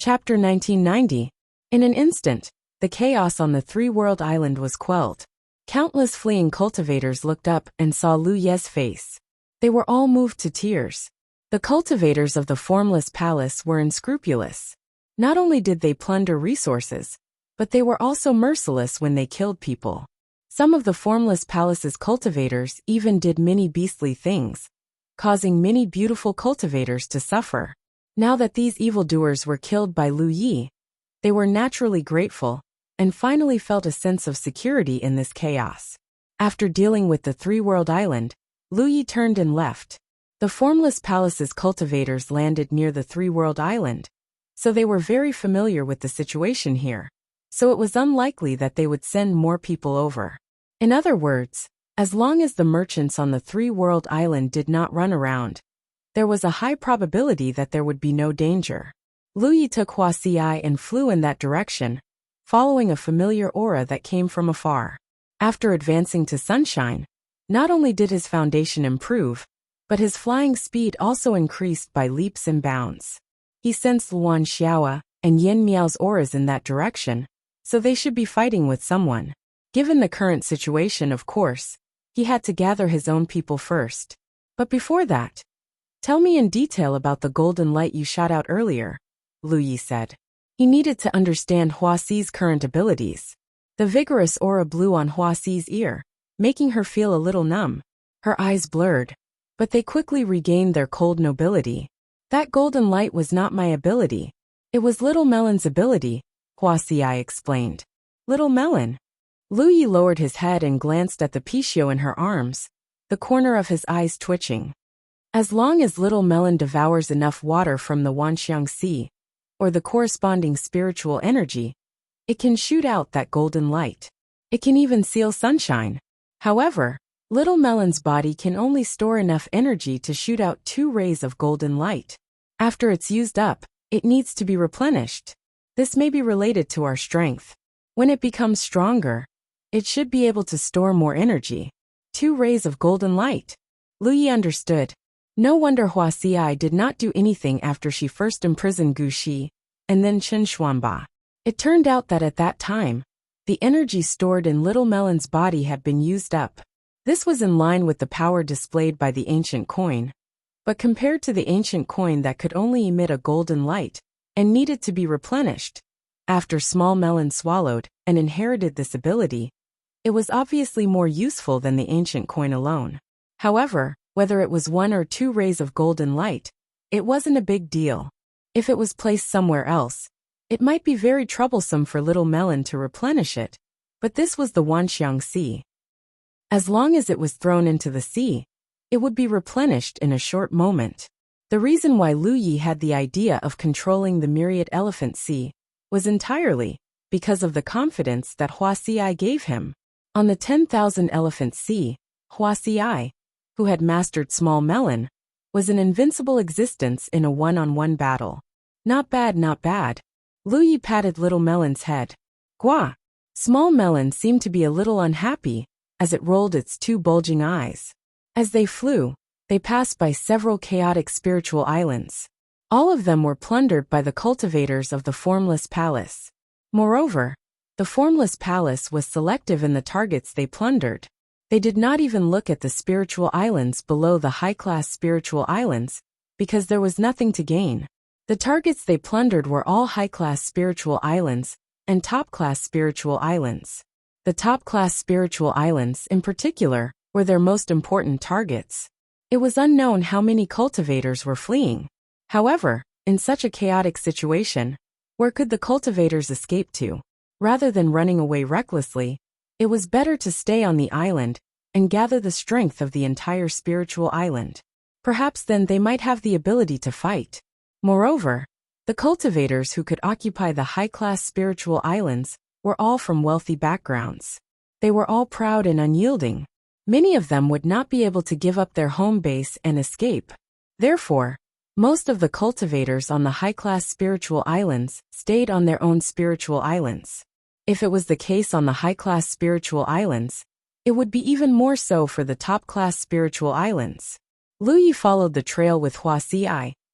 Chapter 1990. In an instant, the chaos on the three-world island was quelled. Countless fleeing cultivators looked up and saw Lu Ye's face. They were all moved to tears. The cultivators of the formless palace were unscrupulous. Not only did they plunder resources, but they were also merciless when they killed people. Some of the formless palace's cultivators even did many beastly things, causing many beautiful cultivators to suffer. Now that these evildoers were killed by Lu Yi, they were naturally grateful, and finally felt a sense of security in this chaos. After dealing with the three-world island, Lu Yi turned and left. The formless palace's cultivators landed near the three-world island, so they were very familiar with the situation here. So it was unlikely that they would send more people over. In other words, as long as the merchants on the three-world island did not run around, there was a high probability that there would be no danger. Lu Yi took Wuxia and flew in that direction, following a familiar aura that came from afar. After advancing to sunshine, not only did his foundation improve, but his flying speed also increased by leaps and bounds. He sensed Luan Xiaoa and Yin Miao's auras in that direction, so they should be fighting with someone. Given the current situation, of course, he had to gather his own people first. But before that, tell me in detail about the golden light you shot out earlier, Lu Yi said. He needed to understand Huaxi's current abilities. The vigorous aura blew on Huaxi's ear, making her feel a little numb. Her eyes blurred, but they quickly regained their cold nobility. That golden light was not my ability. It was Little Melon's ability, Huaxi explained. Little Melon? Lu Yi lowered his head and glanced at the Pixiu in her arms, the corner of his eyes twitching. As long as Little Melon devours enough water from the Wanxiang Sea, or the corresponding spiritual energy, it can shoot out that golden light. It can even seal sunshine. However, Little Melon's body can only store enough energy to shoot out 2 rays of golden light. After it's used up, it needs to be replenished. This may be related to our strength. When it becomes stronger, it should be able to store more energy. 2 rays of golden light. Lu Yi understood. No wonder Huaxi did not do anything after she first imprisoned Gu Shi, and then Chen Xuanba. It turned out that at that time, the energy stored in Little Melon's body had been used up. This was in line with the power displayed by the ancient coin. But compared to the ancient coin that could only emit a golden light, and needed to be replenished, after Small Melon swallowed and inherited this ability, it was obviously more useful than the ancient coin alone. However, whether it was 1 or 2 rays of golden light, it wasn't a big deal. If it was placed somewhere else, it might be very troublesome for Little Melon to replenish it, but this was the Wanxiang Sea. As long as it was thrown into the sea, it would be replenished in a short moment. The reason why Lu Yi had the idea of controlling the Myriad Elephant Sea was entirely because of the confidence that Huaxi gave him. On the 10,000 Elephant Sea, Huaxi, who had mastered Small Melon, was an invincible existence in a one-on-one battle. Not bad, not bad. Lu Yi patted Little Melon's head. Gua! Small Melon seemed to be a little unhappy as it rolled its 2 bulging eyes. As they flew, they passed by several chaotic spiritual islands. All of them were plundered by the cultivators of the Formless Palace. Moreover, the Formless Palace was selective in the targets they plundered. They did not even look at the spiritual islands below the high-class spiritual islands, because there was nothing to gain. The targets they plundered were all high-class spiritual islands and top-class spiritual islands. The top-class spiritual islands, in particular, were their most important targets. It was unknown how many cultivators were fleeing. However, in such a chaotic situation, where could the cultivators escape to? Rather than running away recklessly, it was better to stay on the island and gather the strength of the entire spiritual island. Perhaps then they might have the ability to fight. Moreover, the cultivators who could occupy the high-class spiritual islands were all from wealthy backgrounds. They were all proud and unyielding. Many of them would not be able to give up their home base and escape. Therefore, most of the cultivators on the high-class spiritual islands stayed on their own spiritual islands. If it was the case on the high-class spiritual islands, it would be even more so for the top-class spiritual islands. Lu Yi followed the trail with Huaxi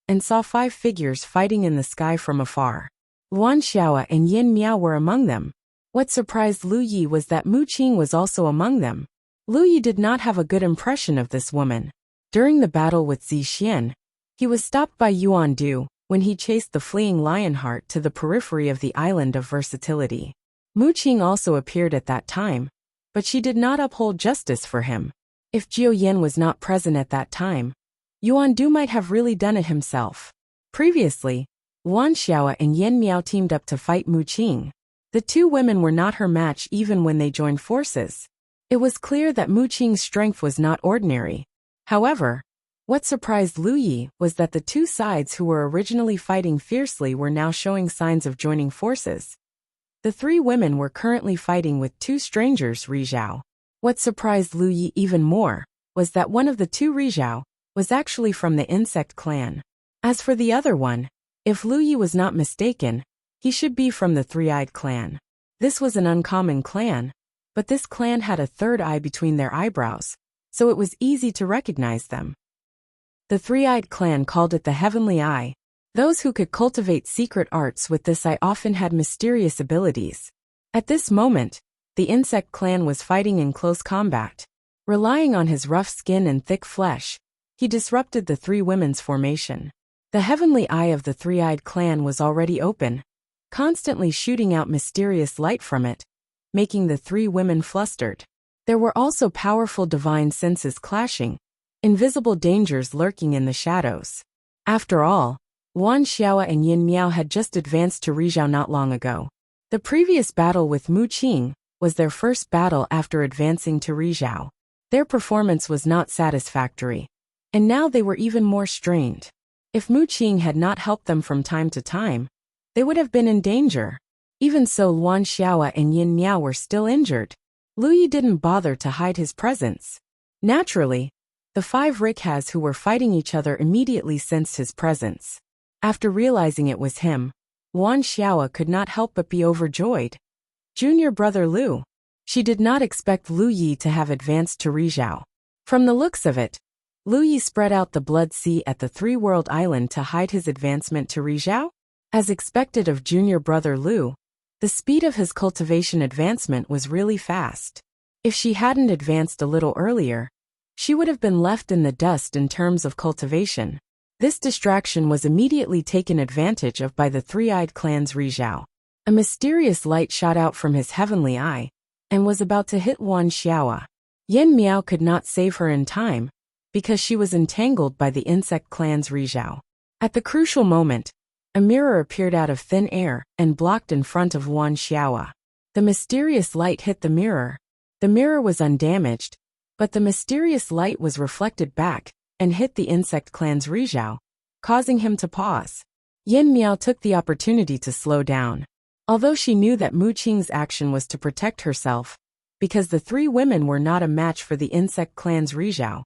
and saw 5 figures fighting in the sky from afar. Luan Xiao and Yin Miao were among them. What surprised Lu Yi was that Mu Qing was also among them. Lu Yi did not have a good impression of this woman. During the battle with Zi Xian, he was stopped by Yuan Du when he chased the fleeing Lionheart to the periphery of the island of versatility. Mu Qing also appeared at that time, but she did not uphold justice for him. If Jiu Yin was not present at that time, Yuan Du might have really done it himself. Previously, Luan Xiao and Yin Miao teamed up to fight Mu Qing. The two women were not her match even when they joined forces. It was clear that Mu Qing's strength was not ordinary. However, what surprised Lu Yi was that the two sides who were originally fighting fiercely were now showing signs of joining forces. The three women were currently fighting with two strangers, Rizhao. What surprised Lu Yi even more was that one of the two Rizhao was actually from the insect clan. As for the other one, if Lu Yi was not mistaken, he should be from the Three-Eyed Clan. This was an uncommon clan, but this clan had a third eye between their eyebrows, so it was easy to recognize them. The Three-Eyed Clan called it the Heavenly Eye. Those who could cultivate secret arts with this eye often had mysterious abilities. At this moment, the Insect Clan was fighting in close combat. Relying on his rough skin and thick flesh, he disrupted the three women's formation. The Heavenly Eye of the Three-Eyed Clan was already open, constantly shooting out mysterious light from it, making the three women flustered. There were also powerful divine senses clashing, invisible dangers lurking in the shadows. After all, Luan Xiao and Yin Miao had just advanced to Rizhao not long ago. The previous battle with Mu Qing was their first battle after advancing to Rizhao. Their performance was not satisfactory, and now they were even more strained. If Mu Qing had not helped them from time to time, they would have been in danger. Even so, Luan Xiao and Yin Miao were still injured. Lu Yi didn't bother to hide his presence. Naturally, the five Rikhas who were fighting each other immediately sensed his presence. After realizing it was him, Luan Xiao could not help but be overjoyed. Junior brother Lu. She did not expect Lu Yi to have advanced to Rizhao. From the looks of it, Lu Yi spread out the Blood Sea at the Three-World Island to hide his advancement to Rizhao. As expected of junior brother Lu, the speed of his cultivation advancement was really fast. If she hadn't advanced a little earlier, she would have been left in the dust in terms of cultivation. This distraction was immediately taken advantage of by the Three-Eyed Clan's Rizhao. A mysterious light shot out from his heavenly eye and was about to hit Luan Xiao. Yin Miao could not save her in time because she was entangled by the Insect Clan's Rizhao. At the crucial moment, a mirror appeared out of thin air and blocked in front of Luan Xiao. The mysterious light hit the mirror. The mirror was undamaged, but the mysterious light was reflected back and hit the Insect Clan's Rizhao, causing him to pause. Yin Miao took the opportunity to slow down. Although she knew that Mu Qing's action was to protect herself, because the three women were not a match for the Insect Clan's Rizhao,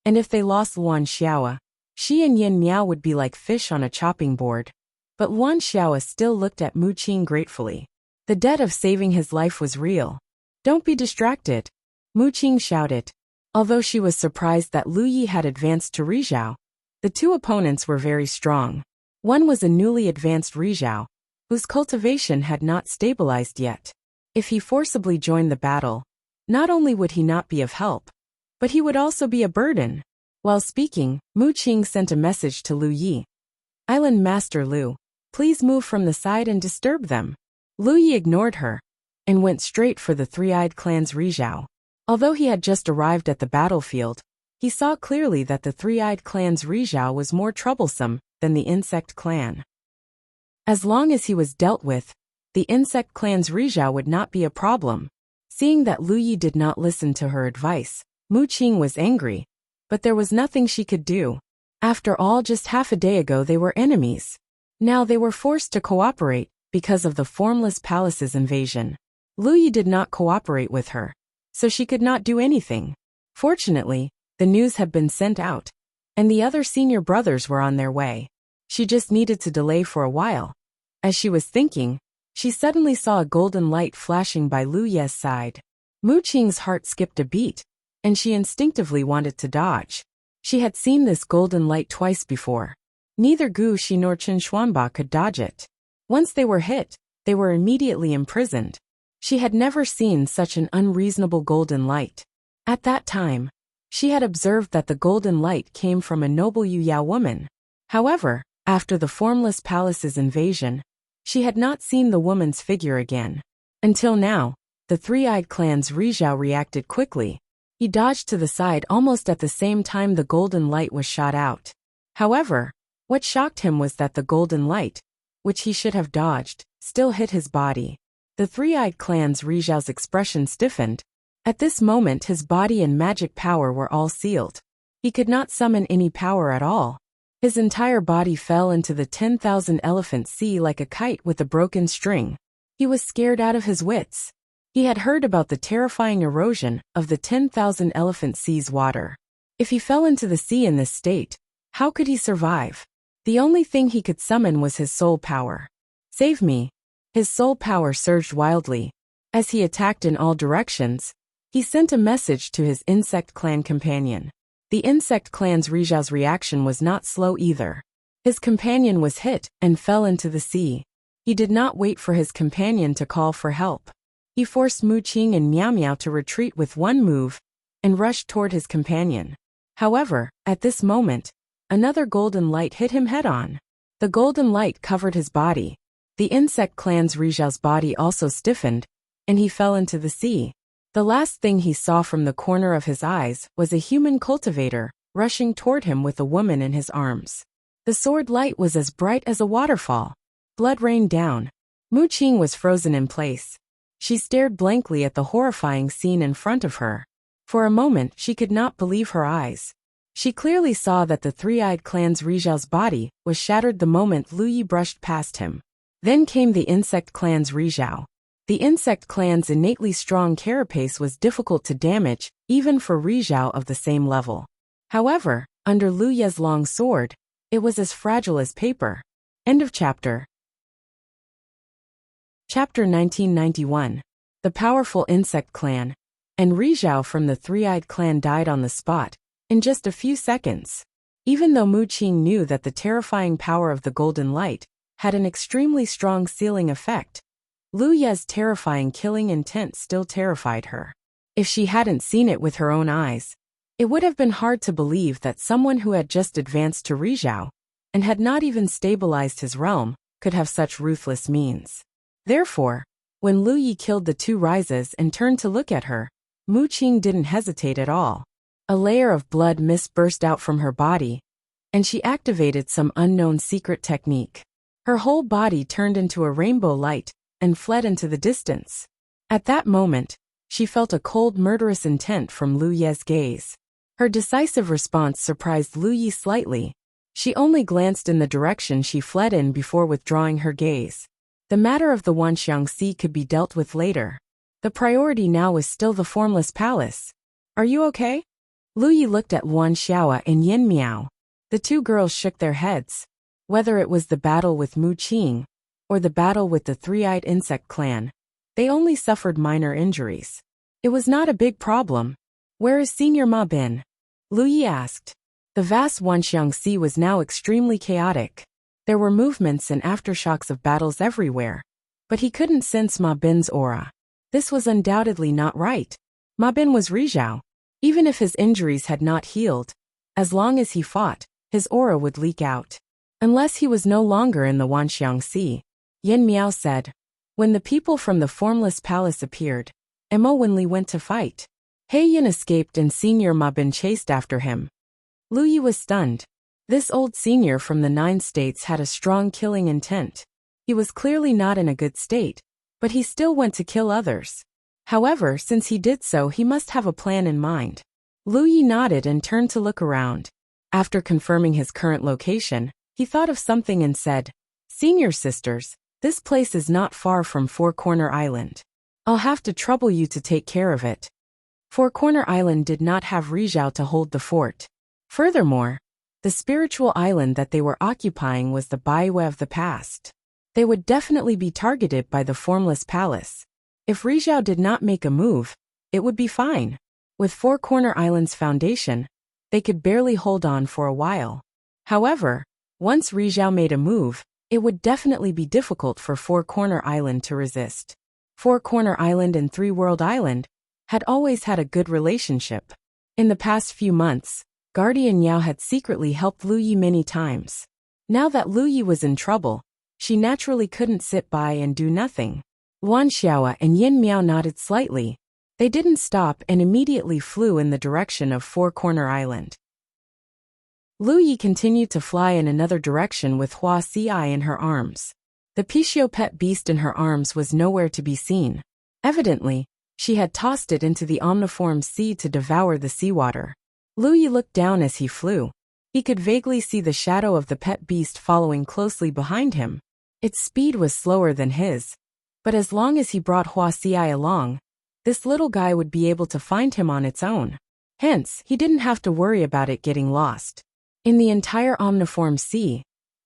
and if they lost Luan Xiao, she and Yin Miao would be like fish on a chopping board. But Luan Xiao still looked at Mu Qing gratefully. The debt of saving his life was real. Don't be distracted, Mu Qing shouted. Although she was surprised that Lu Yi had advanced to Rizhao, the two opponents were very strong. One was a newly advanced Rizhao, whose cultivation had not stabilized yet. If he forcibly joined the battle, not only would he not be of help, but he would also be a burden. While speaking, Mu Qing sent a message to Lu Yi. Island Master Lu, please move from the side and disturb them. Lu Yi ignored her and went straight for the Three-Eyed Clan's Rizhao. Although he had just arrived at the battlefield, he saw clearly that the Three-Eyed Clan's Rizhao was more troublesome than the Insect Clan. As long as he was dealt with, the Insect Clan's Rizhao would not be a problem. Seeing that Lu Yi did not listen to her advice, Mu Qing was angry, but there was nothing she could do. After all, just half a day ago they were enemies. Now they were forced to cooperate because of the Formless Palace's invasion. Lu Yi did not cooperate with her, so she could not do anything. Fortunately, the news had been sent out, and the other senior brothers were on their way. She just needed to delay for a while. As she was thinking, she suddenly saw a golden light flashing by Lu Ye's side. Mu Qing's heart skipped a beat, and she instinctively wanted to dodge. She had seen this golden light twice before. Neither Gu Shi nor Chen Xuanba could dodge it. Once they were hit, they were immediately imprisoned. She had never seen such an unreasonable golden light. At that time, she had observed that the golden light came from a noble Yuya woman. However, after the Formless Palace's invasion, she had not seen the woman's figure again. Until now, the three-eyed clan's Rizhao reacted quickly. He dodged to the side almost at the same time the golden light was shot out. However, what shocked him was that the golden light, which he should have dodged, still hit his body. The three-eyed clan's Rizhao's expression stiffened. At this moment his body and magic power were all sealed. He could not summon any power at all. His entire body fell into the 10,000 elephant sea like a kite with a broken string. He was scared out of his wits. He had heard about the terrifying erosion of the 10,000 elephant sea's water. If he fell into the sea in this state, how could he survive? The only thing he could summon was his soul power. Save me. His soul power surged wildly. As he attacked in all directions, he sent a message to his insect clan companion. The insect clan's Rizhao's reaction was not slow either. His companion was hit and fell into the sea. He did not wait for his companion to call for help. He forced Mu Qing and Miao Miao to retreat with one move and rushed toward his companion. However, at this moment, another golden light hit him head-on. The golden light covered his body. The insect clan's Rizhao's body also stiffened, and he fell into the sea. The last thing he saw from the corner of his eyes was a human cultivator rushing toward him with a woman in his arms. The sword light was as bright as a waterfall. Blood rained down. Mu Qing was frozen in place. She stared blankly at the horrifying scene in front of her. For a moment she could not believe her eyes. She clearly saw that the three-eyed clan's Rizhao's body was shattered the moment Lu Yi brushed past him. Then came the insect clan's Rizhao. The insect clan's innately strong carapace was difficult to damage, even for Rizhao of the same level. However, under Lu Ye's long sword, it was as fragile as paper. End of chapter. Chapter 1991. The powerful insect clan. And Rizhao from the three-eyed clan died on the spot, in just a few seconds. Even though Mu Qing knew that the terrifying power of the golden light had an extremely strong sealing effect, Lu Ye's terrifying killing intent still terrified her. If she hadn't seen it with her own eyes, it would have been hard to believe that someone who had just advanced to Rizhao, and had not even stabilized his realm, could have such ruthless means. Therefore, when Lu Yi killed the two rises and turned to look at her, Mu Qing didn't hesitate at all. A layer of blood mist burst out from her body, and she activated some unknown secret technique. Her whole body turned into a rainbow light and fled into the distance. At that moment, she felt a cold murderous intent from Lu Ye's gaze. Her decisive response surprised Lu Yi slightly. She only glanced in the direction she fled in before withdrawing her gaze. The matter of the Wanxiang Sea could be dealt with later. The priority now was still the Formless Palace. Are you okay? Lu Yi looked at Luan Xiaoa and Yin Miao. The two girls shook their heads. Whether it was the battle with Mu Qing, or the battle with the three-eyed insect clan, they only suffered minor injuries. It was not a big problem. Where is Senior Ma Bin? Lu Yi asked. The vast Wanxiang Sea was now extremely chaotic. There were movements and aftershocks of battles everywhere. But he couldn't sense Ma Bin's aura. This was undoubtedly not right. Ma Bin was Rizhao. Even if his injuries had not healed, as long as he fought, his aura would leak out. Unless he was no longer in the Wanxiang Sea. Yin Miao said. When the people from the Formless Palace appeared, Mo Wenli went to fight. He Yin escaped and Senior Ma Bin chased after him. Lu Yi was stunned. This old senior from the 9 states had a strong killing intent. He was clearly not in a good state, but he still went to kill others. However, since he did so, he must have a plan in mind. Lu Yi nodded and turned to look around. After confirming his current location, he thought of something and said, Senior sisters, this place is not far from Four Corner Island. I'll have to trouble you to take care of it. Four Corner Island did not have Rizhao to hold the fort. Furthermore, the spiritual island that they were occupying was the Baiwei of the past. They would definitely be targeted by the Formless Palace. If Rizhao did not make a move, it would be fine. With Four Corner Island's foundation, they could barely hold on for a while. However, once Rizhao made a move, it would definitely be difficult for Four Corner Island to resist. Four Corner Island and Three World Island had always had a good relationship. In the past few months, Guardian Yao had secretly helped Lu Yi many times. Now that Lu Yi was in trouble, she naturally couldn't sit by and do nothing. Luan Xiaoa and Yin Miao nodded slightly. They didn't stop and immediately flew in the direction of Four Corner Island. Lu Yi continued to fly in another direction with Hua Ci in her arms. The Pixiu pet beast in her arms was nowhere to be seen. Evidently, she had tossed it into the omniform sea to devour the seawater. Lu Yi looked down as he flew. He could vaguely see the shadow of the pet beast following closely behind him. Its speed was slower than his, but as long as he brought Hua Ci along, this little guy would be able to find him on its own. Hence, he didn't have to worry about it getting lost. In the entire omniform sea,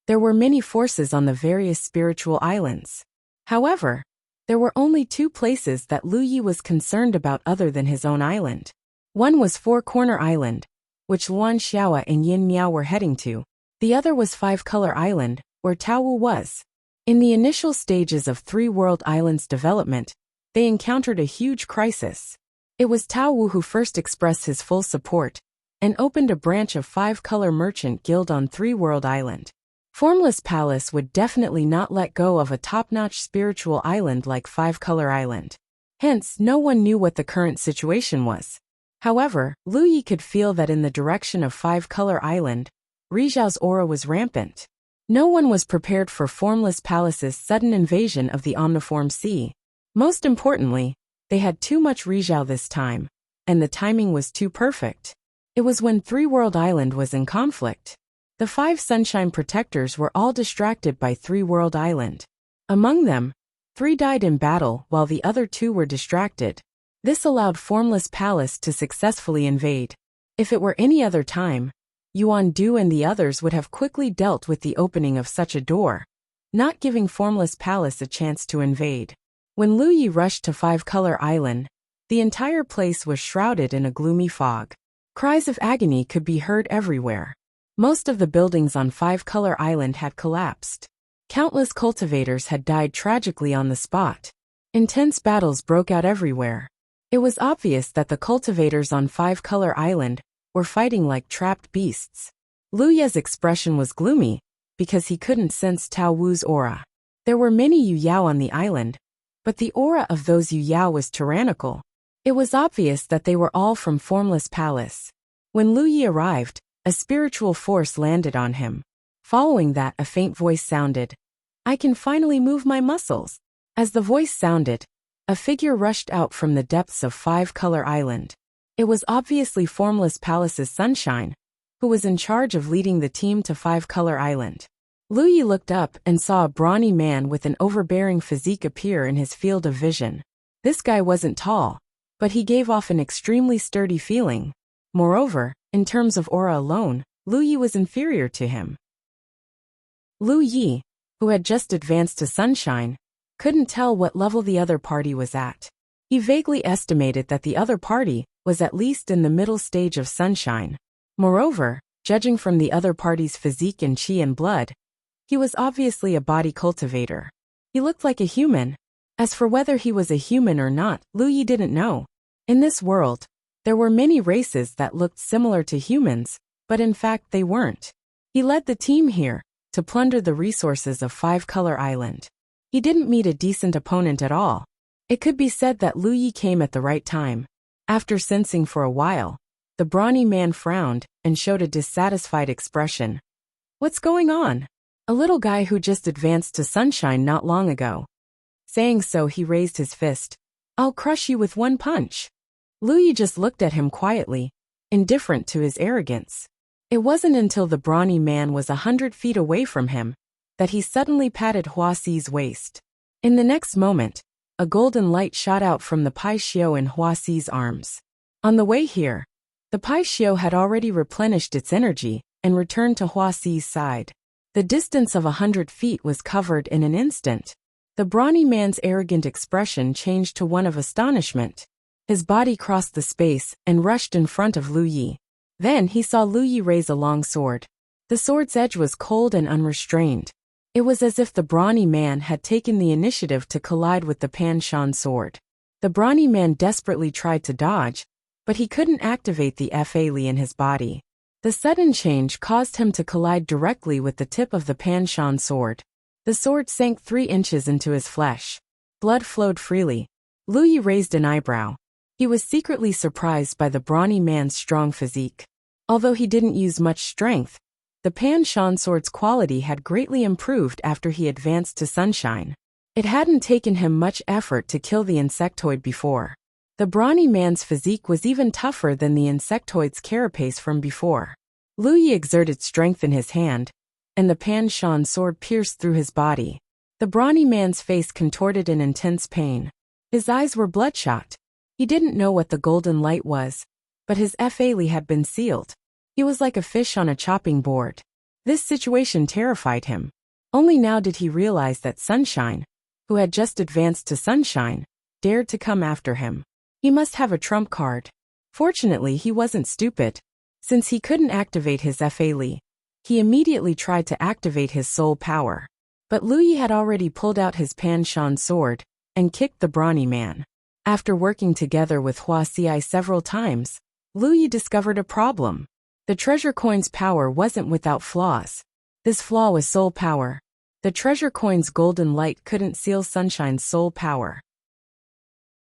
there were many forces on the various spiritual islands. However, there were only two places that Lu Yi was concerned about other than his own island. One was Four Corner Island, which Luan Xiaoa and Yin Miao were heading to. The other was Five Color Island, where Tao Wu was. In the initial stages of Three World Island's development, they encountered a huge crisis. It was Tao Wu who first expressed his full support and opened a branch of Five Color Merchant Guild on Three World Island. Formless Palace would definitely not let go of a top-notch spiritual island like Five Color Island. Hence, no one knew what the current situation was. However, Lu Yi could feel that in the direction of Five Color Island, Rizhao's aura was rampant. No one was prepared for Formless Palace's sudden invasion of the Omniform Sea. Most importantly, they had too much Rizhao this time, and the timing was too perfect. It was when Three World Island was in conflict. The five Sunshine Protectors were all distracted by Three World Island. Among them, 3 died in battle while the other 2 were distracted. This allowed Formless Palace to successfully invade. If it were any other time, Yuan Du and the others would have quickly dealt with the opening of such a door, not giving Formless Palace a chance to invade. When Lu Yi rushed to Five Color Island, the entire place was shrouded in a gloomy fog. Cries of agony could be heard everywhere. Most of the buildings on Five Color Island had collapsed. Countless cultivators had died tragically on the spot. Intense battles broke out everywhere. It was obvious that the cultivators on Five Color Island were fighting like trapped beasts. Lu Ye's expression was gloomy, because he couldn't sense Tao Wu's aura. There were many Yu Yao on the island, but the aura of those Yu Yao was tyrannical. It was obvious that they were all from Formless Palace. When Lu Yi arrived, a spiritual force landed on him. Following that, a faint voice sounded. "I can finally move my muscles." As the voice sounded, a figure rushed out from the depths of Five Color Island. It was obviously Formless Palace's Sunshine, who was in charge of leading the team to Five Color Island. Lu Yi looked up and saw a brawny man with an overbearing physique appear in his field of vision. This guy wasn't tall, but he gave off an extremely sturdy feeling. Moreover, in terms of aura alone, Lu Yi was inferior to him. Lu Yi, who had just advanced to Sunshine, couldn't tell what level the other party was at. He vaguely estimated that the other party was at least in the middle stage of Sunshine. Moreover, judging from the other party's physique and chi and blood, he was obviously a body cultivator. He looked like a human. As for whether he was a human or not, Lu Yi didn't know. In this world, there were many races that looked similar to humans, but in fact they weren't. He led the team here to plunder the resources of Five Color Island. He didn't meet a decent opponent at all. It could be said that Lu Yi came at the right time. After sensing for a while, the brawny man frowned and showed a dissatisfied expression. "What's going on?" "A little guy who just advanced to Sunshine not long ago." Saying so, he raised his fist. "I'll crush you with one punch." Lu Yi just looked at him quietly, indifferent to his arrogance. It wasn't until the brawny man was 100 feet away from him that he suddenly patted Hua Ci's waist. In the next moment, a golden light shot out from the Pai Xiao in Hua Ci's arms. On the way here, the Pai Xiao had already replenished its energy and returned to Hua Ci's side. The distance of 100 feet was covered in an instant. The brawny man's arrogant expression changed to one of astonishment. His body crossed the space and rushed in front of Lu Yi. Then he saw Lu Yi raise a long sword. The sword's edge was cold and unrestrained. It was as if the brawny man had taken the initiative to collide with the Pan Shan sword. The brawny man desperately tried to dodge, but he couldn't activate the Fa Li in his body. The sudden change caused him to collide directly with the tip of the Pan Shan sword. The sword sank 3 inches into his flesh. Blood flowed freely. Lu Yi raised an eyebrow. He was secretly surprised by the brawny man's strong physique. Although he didn't use much strength, the Pan Shan sword's quality had greatly improved after he advanced to Sunshine. It hadn't taken him much effort to kill the insectoid before. The brawny man's physique was even tougher than the insectoid's carapace from before. Lu Yi exerted strength in his hand, and the Pan Shan sword pierced through his body. The brawny man's face contorted in intense pain. His eyes were bloodshot. He didn't know what the golden light was, but his Fa Li had been sealed. He was like a fish on a chopping board. This situation terrified him. Only now did he realize that Sunshine, who had just advanced to Sunshine, dared to come after him. He must have a trump card. Fortunately, he wasn't stupid. Since he couldn't activate his Fa Li, he immediately tried to activate his soul power. But Lu Yi had already pulled out his Pan Shan sword and kicked the brawny man. After working together with Wuxia several times, Lu Yi discovered a problem. The treasure coin's power wasn't without flaws. This flaw was soul power. The treasure coin's golden light couldn't seal Sunshine's soul power.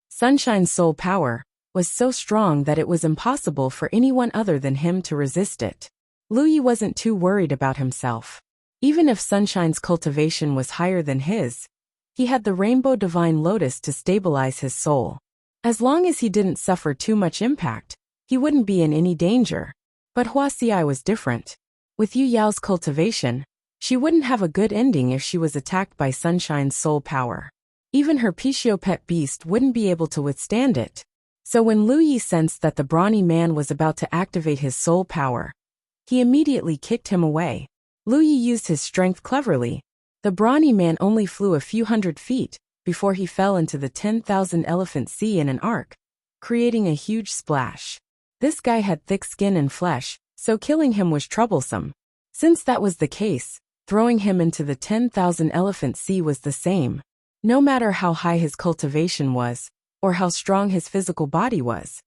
Sunshine's soul power was so strong that it was impossible for anyone other than him to resist it. Lu Yi wasn't too worried about himself. Even if Sunshine's cultivation was higher than his, he had the Rainbow Divine Lotus to stabilize his soul. As long as he didn't suffer too much impact, he wouldn't be in any danger. But Wuxia was different. With Yu Yao's cultivation, she wouldn't have a good ending if she was attacked by Sunshine's soul power. Even her Pixiu pet beast wouldn't be able to withstand it. So when Lu Yi sensed that the brawny man was about to activate his soul power, he immediately kicked him away. Lu Yi used his strength cleverly. The brawny man only flew a few hundred feet before he fell into the 10,000 elephant sea in an arc, creating a huge splash. This guy had thick skin and flesh, so killing him was troublesome. Since that was the case, throwing him into the 10,000 elephant sea was the same. No matter how high his cultivation was, or how strong his physical body was.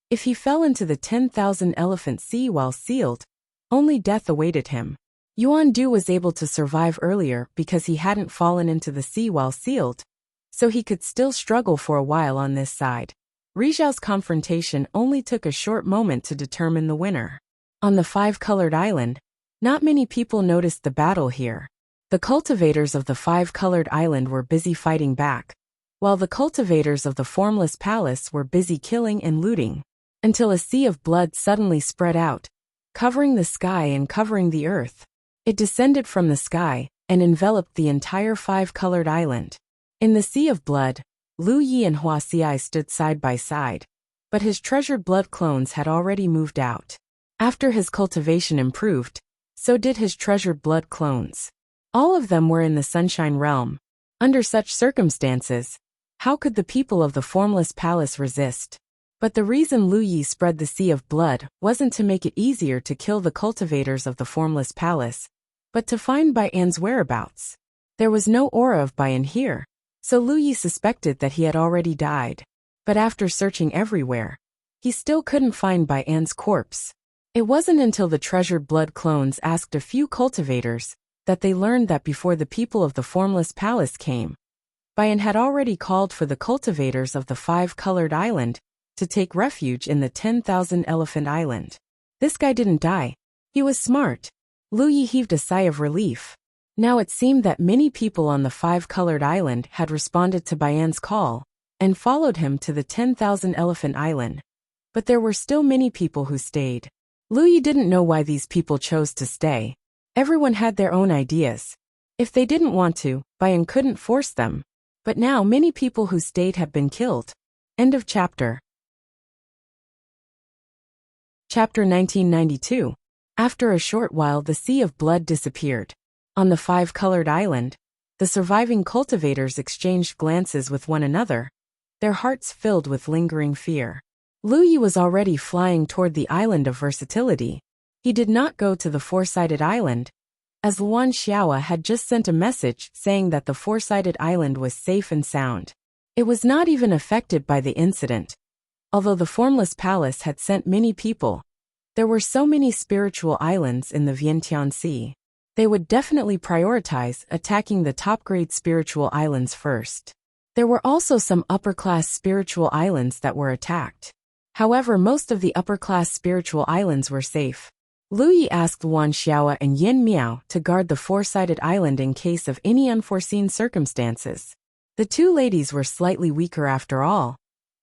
If he fell into the 10,000 elephant sea while sealed, only death awaited him. Yuan Du was able to survive earlier because he hadn't fallen into the sea while sealed, so he could still struggle for a while on this side. Rizhao's confrontation only took a short moment to determine the winner. On the 5-colored island, not many people noticed the battle here. The cultivators of the 5-colored island were busy fighting back, while the cultivators of the formless palace were busy killing and looting, until a sea of blood suddenly spread out, covering the sky and covering the earth. It descended from the sky and enveloped the entire 5-colored island. In the sea of blood, Lu Yi and Wuxia stood side by side, but his treasured blood clones had already moved out. After his cultivation improved, so did his treasured blood clones. All of them were in the Sunshine Realm. Under such circumstances, how could the people of the Formless Palace resist? But the reason Lu Yi spread the sea of blood wasn't to make it easier to kill the cultivators of the Formless Palace, but to find Bai An's whereabouts. There was no aura of Bai An here, so Lu Yi suspected that he had already died. But after searching everywhere, he still couldn't find Bai An's corpse. It wasn't until the treasured blood clones asked a few cultivators that they learned that before the people of the Formless Palace came, Bai An had already called for the cultivators of the 5-colored island to take refuge in the 10,000 elephant island. This guy didn't die. He was smart. Lu Yi heaved a sigh of relief. Now it seemed that many people on the 5-colored island had responded to Bai An's call and followed him to the 10,000 elephant island. But there were still many people who stayed. Lu Yi didn't know why these people chose to stay. Everyone had their own ideas. If they didn't want to, Bai An couldn't force them. But now many people who stayed have been killed. End of chapter. Chapter 1992. After a short while the sea of blood disappeared. On the 5-colored island, the surviving cultivators exchanged glances with one another, their hearts filled with lingering fear. Lu Yi was already flying toward the island of versatility. He did not go to the 4-sided island, as Luan Xiaoa had just sent a message saying that the four-sided island was safe and sound. It was not even affected by the incident. Although the Formless Palace had sent many people, there were so many spiritual islands in the Vientiane Sea. They would definitely prioritize attacking the top-grade spiritual islands first. There were also some upper-class spiritual islands that were attacked. However, most of the upper-class spiritual islands were safe. Lu Yi asked Luan Xiaoa and Yin Miao to guard the four-sided island in case of any unforeseen circumstances. The two ladies were slightly weaker after all,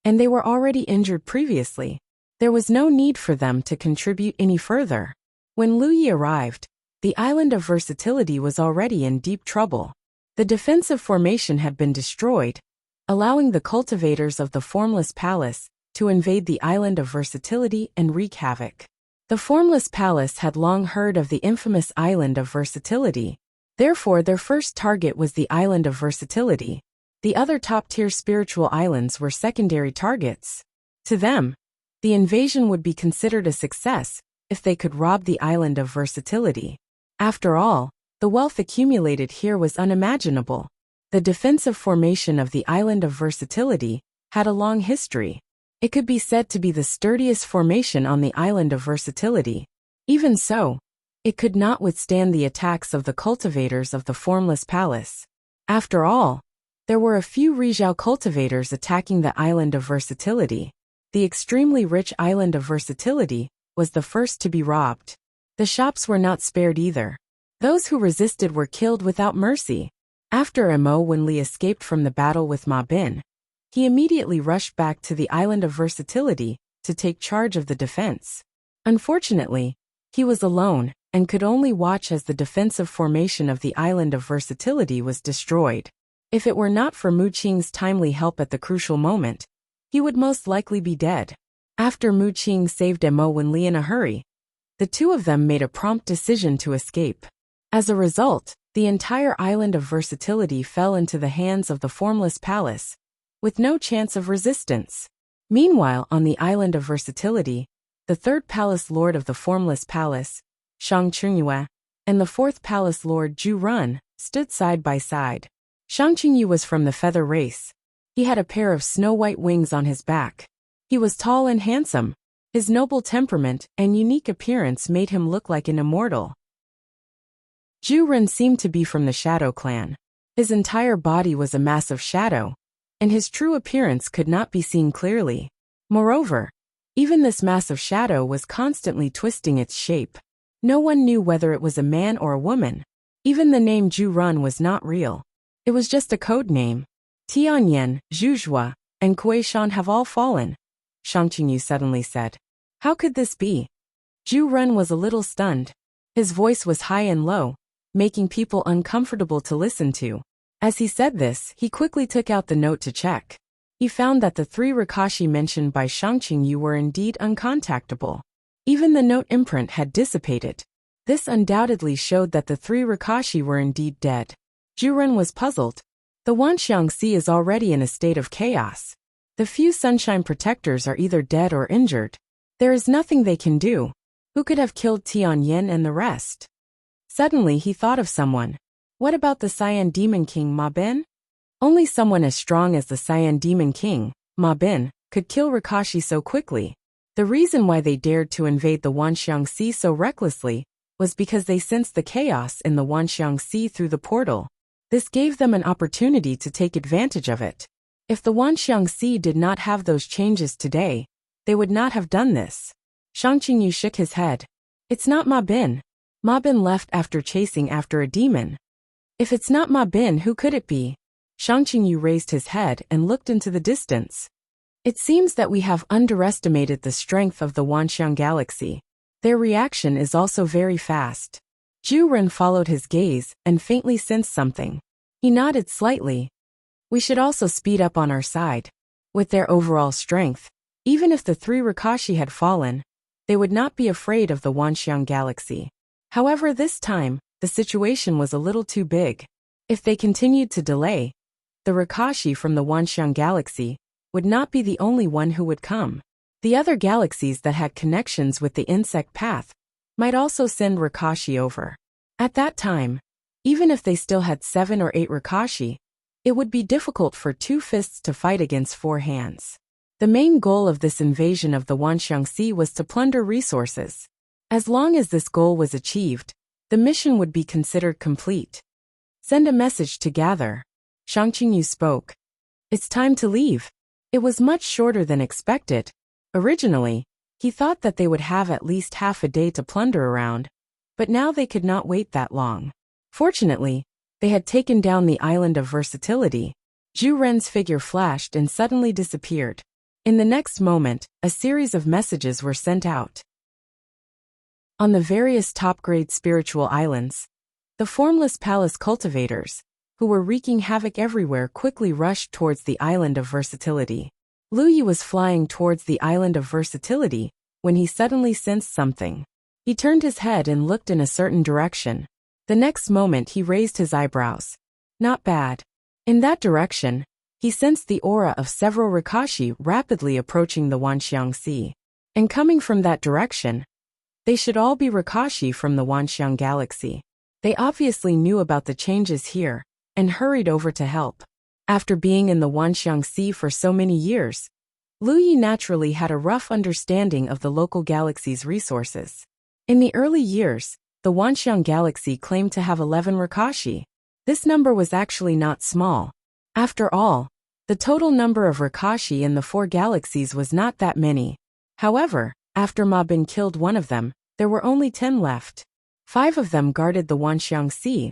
and they were already injured previously. There was no need for them to contribute any further. When Lu Yi arrived, the island of versatility was already in deep trouble. The defensive formation had been destroyed, allowing the cultivators of the Formless Palace to invade the island of versatility and wreak havoc. The Formless Palace had long heard of the infamous island of versatility. Therefore, their first target was the island of versatility. The other top-tier spiritual islands were secondary targets. To them, the invasion would be considered a success if they could rob the island of versatility. After all, the wealth accumulated here was unimaginable. The defensive formation of the island of versatility had a long history. It could be said to be the sturdiest formation on the island of versatility. Even so, it could not withstand the attacks of the cultivators of the Formless Palace. After all, there were a few Rizhao cultivators attacking the island of versatility. The extremely rich island of versatility was the first to be robbed. The shops were not spared either. Those who resisted were killed without mercy. After Mo Wenli escaped from the battle with Ma Bin, he immediately rushed back to the island of versatility to take charge of the defense. Unfortunately, he was alone and could only watch as the defensive formation of the island of versatility was destroyed. If it were not for Mu Qing's timely help at the crucial moment, he would most likely be dead. After Mu Qing saved Mo Wenli in a hurry, the two of them made a prompt decision to escape. As a result, the entire island of versatility fell into the hands of the Formless Palace, with no chance of resistance. Meanwhile, on the island of versatility, the third palace lord of the Formless Palace, Shang Qingyue, and the fourth palace lord Zhu Run stood side by side. Shang Qingyue was from the feather race. He had a pair of snow-white wings on his back. He was tall and handsome. His noble temperament and unique appearance made him look like an immortal. Zhu Run seemed to be from the Shadow clan. His entire body was a mass of shadow, and his true appearance could not be seen clearly. Moreover, even this mass of shadow was constantly twisting its shape. No one knew whether it was a man or a woman. Even the name Zhu Run was not real. It was just a code name. Tianyan, Zhuzhua, and Kuei-shan have all fallen, Shang Qingyue suddenly said. How could this be? Zhu Run was a little stunned. His voice was high and low, making people uncomfortable to listen to. As he said this, he quickly took out the note to check. He found that the three Rakashi mentioned by Shang Qingyue were indeed uncontactable. Even the note imprint had dissipated. This undoubtedly showed that the three Rakashi were indeed dead. Zhu Run was puzzled. The Wanxiang Sea is already in a state of chaos. The few sunshine protectors are either dead or injured. There is nothing they can do. Who could have killed Tianyan and the rest? Suddenly he thought of someone. What about the Cyan Demon King Ma Bin? Only someone as strong as the Cyan Demon King, Ma Bin, could kill Rakashi so quickly. The reason why they dared to invade the Wanxiang Sea so recklessly was because they sensed the chaos in the Wanxiang Sea through the portal. This gave them an opportunity to take advantage of it. If the Wanxiang Sea did not have those changes today, they would not have done this. Shang Qingyue shook his head. It's not Ma Bin. Ma Bin left after chasing after a demon. If it's not Ma Bin, who could it be? Shang Qingyue raised his head and looked into the distance. It seems that we have underestimated the strength of the Wanxiang Galaxy. Their reaction is also very fast. Zhu Run followed his gaze and faintly sensed something. He nodded slightly. We should also speed up on our side. With their overall strength, even if the three Rakashi had fallen, they would not be afraid of the Wanxiang Galaxy. However, this time, the situation was a little too big. If they continued to delay, the Rakashi from the Wanxiang Galaxy would not be the only one who would come. The other galaxies that had connections with the insect path might also send Rakashi over. At that time, even if they still had 7 or 8 Rakashi, it would be difficult for 2 fists to fight against 4 hands. The main goal of this invasion of the Wanxiang Sea was to plunder resources. As long as this goal was achieved, the mission would be considered complete. Send a message to gather. Shang Qingyu spoke. It's time to leave. It was much shorter than expected. Originally, he thought that they would have at least half a day to plunder around, but now they could not wait that long. Fortunately, they had taken down the island of versatility. Zhu Ren's figure flashed and suddenly disappeared. In the next moment, a series of messages were sent out. On the various top-grade spiritual islands, the formless palace cultivators, who were wreaking havoc everywhere, quickly rushed towards the island of versatility. Lu Yi was flying towards the island of versatility when he suddenly sensed something. He turned his head and looked in a certain direction. The next moment he raised his eyebrows. Not bad. In that direction, he sensed the aura of several Rakashi rapidly approaching the Wanxiang Sea. And coming from that direction, they should all be Rakashi from the Wanxiang Galaxy. They obviously knew about the changes here, and hurried over to help. After being in the Wanxiang Sea for so many years, Lu Yi naturally had a rough understanding of the local galaxy's resources. In the early years, the Wanxiang Galaxy claimed to have 11 Rakashi. This number was actually not small. After all, the total number of Rakashi in the 4 galaxies was not that many. However, after Ma Bin killed one of them, there were only 10 left. 5 of them guarded the Wanxiang Sea,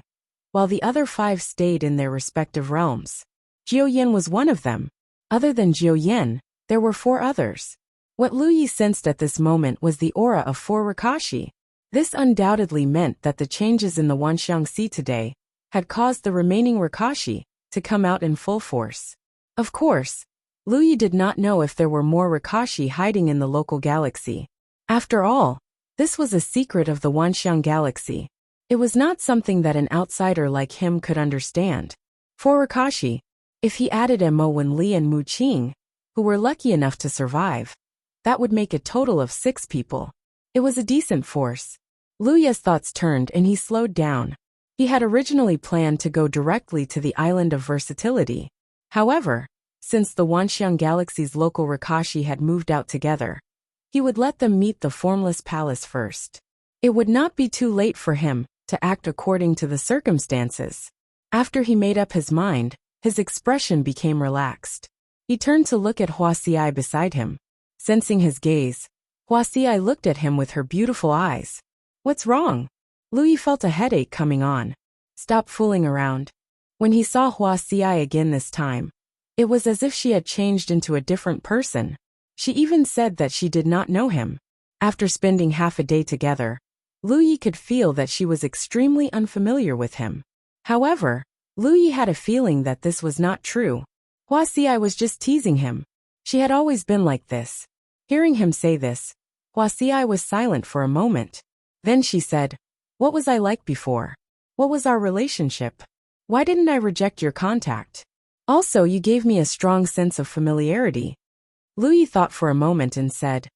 while the other 5 stayed in their respective realms. Jiu Yan was one of them. Other than Jiu Yan, there were 4 others. What Lu Yi sensed at this moment was the aura of 4 Rakashi. This undoubtedly meant that the changes in the Wanxiang Sea today had caused the remaining Rakashi to come out in full force. Of course, Lu Yi did not know if there were more Rakashi hiding in the local galaxy. After all, this was a secret of the Wanxiang Galaxy. It was not something that an outsider like him could understand. 4 Rakashi, if he added Mo Wenli and Mu Qing, who were lucky enough to survive, that would make a total of 6 people. It was a decent force. Lu Ye's thoughts turned and he slowed down. He had originally planned to go directly to the island of versatility. However, since the Wanxiang Galaxy's local Rakashi had moved out together, he would let them meet the formless palace first. It would not be too late for him to act according to the circumstances. After he made up his mind, his expression became relaxed. He turned to look at Huaxi beside him. Sensing his gaze, Huaxi looked at him with her beautiful eyes. What's wrong? Lu Yi felt a headache coming on. Stop fooling around. When he saw Huaxi again this time, it was as if she had changed into a different person. She even said that she did not know him. After spending half a day together, Lu Yi could feel that she was extremely unfamiliar with him. However, Lu Yi had a feeling that this was not true. Huaxi was just teasing him. She had always been like this. Hearing him say this, Huaxi was silent for a moment. Then she said, "What was I like before? What was our relationship? Why didn't I reject your contact? Also, you gave me a strong sense of familiarity." Lu Yi thought for a moment and said,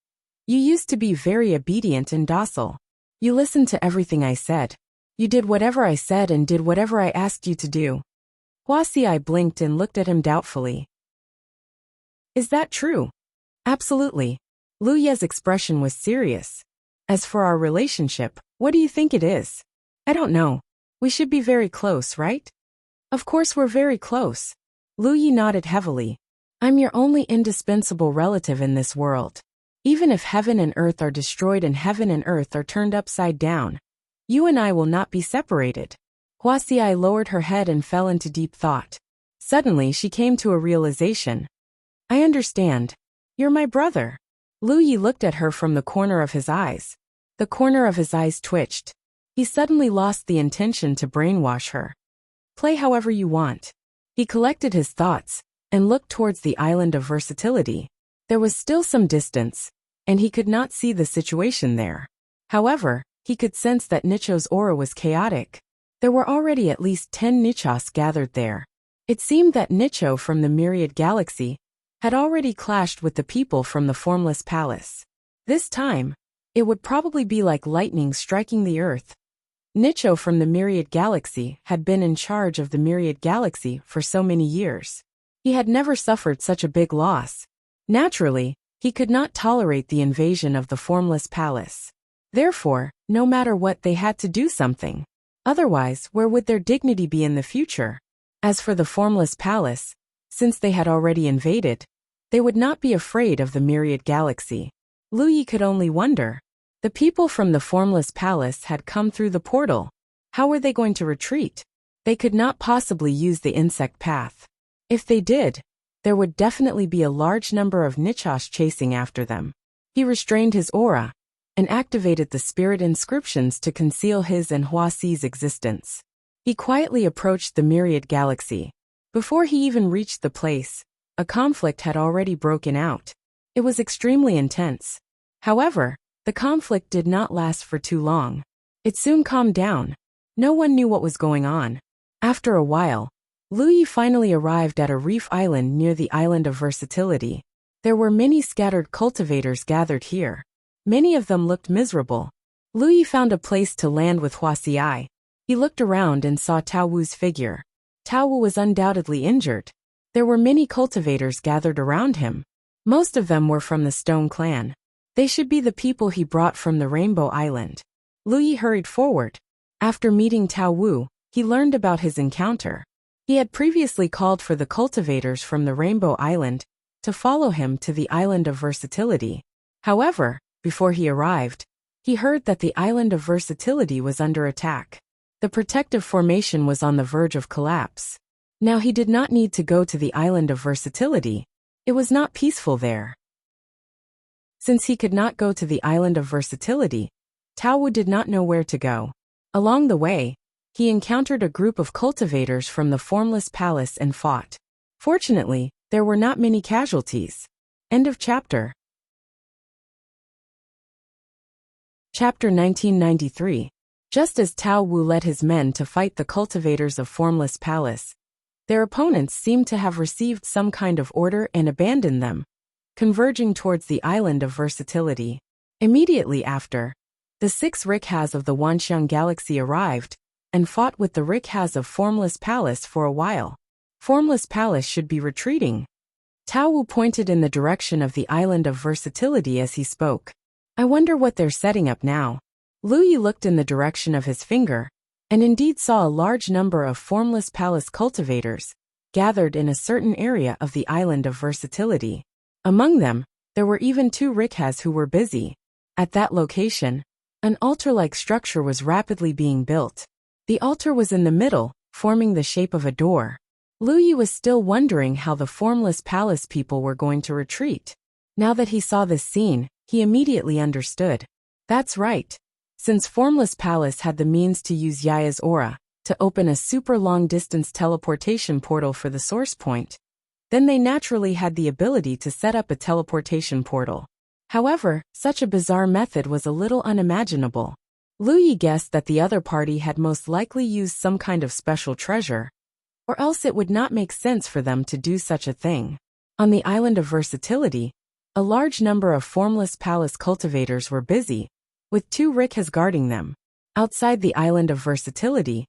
"You used to be very obedient and docile. You listened to everything I said. You did whatever I said and did whatever I asked you to do." Huaxi blinked and looked at him doubtfully. "Is that true?" "Absolutely." Lu Ye's expression was serious. "As for our relationship, what do you think it is?" "I don't know. We should be very close, right?" "Of course we're very close." Lu Yi nodded heavily. "I'm your only indispensable relative in this world. Even if heaven and earth are destroyed and heaven and earth are turned upside down, you and I will not be separated." Huaxi lowered her head and fell into deep thought. Suddenly she came to a realization. "I understand. You're my brother." Lu Yi looked at her from the corner of his eyes. The corner of his eyes twitched. He suddenly lost the intention to brainwash her. "Play however you want." He collected his thoughts and looked towards the island of versatility. There was still some distance, and he could not see the situation there. However, he could sense that Nicho's aura was chaotic. There were already at least 10 Nichos gathered there. It seemed that Nicho from the Myriad Galaxy had already clashed with the people from the Formless Palace. This time, it would probably be like lightning striking the earth. Nicho from the Myriad Galaxy had been in charge of the Myriad Galaxy for so many years. He had never suffered such a big loss. Naturally, he could not tolerate the invasion of the Formless Palace. Therefore, no matter what, they had to do something. Otherwise, where would their dignity be in the future? As for the Formless Palace, since they had already invaded, they would not be afraid of the Myriad Galaxy. Lu Yi could only wonder. The people from the Formless Palace had come through the portal. How were they going to retreat? They could not possibly use the insect path. If they did, there would definitely be a large number of Nichos chasing after them. He restrained his aura and activated the spirit inscriptions to conceal his and Huaxi's existence. He quietly approached the Myriad Galaxy. Before he even reached the place, a conflict had already broken out. It was extremely intense. However, the conflict did not last for too long. It soon calmed down. No one knew what was going on. After a while, Lu Yi finally arrived at a reef island near the island of Versatility. There were many scattered cultivators gathered here. Many of them looked miserable. Lu Yi found a place to land with Huaxi. He looked around and saw Tao Wu's figure. Tao Wu was undoubtedly injured. There were many cultivators gathered around him. Most of them were from the Stone Clan. They should be the people he brought from the Rainbow Island. Lu Yi hurried forward. After meeting Tao Wu, he learned about his encounter. He had previously called for the cultivators from the Rainbow Island to follow him to the Island of Versatility. However, before he arrived, he heard that the Island of Versatility was under attack. The protective formation was on the verge of collapse. Now he did not need to go to the Island of Versatility. It was not peaceful there. Since he could not go to the Island of Versatility, Tao Wu did not know where to go. Along the way, he encountered a group of cultivators from the Formless Palace and fought. Fortunately, there were not many casualties. End of chapter. Chapter 1993. Just as Tao Wu led his men to fight the cultivators of Formless Palace, their opponents seemed to have received some kind of order and abandoned them, converging towards the Island of Versatility. Immediately after, the 6 Rikhas of the Wanxiang Galaxy arrived and fought with the Rikhas of Formless Palace for a while. Formless Palace should be retreating. Tao Wu pointed in the direction of the Island of Versatility as he spoke. I wonder what they're setting up now. Lu Yi looked in the direction of his finger, and indeed saw a large number of Formless Palace cultivators gathered in a certain area of the Island of Versatility. Among them, there were even 2 Rikhas who were busy. At that location, an altar-like structure was rapidly being built. The altar was in the middle, forming the shape of a door. Lu Yi was still wondering how the Formless Palace people were going to retreat. Now that he saw this scene, he immediately understood. That's right. Since Formless Palace had the means to use Yaya's aura to open a super long-distance teleportation portal for the source point, then they naturally had the ability to set up a teleportation portal. However, such a bizarre method was a little unimaginable. Lu Yi guessed that the other party had most likely used some kind of special treasure, or else it would not make sense for them to do such a thing. On the Island of Versatility, a large number of Formless Palace cultivators were busy, with 2 Rikhas guarding them. Outside the Island of Versatility,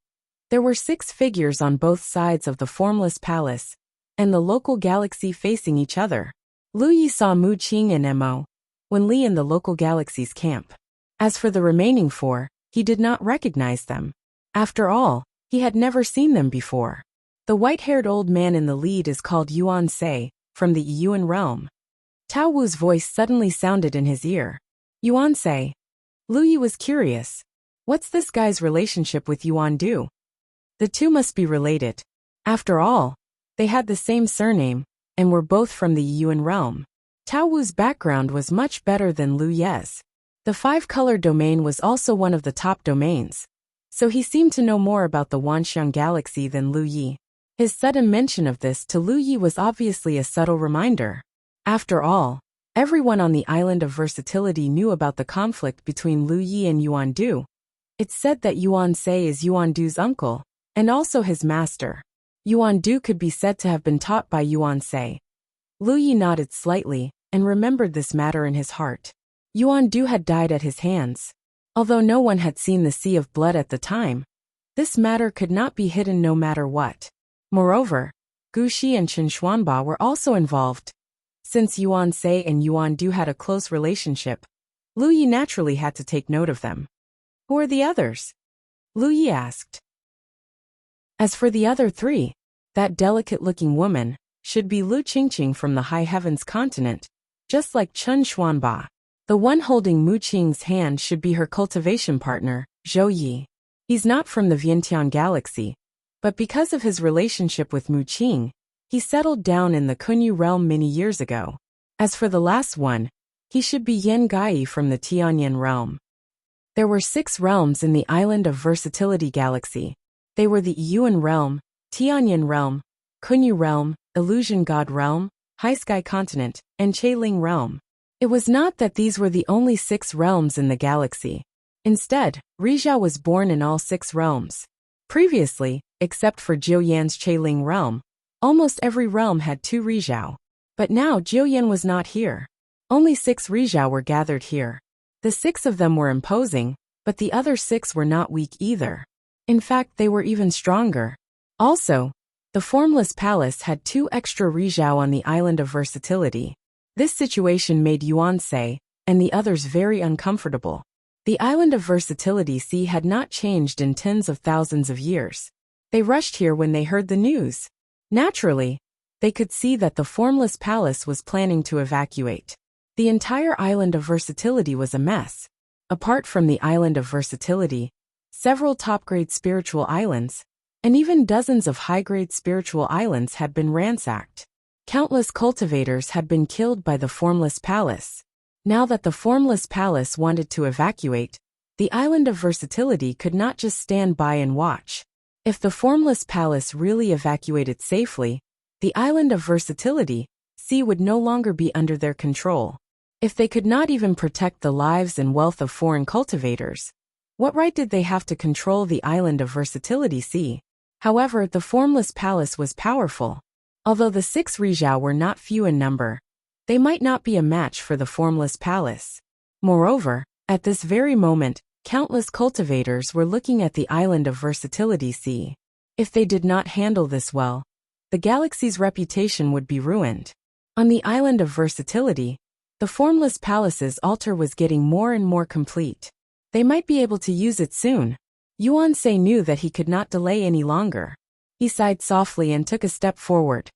there were 6 figures on both sides of the Formless Palace, and the local galaxy facing each other. Lu Yi saw Mu Qing and Mo when Li in the local galaxy's camp. As for the remaining 4, he did not recognize them. After all, he had never seen them before. The white-haired old man in the lead is called Yuan Se, from the Yuan realm. Tao Wu's voice suddenly sounded in his ear. Yuan Se. Lu Yi was curious. What's this guy's relationship with Yuan Du? The two must be related. After all, they had the same surname, and were both from the Yuan realm. Tao Wu's background was much better than Lu Ye's. The 5-color domain was also one of the top domains, so he seemed to know more about the Wanxiang Galaxy than Lu Yi. His sudden mention of this to Lu Yi was obviously a subtle reminder. After all, everyone on the Island of Versatility knew about the conflict between Lu Yi and Yuan Du. It's said that Yuan Se is Yuan Du's uncle, and also his master. Yuan Du could be said to have been taught by Yuan Se. Lu Yi nodded slightly, and remembered this matter in his heart. Yuan Du had died at his hands. Although no one had seen the sea of blood at the time, this matter could not be hidden no matter what. Moreover, Gu Shi and Chen Xuanba were also involved. Since Yuan Sei and Yuan Du had a close relationship, Lu Yi naturally had to take note of them. Who are the others? Lu Yi asked. As for the other three, that delicate-looking woman should be Lu Qingqing from the High Heavens continent, just like Chen Xuanba. The one holding Mu Qing's hand should be her cultivation partner, Zhou Yi. He's not from the Vientiane galaxy, but because of his relationship with Mu Qing, he settled down in the Kunyu realm many years ago. As for the last one, he should be Yan Gai from the Tianyan realm. There were 6 realms in the Island of Versatility galaxy. They were the Yuan realm, Tianyan realm, Kunyu realm, Illusion God realm, High Sky continent, and Cheiling realm. It was not that these were the only 6 realms in the galaxy. Instead, Rizhao was born in all 6 realms. Previously, except for Jiuyan's Cheiling realm, almost every realm had 2 Rizhao. But now Jiuyan was not here. Only 6 Rizhao were gathered here. The 6 of them were imposing, but the other 6 were not weak either. In fact, they were even stronger. Also, the Formless Palace had 2 extra Rizhao on the Island of Versatility. This situation made Yuan Sei and the others very uncomfortable. The Island of Versatility Sea had not changed in tens of thousands of years. They rushed here when they heard the news. Naturally, they could see that the Formless Palace was planning to evacuate. The entire Island of Versatility was a mess. Apart from the Island of Versatility, several top-grade spiritual islands, and even dozens of high-grade spiritual islands had been ransacked. Countless cultivators had been killed by the Formless Palace. Now that the Formless Palace wanted to evacuate, the Island of Versatility could not just stand by and watch. If the Formless Palace really evacuated safely, the Island of Versatility Sea would no longer be under their control. If they could not even protect the lives and wealth of foreign cultivators, what right did they have to control the Island of Versatility Sea? However, the Formless Palace was powerful. Although the 6 Rizhao were not few in number, they might not be a match for the Formless Palace. Moreover, at this very moment, countless cultivators were looking at the Island of Versatility Sea. If they did not handle this well, the galaxy's reputation would be ruined. On the Island of Versatility, the Formless Palace's altar was getting more and more complete. They might be able to use it soon. Yuan Sei knew that he could not delay any longer. He sighed softly and took a step forward.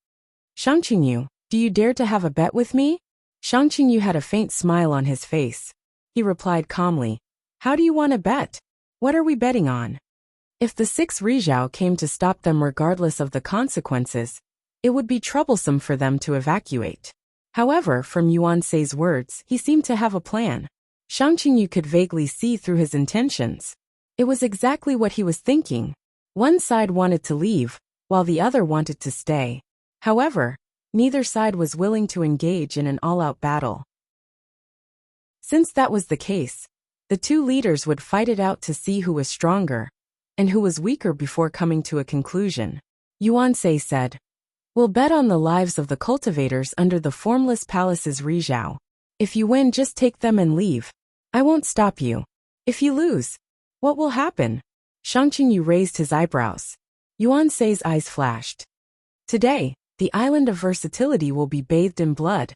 Shang Qingyu, do you dare to have a bet with me? Shang Qingyu had a faint smile on his face. He replied calmly, How do you want to bet? What are we betting on? If the 6 Rizhao came to stop them regardless of the consequences, it would be troublesome for them to evacuate. However, from Yuan Sei's words, he seemed to have a plan. Shang Qingyu could vaguely see through his intentions. It was exactly what he was thinking. One side wanted to leave, while the other wanted to stay. However, neither side was willing to engage in an all-out battle. Since that was the case, the 2 leaders would fight it out to see who was stronger and who was weaker before coming to a conclusion. Yuan Sei said, We'll bet on the lives of the cultivators under the Formless Palace's Rizhao. If you win, just take them and leave. I won't stop you. If you lose, what will happen? Shang Qingyu raised his eyebrows. Yuan Sei's eyes flashed. Today, the Island of Versatility will be bathed in blood.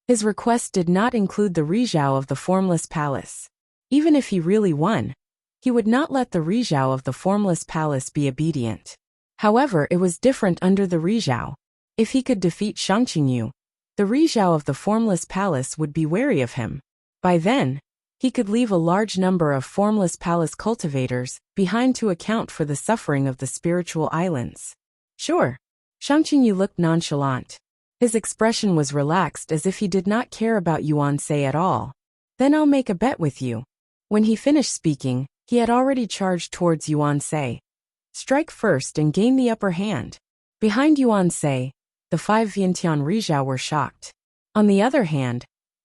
His request did not include the Rizhao of the Formless Palace. Even if he really won, he would not let the Rizhao of the Formless Palace be obedient. However, it was different under the Rizhao. If he could defeat Shang Qingyu, the Rizhao of the Formless Palace would be wary of him. By then, he could leave a large number of Formless Palace cultivators behind to account for the suffering of the spiritual islands. Sure. Shang Qingyu looked nonchalant. His expression was relaxed as if he did not care about Yuan Sei at all. Then I'll make a bet with you. When he finished speaking, he had already charged towards Yuan Sei. Strike first and gain the upper hand. Behind Yuan Sei, the 5 Vientiane Rizhao were shocked. On the other hand,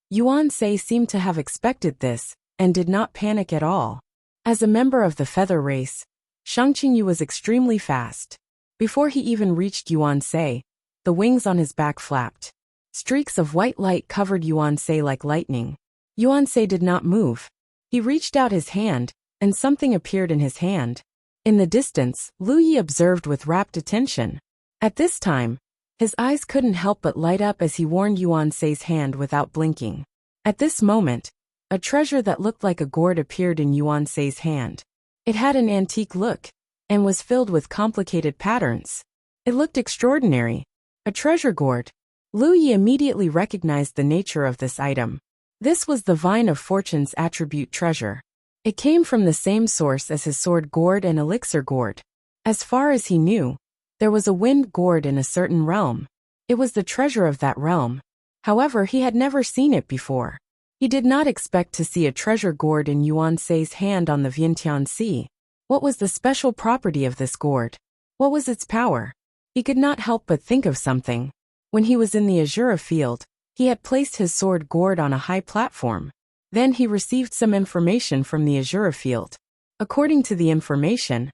Yuan Sei seemed to have expected this and did not panic at all. As a member of the feather race, Shang Qingyu was extremely fast. Before he even reached Yuan Sei, the wings on his back flapped. Streaks of white light covered Yuan Sei like lightning. Yuan Sei did not move. He reached out his hand, and something appeared in his hand. In the distance, Lu Yi observed with rapt attention. At this time, his eyes couldn't help but light up as he warned Yuan Sei's hand without blinking. At this moment, a treasure that looked like a gourd appeared in Yuan Sei's hand. It had an antique look, and was filled with complicated patterns. It looked extraordinary. A treasure gourd. Lu Yi immediately recognized the nature of this item. This was the Vine of Fortune's attribute treasure. It came from the same source as his sword gourd and elixir gourd. As far as he knew, there was a wind gourd in a certain realm. It was the treasure of that realm. However, he had never seen it before. He did not expect to see a treasure gourd in Yuan Sei's hand on the Vientiane Sea. What was the special property of this gourd? What was its power? He could not help but think of something. When he was in the Azura field, he had placed his sword gourd on a high platform. Then he received some information from the Azura field. According to the information,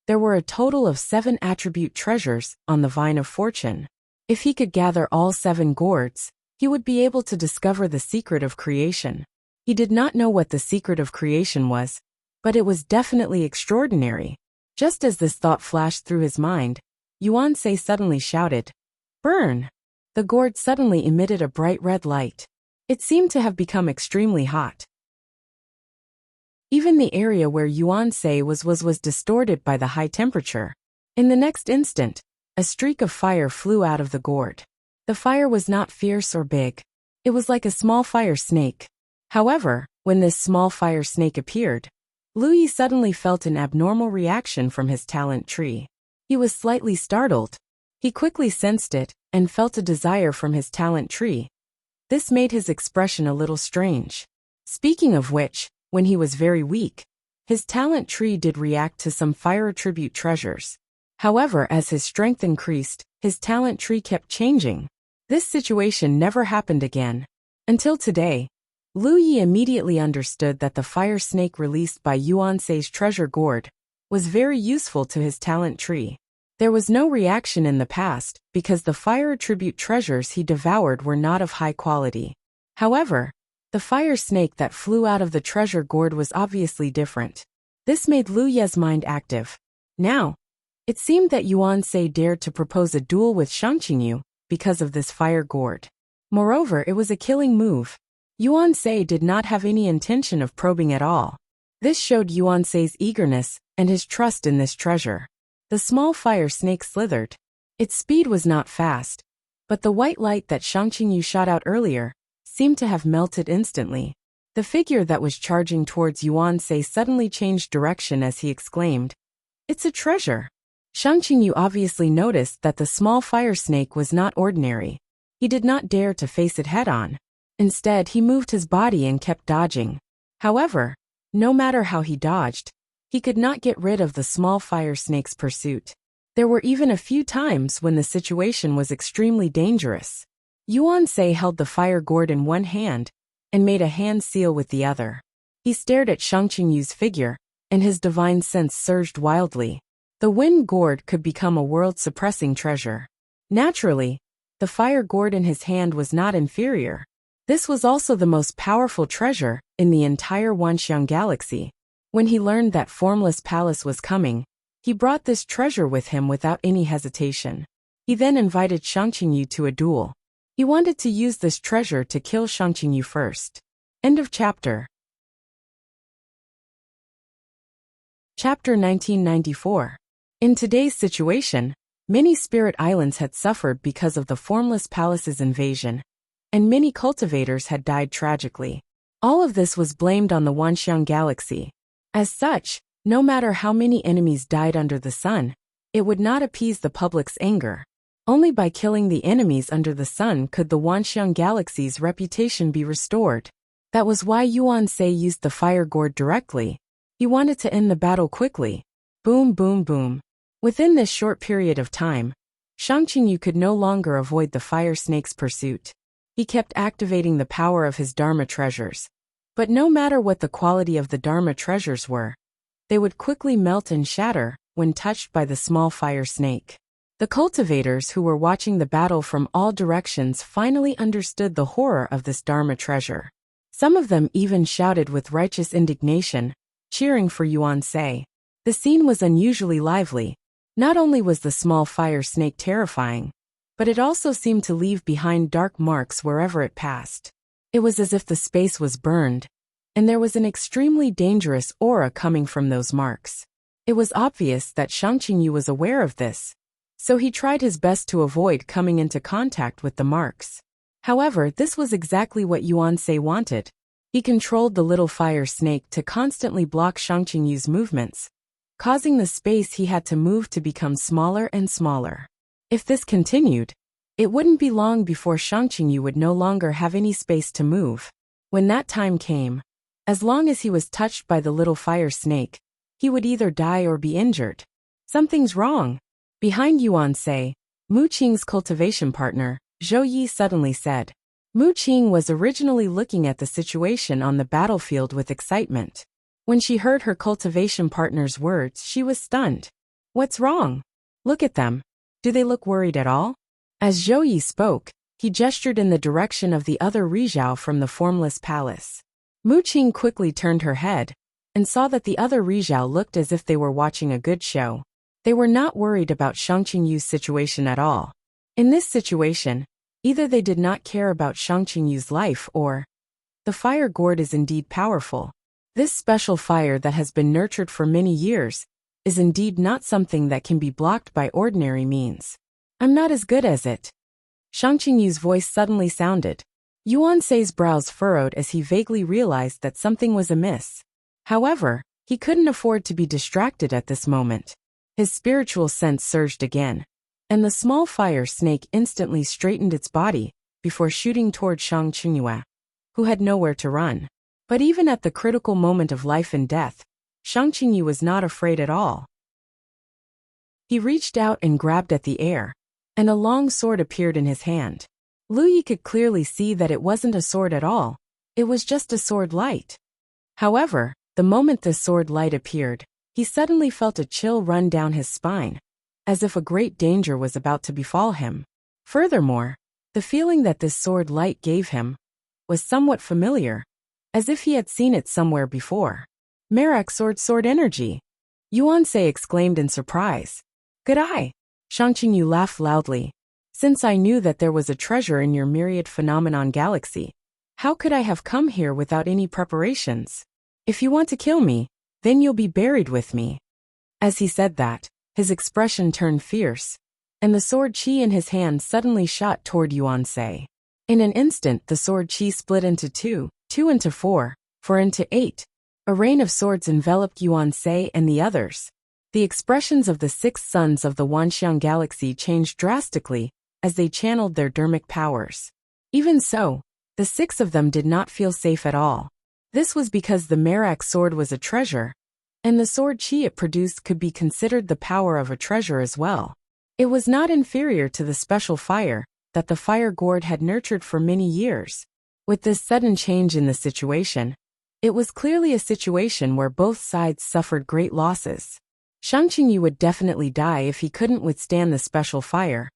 there were a total of 7 attribute treasures on the Vine of Fortune. If he could gather all 7 gourds, he would be able to discover the secret of creation. He did not know what the secret of creation was, but it was definitely extraordinary. Just as this thought flashed through his mind, Yuan Sei suddenly shouted, "Burn!" The gourd suddenly emitted a bright red light. It seemed to have become extremely hot. Even the area where Yuan Sei was distorted by the high temperature. In the next instant, a streak of fire flew out of the gourd. The fire was not fierce or big. It was like a small fire snake. However, when this small fire snake appeared, Lu Yi suddenly felt an abnormal reaction from his talent tree. He was slightly startled. He quickly sensed it and felt a desire from his talent tree. This made his expression a little strange. Speaking of which, when he was very weak, his talent tree did react to some fire attribute treasures. However, as his strength increased, his talent tree kept changing. This situation never happened again. Until today, Lu Yi immediately understood that the fire snake released by Yuan Sei's treasure gourd was very useful to his talent tree. There was no reaction in the past because the fire attribute treasures he devoured were not of high quality. However, the fire snake that flew out of the treasure gourd was obviously different. This made Lu Ye's mind active. Now, it seemed that Yuan Sei dared to propose a duel with Shang Qingyu because of this fire gourd. Moreover, it was a killing move. Yuan Sei did not have any intention of probing at all. This showed Yuan Sei's eagerness and his trust in this treasure. The small fire snake slithered. Its speed was not fast, but the white light that Shang Qingyu shot out earlier seemed to have melted instantly. The figure that was charging towards Yuan Sei suddenly changed direction as he exclaimed, "It's a treasure!" Shang Qingyu obviously noticed that the small fire snake was not ordinary. He did not dare to face it head-on. Instead, he moved his body and kept dodging. However, no matter how he dodged, he could not get rid of the small fire snake's pursuit. There were even a few times when the situation was extremely dangerous. Yuan Sei held the fire gourd in one hand and made a hand seal with the other. He stared at Shang Qingyu's figure, and his divine sense surged wildly. The wind gourd could become a world-suppressing treasure. Naturally, the fire gourd in his hand was not inferior. This was also the most powerful treasure in the entire Wuxia galaxy. When he learned that Formless Palace was coming, he brought this treasure with him without any hesitation. He then invited Shang Qingyu to a duel. He wanted to use this treasure to kill Shang Qingyu first. End of chapter. Chapter 1994. In today's situation, many spirit islands had suffered because of the Formless Palace's invasion, and many cultivators had died tragically. All of this was blamed on the Wuxia galaxy. As such, no matter how many enemies died under the sun, it would not appease the public's anger. Only by killing the enemies under the sun could the Wuxia galaxy's reputation be restored. That was why Yuan Sei used the fire gourd directly. He wanted to end the battle quickly. Boom, boom, boom. Within this short period of time, Shang Qingyu could no longer avoid the fire snake's pursuit. He kept activating the power of his Dharma treasures. But no matter what the quality of the Dharma treasures were, they would quickly melt and shatter when touched by the small fire snake. The cultivators who were watching the battle from all directions finally understood the horror of this Dharma treasure. Some of them even shouted with righteous indignation, cheering for Yuan Sei. The scene was unusually lively. Not only was the small fire snake terrifying, but it also seemed to leave behind dark marks wherever it passed. It was as if the space was burned, and there was an extremely dangerous aura coming from those marks. It was obvious that Shang Qingyu was aware of this, so he tried his best to avoid coming into contact with the marks. However, this was exactly what Yuan Sei wanted. He controlled the little fire snake to constantly block Shang Qingyu's movements, causing the space he had to move to become smaller and smaller. If this continued, it wouldn't be long before Shang Qingyu would no longer have any space to move. When that time came, as long as he was touched by the little fire snake, he would either die or be injured. Something's wrong. Behind Yuan Sei, Mu Qing's cultivation partner, Zhou Yi suddenly said. Mu Qing was originally looking at the situation on the battlefield with excitement. When she heard her cultivation partner's words, she was stunned. What's wrong? Look at them. Do they look worried at all? As Zhou Yi spoke, he gestured in the direction of the other Rizhao from the formless palace. Mu Qing quickly turned her head and saw that the other Rizhao looked as if they were watching a good show. They were not worried about Shang Qingyu's situation at all. In this situation, either they did not care about Shang Qingyu's life or the fire gourd is indeed powerful. This special fire that has been nurtured for many years is indeed not something that can be blocked by ordinary means. I'm not as good as it. Shang Qingyu's voice suddenly sounded. Yuan Sei's brows furrowed as he vaguely realized that something was amiss. However, he couldn't afford to be distracted at this moment. His spiritual sense surged again, and the small fire snake instantly straightened its body before shooting toward Shang Qingyu, who had nowhere to run. But even at the critical moment of life and death, Shang Qingyu was not afraid at all. He reached out and grabbed at the air, and a long sword appeared in his hand. Lu Yi could clearly see that it wasn't a sword at all, it was just a sword light. However, the moment the sword light appeared, he suddenly felt a chill run down his spine, as if a great danger was about to befall him. Furthermore, the feeling that this sword light gave him was somewhat familiar, as if he had seen it somewhere before. Merak sword energy! Yuan Sei exclaimed in surprise. Good eye! Shang Qingyu laughed loudly. Since I knew that there was a treasure in your myriad phenomenon galaxy, how could I have come here without any preparations? If you want to kill me, then you'll be buried with me. As he said that, his expression turned fierce, and the sword qi in his hand suddenly shot toward Yuan Sei. In an instant the sword qi split into two into four into 8. A rain of swords enveloped Yuan Sei and the others. The expressions of the 6 sons of the Wanxiang galaxy changed drastically as they channeled their dermic powers. Even so, the 6 of them did not feel safe at all. This was because the Merak sword was a treasure, and the sword qi it produced could be considered the power of a treasure as well. It was not inferior to the special fire that the fire gourd had nurtured for many years. With this sudden change in the situation, it was clearly a situation where both sides suffered great losses. Shang Qingyu would definitely die if he couldn't withstand the special fire,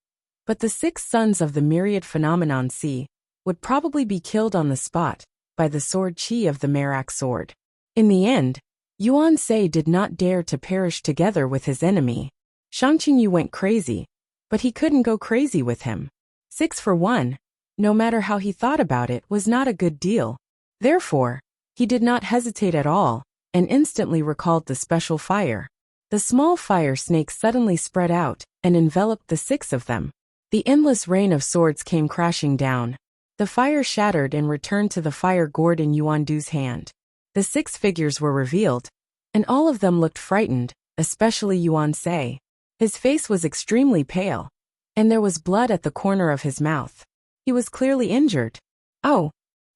but the 6 sons of the myriad phenomenon C would probably be killed on the spot by the sword qi of the Merak sword. In the end, Yuan Sei did not dare to perish together with his enemy. Shang Qingyu went crazy, but he couldn't go crazy with him. 6 for 1, no matter how he thought about it, was not a good deal. Therefore, he did not hesitate at all, and instantly recalled the special fire. The small fire snake suddenly spread out and enveloped the 6 of them. The endless rain of swords came crashing down. The fire shattered and returned to the fire gourd in Yuan Du's hand. The 6 figures were revealed, and all of them looked frightened, especially Yuan Sei. His face was extremely pale, and there was blood at the corner of his mouth. He was clearly injured. Oh!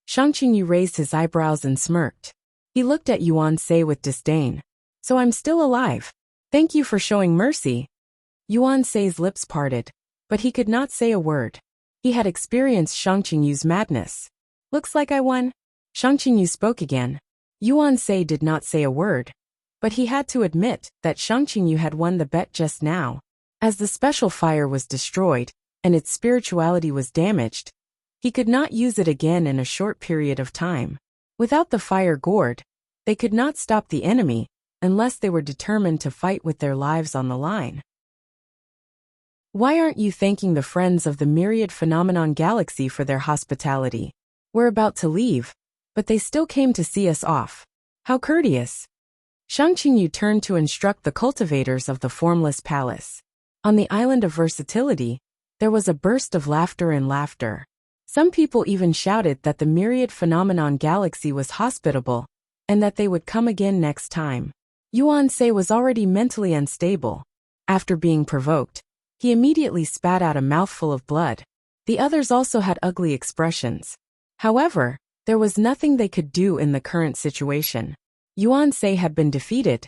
Shang Qingyu raised his eyebrows and smirked. He looked at Yuan Sei with disdain. So I'm still alive. Thank you for showing mercy. Yuan Sei's lips parted, but he could not say a word. He had experienced Shang Qingyu's madness. Looks like I won. Shang Qingyu spoke again. Yuan Sei did not say a word, but he had to admit that Shang Qingyu had won the bet just now. As the special fire was destroyed, and its spirituality was damaged, he could not use it again in a short period of time. Without the fire gourd, they could not stop the enemy unless they were determined to fight with their lives on the line. Why aren't you thanking the friends of the Myriad Phenomenon Galaxy for their hospitality? We're about to leave, but they still came to see us off. How courteous. Shang Qingyu turned to instruct the cultivators of the Formless Palace. On the island of versatility, there was a burst of laughter. Some people even shouted that the Myriad Phenomenon Galaxy was hospitable, and that they would come again next time. Yuan Se was already mentally unstable. After being provoked, he immediately spat out a mouthful of blood. The others also had ugly expressions. However, there was nothing they could do in the current situation. Yuan Se had been defeated,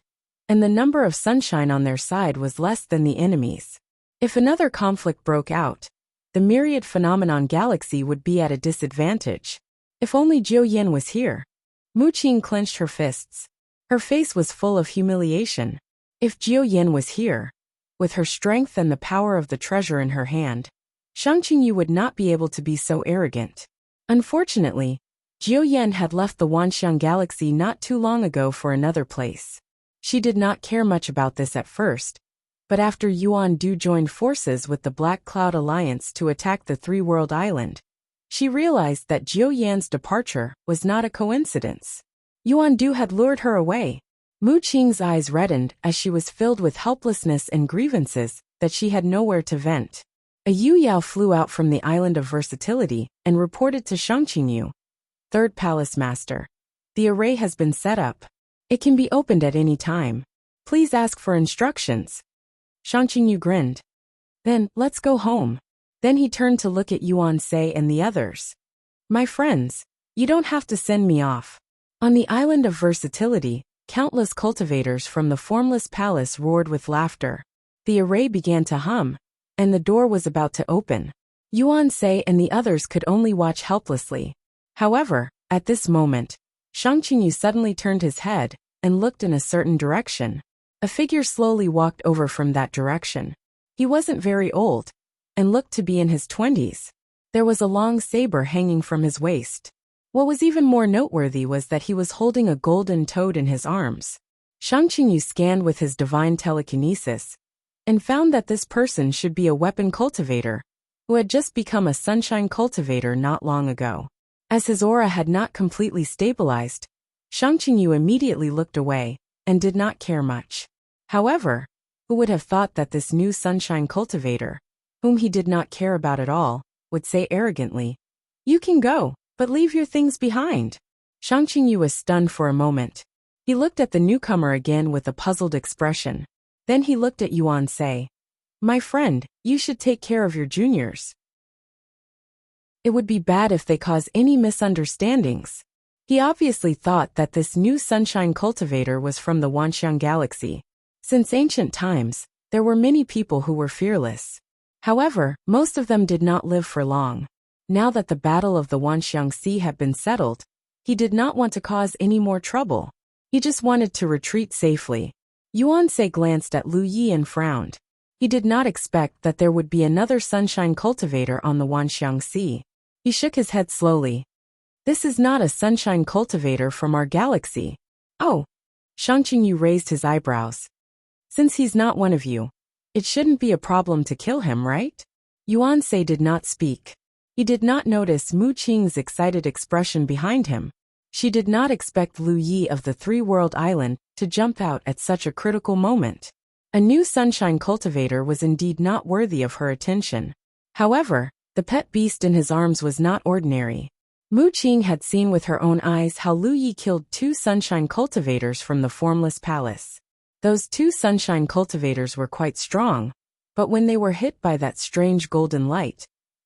and the number of sunshine on their side was less than the enemy's. If another conflict broke out, the Myriad Phenomenon Galaxy would be at a disadvantage. If only Jiu Yin was here. Mu Qing clenched her fists. Her face was full of humiliation. If Jiu Yin was here, with her strength and the power of the treasure in her hand, Shang Qingyu would not be able to be so arrogant. Unfortunately, Jiu Yin had left the Wanxiang Galaxy not too long ago for another place. She did not care much about this at first, but after Yuan Du joined forces with the Black Cloud Alliance to attack the Three-World Island, she realized that Jiu Yan's departure was not a coincidence. Yuan Du had lured her away. Mu Qing's eyes reddened as she was filled with helplessness and grievances that she had nowhere to vent. A Yu Yao flew out from the island of versatility and reported to Shang Qingyu. Third Palace Master. The array has been set up. It can be opened at any time. Please ask for instructions. Shang Qingyu grinned. Then, let's go home. Then he turned to look at Yuan Se and the others. My friends, you don't have to send me off. On the island of versatility, countless cultivators from the Formless Palace roared with laughter. The array began to hum, and the door was about to open. Yuan Se and the others could only watch helplessly. However, at this moment, Shang Qingyu suddenly turned his head and looked in a certain direction. A figure slowly walked over from that direction. He wasn't very old, and looked to be in his 20s. There was a long saber hanging from his waist. What was even more noteworthy was that he was holding a golden toad in his arms. Shang Qingyu scanned with his divine telekinesis, and found that this person should be a weapon cultivator, who had just become a sunshine cultivator not long ago. As his aura had not completely stabilized, Shang Qingyu immediately looked away, and did not care much. However, who would have thought that this new sunshine cultivator, whom he did not care about at all, would say arrogantly, "You can go, but leave your things behind." Shang Qingyu was stunned for a moment. He looked at the newcomer again with a puzzled expression. Then he looked at Yuan Se. My friend, you should take care of your juniors. It would be bad if they cause any misunderstandings. He obviously thought that this new sunshine cultivator was from the Wanxiang Galaxy. Since ancient times, there were many people who were fearless. However, most of them did not live for long. Now that the Battle of the Wanxiang Sea had been settled, he did not want to cause any more trouble. He just wanted to retreat safely. Yuan Se glanced at Lu Yi and frowned. He did not expect that there would be another sunshine cultivator on the Wanxiang Sea. He shook his head slowly. This is not a sunshine cultivator from our galaxy. Oh. Shang Qingyu raised his eyebrows. Since he's not one of you, it shouldn't be a problem to kill him, right? Yuan Se did not speak. He did not notice Mu Qing's excited expression behind him. She did not expect Lu Yi of the Three-World Island to jump out at such a critical moment. A new sunshine cultivator was indeed not worthy of her attention. However, the pet beast in his arms was not ordinary. Mu Qing had seen with her own eyes how Lu Yi killed 2 sunshine cultivators from the Formless Palace. Those 2 sunshine cultivators were quite strong, but when they were hit by that strange golden light,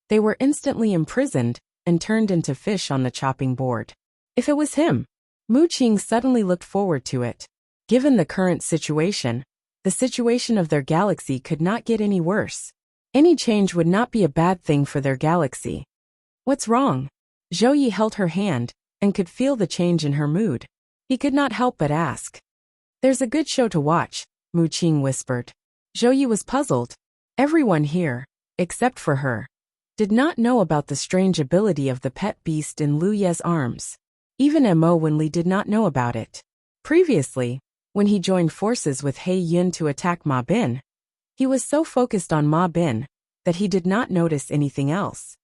they were instantly imprisoned and turned into fish on the chopping board. If it was him, Mu Qing suddenly looked forward to it. Given the current situation, the situation of their galaxy could not get any worse. Any change would not be a bad thing for their galaxy. What's wrong? Zhou Yi held her hand and could feel the change in her mood. He could not help but ask. There's a good show to watch, Mu Qing whispered. Zhou Yi was puzzled. Everyone here, except for her, did not know about the strange ability of the pet beast in Lu Ye's arms. Even Mo Wenli did not know about it. Previously, when he joined forces with He Yun to attack Ma Bin, he was so focused on Ma Bin that he did not notice anything else.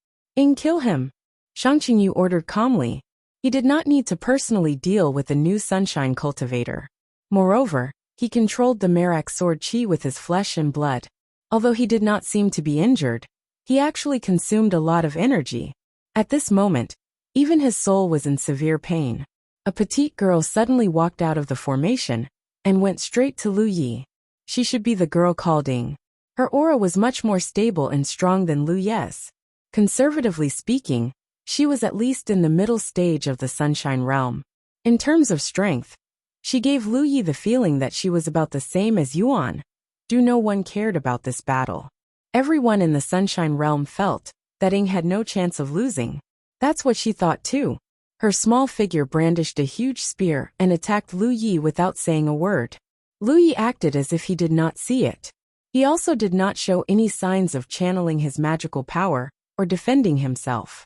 Kill him, Shang Qingyu ordered calmly. He did not need to personally deal with the new sunshine cultivator. Moreover, he controlled the Merak sword qi with his flesh and blood. Although he did not seem to be injured, he actually consumed a lot of energy. At this moment, even his soul was in severe pain. A petite girl suddenly walked out of the formation and went straight to Lu Yi. She should be the girl called Ying. Her aura was much more stable and strong than Lu Ye's. Conservatively speaking, she was at least in the middle stage of the Sunshine Realm. In terms of strength, she gave Lu Yi the feeling that she was about the same as Yuan. No one cared about this battle. Everyone in the Sunshine Realm felt that Ying had no chance of losing. That's what she thought too. Her small figure brandished a huge spear and attacked Lu Yi without saying a word. Lu Yi acted as if he did not see it. He also did not show any signs of channeling his magical power or defending himself.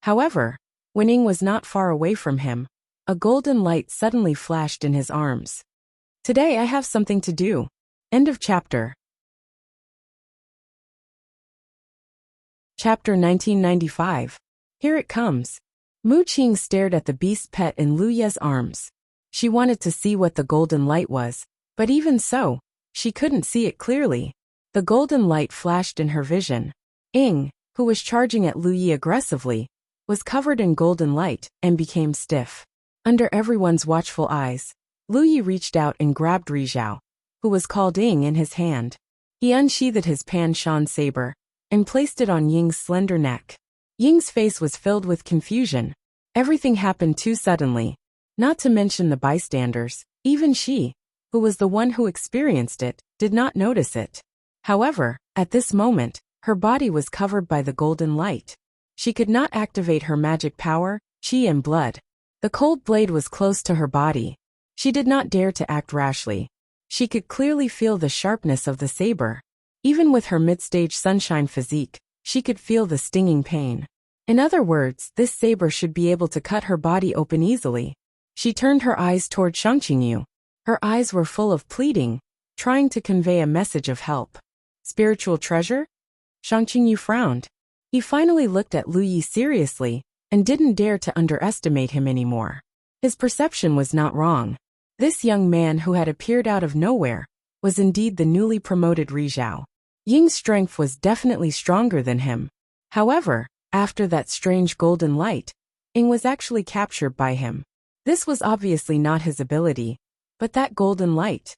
However, when Ying was not far away from him, a golden light suddenly flashed in his arms. Today I have something to do. End of chapter. Chapter 1995. Here it comes. Mu Qing stared at the beast pet in Lu Ye's arms. She wanted to see what the golden light was, but even so, she couldn't see it clearly. The golden light flashed in her vision. Ying, who was charging at Lu Yi aggressively, was covered in golden light and became stiff. Under everyone's watchful eyes, Lu Yi reached out and grabbed Rizhao, who was called Ying, in his hand. He unsheathed his Pan Shan saber and placed it on Ying's slender neck. Ying's face was filled with confusion. Everything happened too suddenly. Not to mention the bystanders, even she, who was the one who experienced it, did not notice it. However, at this moment, her body was covered by the golden light. She could not activate her magic power, qi and blood. The cold blade was close to her body. She did not dare to act rashly. She could clearly feel the sharpness of the saber. Even with her mid-stage sunshine physique, she could feel the stinging pain. In other words, this saber should be able to cut her body open easily. She turned her eyes toward Shang Qingyu. Her eyes were full of pleading, trying to convey a message of help. Spiritual treasure? Shang Qingyu frowned. He finally looked at Lu Yi seriously and didn't dare to underestimate him anymore. His perception was not wrong. This young man who had appeared out of nowhere was indeed the newly promoted Rizhao. Ying's strength was definitely stronger than him. However, after that strange golden light, Ying was actually captured by him. This was obviously not his ability, but that golden light.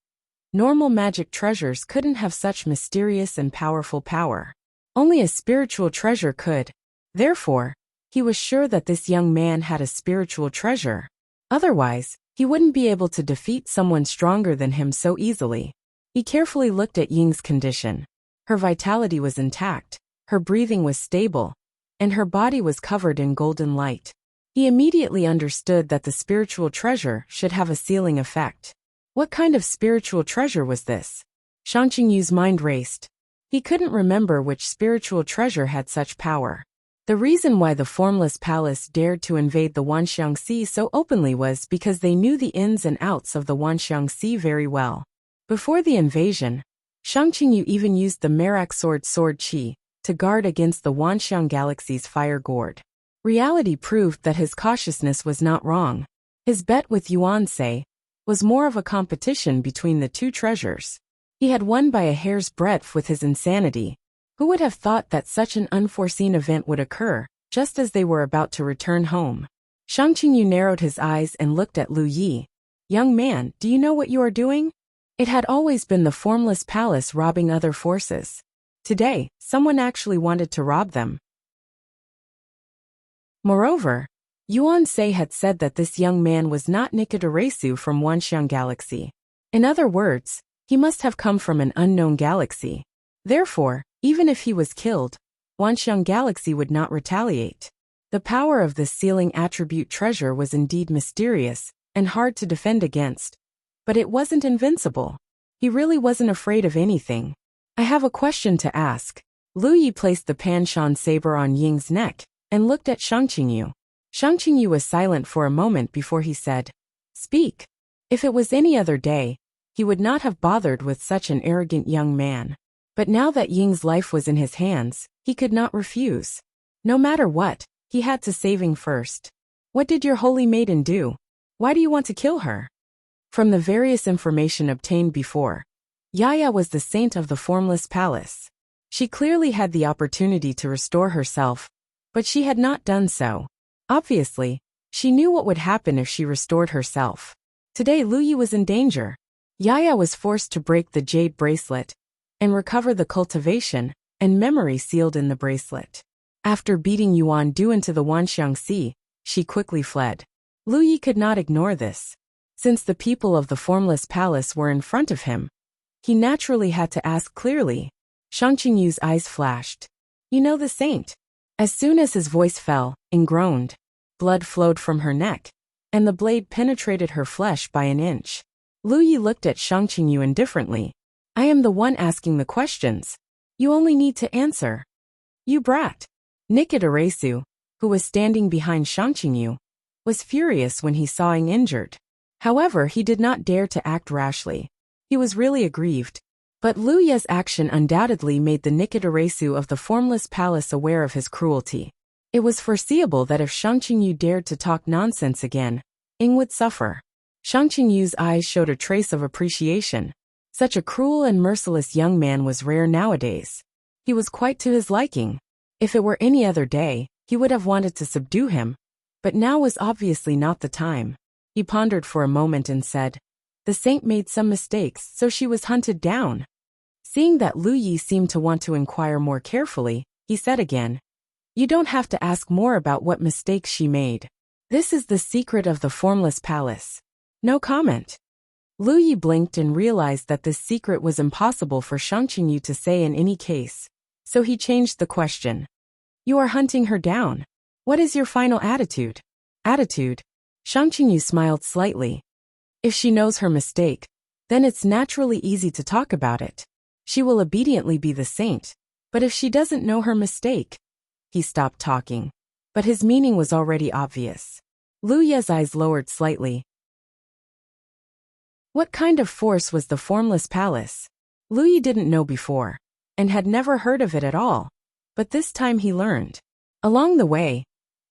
Normal magic treasures couldn't have such mysterious and powerful power. Only a spiritual treasure could. Therefore, he was sure that this young man had a spiritual treasure. Otherwise, he wouldn't be able to defeat someone stronger than him so easily. He carefully looked at Ying's condition. Her vitality was intact, her breathing was stable, and her body was covered in golden light. He immediately understood that the spiritual treasure should have a sealing effect. What kind of spiritual treasure was this? Shang Qingyu's mind raced. He couldn't remember which spiritual treasure had such power. The reason why the Formless Palace dared to invade the Wanxiang Sea so openly was because they knew the ins and outs of the Wanxiang Sea very well. Before the invasion, Shang Qingyu even used the Merak sword qi to guard against the Wanxiang Galaxy's fire gourd. Reality proved that his cautiousness was not wrong. His bet with Yuan Sei was more of a competition between the two treasures. He had won by a hair's breadth with his insanity. Who would have thought that such an unforeseen event would occur, just as they were about to return home? Shang Qingyu narrowed his eyes and looked at Lu Yi. Young man, do you know what you are doing? It had always been the Formless Palace robbing other forces. Today, someone actually wanted to rob them. Moreover, Yuan Sei had said that this young man was not Nikitaresu from Wanxiang Galaxy. In other words, he must have come from an unknown galaxy. Therefore, even if he was killed, Wanxiang Galaxy would not retaliate. The power of this sealing attribute treasure was indeed mysterious and hard to defend against. But it wasn't invincible. He really wasn't afraid of anything. I have a question to ask. Lu Yi placed the Pan Shan saber on Ying's neck and looked at Shang Qingyu. Shang Qingyu was silent for a moment before he said, "Speak." If it was any other day, he would not have bothered with such an arrogant young man. But now that Ying's life was in his hands, he could not refuse. No matter what, he had to save Ying first. "What did your holy maiden do? Why do you want to kill her?" From the various information obtained before, Yaya was the saint of the Formless Palace. She clearly had the opportunity to restore herself, but she had not done so. Obviously, she knew what would happen if she restored herself. Today Lu Yi was in danger. Yaya was forced to break the jade bracelet and recover the cultivation and memory sealed in the bracelet. After beating Yuan Du into the Wanxiang Sea, she quickly fled. Lu Yi could not ignore this. Since the people of the Formless Palace were in front of him, he naturally had to ask clearly. Shang Qingyu's eyes flashed. "You know the saint?" As soon as his voice fell, Ying groaned. Blood flowed from her neck, and the blade penetrated her flesh by an inch. Lu Yi looked at Shang Qingyu indifferently. "I am the one asking the questions. You only need to answer." "You brat." Nikita-Resu, who was standing behind Shang Qingyu, was furious when he saw Ying injured. However, he did not dare to act rashly. He was really aggrieved. But Lu Ye's action undoubtedly made the Nikita-Resu of the Formless Palace aware of his cruelty. It was foreseeable that if Shang Qingyu dared to talk nonsense again, Ying would suffer. Shang Qingyu's eyes showed a trace of appreciation. Such a cruel and merciless young man was rare nowadays. He was quite to his liking. If it were any other day, he would have wanted to subdue him, but now was obviously not the time. He pondered for a moment and said, "The saint made some mistakes, so she was hunted down." Seeing that Lu Yi seemed to want to inquire more carefully, he said again, "You don't have to ask more about what mistakes she made. This is the secret of the Formless Palace." No comment. Lu Yi blinked and realized that this secret was impossible for Shang Qingyu to say in any case, so he changed the question. "You are hunting her down. What is your final attitude?" "Attitude?" Shang Qingyu smiled slightly. "If she knows her mistake, then it's naturally easy to talk about it. She will obediently be the saint. But if she doesn't know her mistake..." He stopped talking. But his meaning was already obvious. Lu Ye's eyes lowered slightly. What kind of force was the Formless Palace? Lu Yi didn't know before, and had never heard of it at all. But this time he learned. Along the way,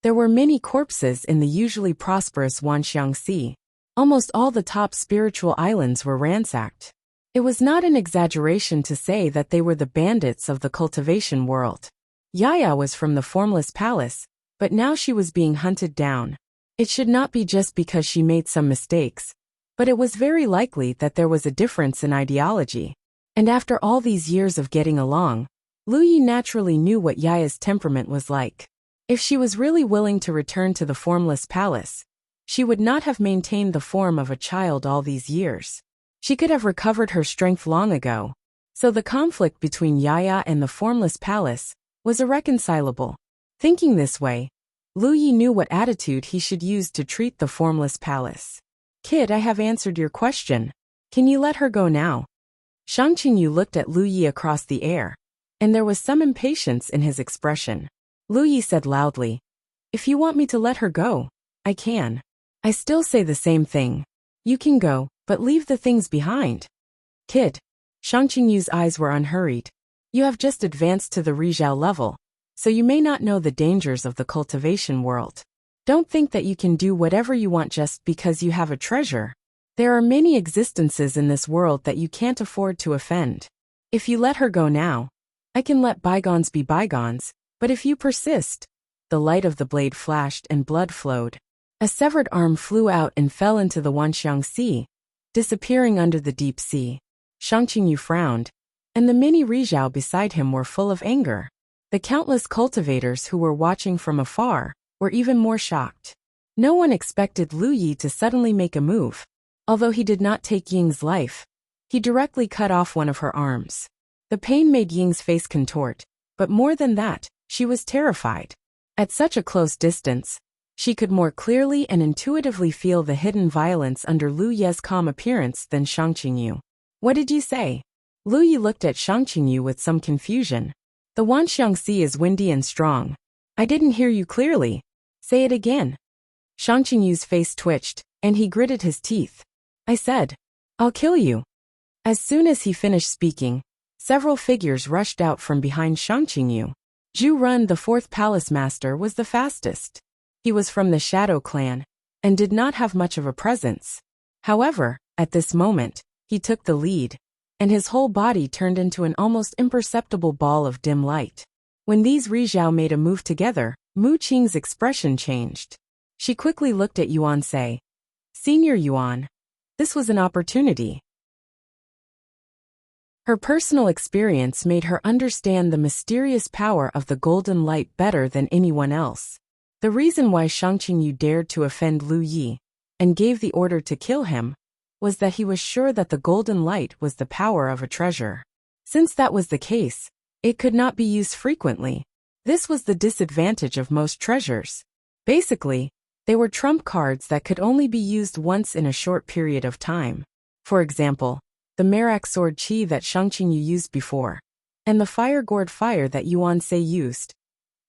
there were many corpses in the usually prosperous Wanxiang Sea. Almost all the top spiritual islands were ransacked. It was not an exaggeration to say that they were the bandits of the cultivation world. Yaya was from the Formless Palace, but now she was being hunted down. It should not be just because she made some mistakes, but it was very likely that there was a difference in ideology. And after all these years of getting along, Lu Yi naturally knew what Yaya's temperament was like. If she was really willing to return to the Formless Palace, she would not have maintained the form of a child all these years. She could have recovered her strength long ago. So the conflict between Yaya and the Formless Palace was irreconcilable. Thinking this way, Lu Yi knew what attitude he should use to treat the Formless Palace. "Kid, I have answered your question. Can you let her go now?" Shang Qingyu looked at Lu Yi across the air, and there was some impatience in his expression. Lu Yi said loudly, "If you want me to let her go, I can. I still say the same thing. You can go, but leave the things behind." "Kid." Shang Qingyu's eyes were unhurried. "You have just advanced to the Rizhao level, so you may not know the dangers of the cultivation world. Don't think that you can do whatever you want just because you have a treasure. There are many existences in this world that you can't afford to offend. If you let her go now, I can let bygones be bygones, but if you persist..." The light of the blade flashed and blood flowed. A severed arm flew out and fell into the Wanxiang Sea, disappearing under the deep sea. Shang Qingyu frowned, and the many Rizhao beside him were full of anger. The countless cultivators who were watching from afar were even more shocked. No one expected Lu Yi to suddenly make a move. Although he did not take Ying's life, he directly cut off one of her arms. The pain made Ying's face contort, but more than that, she was terrified. At such a close distance, she could more clearly and intuitively feel the hidden violence under Lu Ye's calm appearance than Shang Qingyu. "What did you say?" Lu Yi looked at Shang Qingyu with some confusion. "The Wanxiang Sea is windy and strong. I didn't hear you clearly." Say it again. Shang Qingyu's face twitched, and he gritted his teeth. I said, I'll kill you. As soon as he finished speaking, several figures rushed out from behind Shang Qingyu. Zhu Ren, the fourth palace master, was the fastest. He was from the Shadow clan, and did not have much of a presence. However, at this moment, he took the lead, and his whole body turned into an almost imperceptible ball of dim light. When these Rizhao made a move together, Mu Qing's expression changed. She quickly looked at Yuan Sei. Senior Yuan. This was an opportunity. Her personal experience made her understand the mysterious power of the golden light better than anyone else. The reason why Shang Qingyu dared to offend Lu Yi, and gave the order to kill him, was that he was sure that the golden light was the power of a treasure. Since that was the case, it could not be used frequently. This was the disadvantage of most treasures. Basically, they were trump cards that could only be used once in a short period of time. For example, the Merak sword Qi that Shang Qingyu used before, and the fire gourd fire that Yuan Sei used.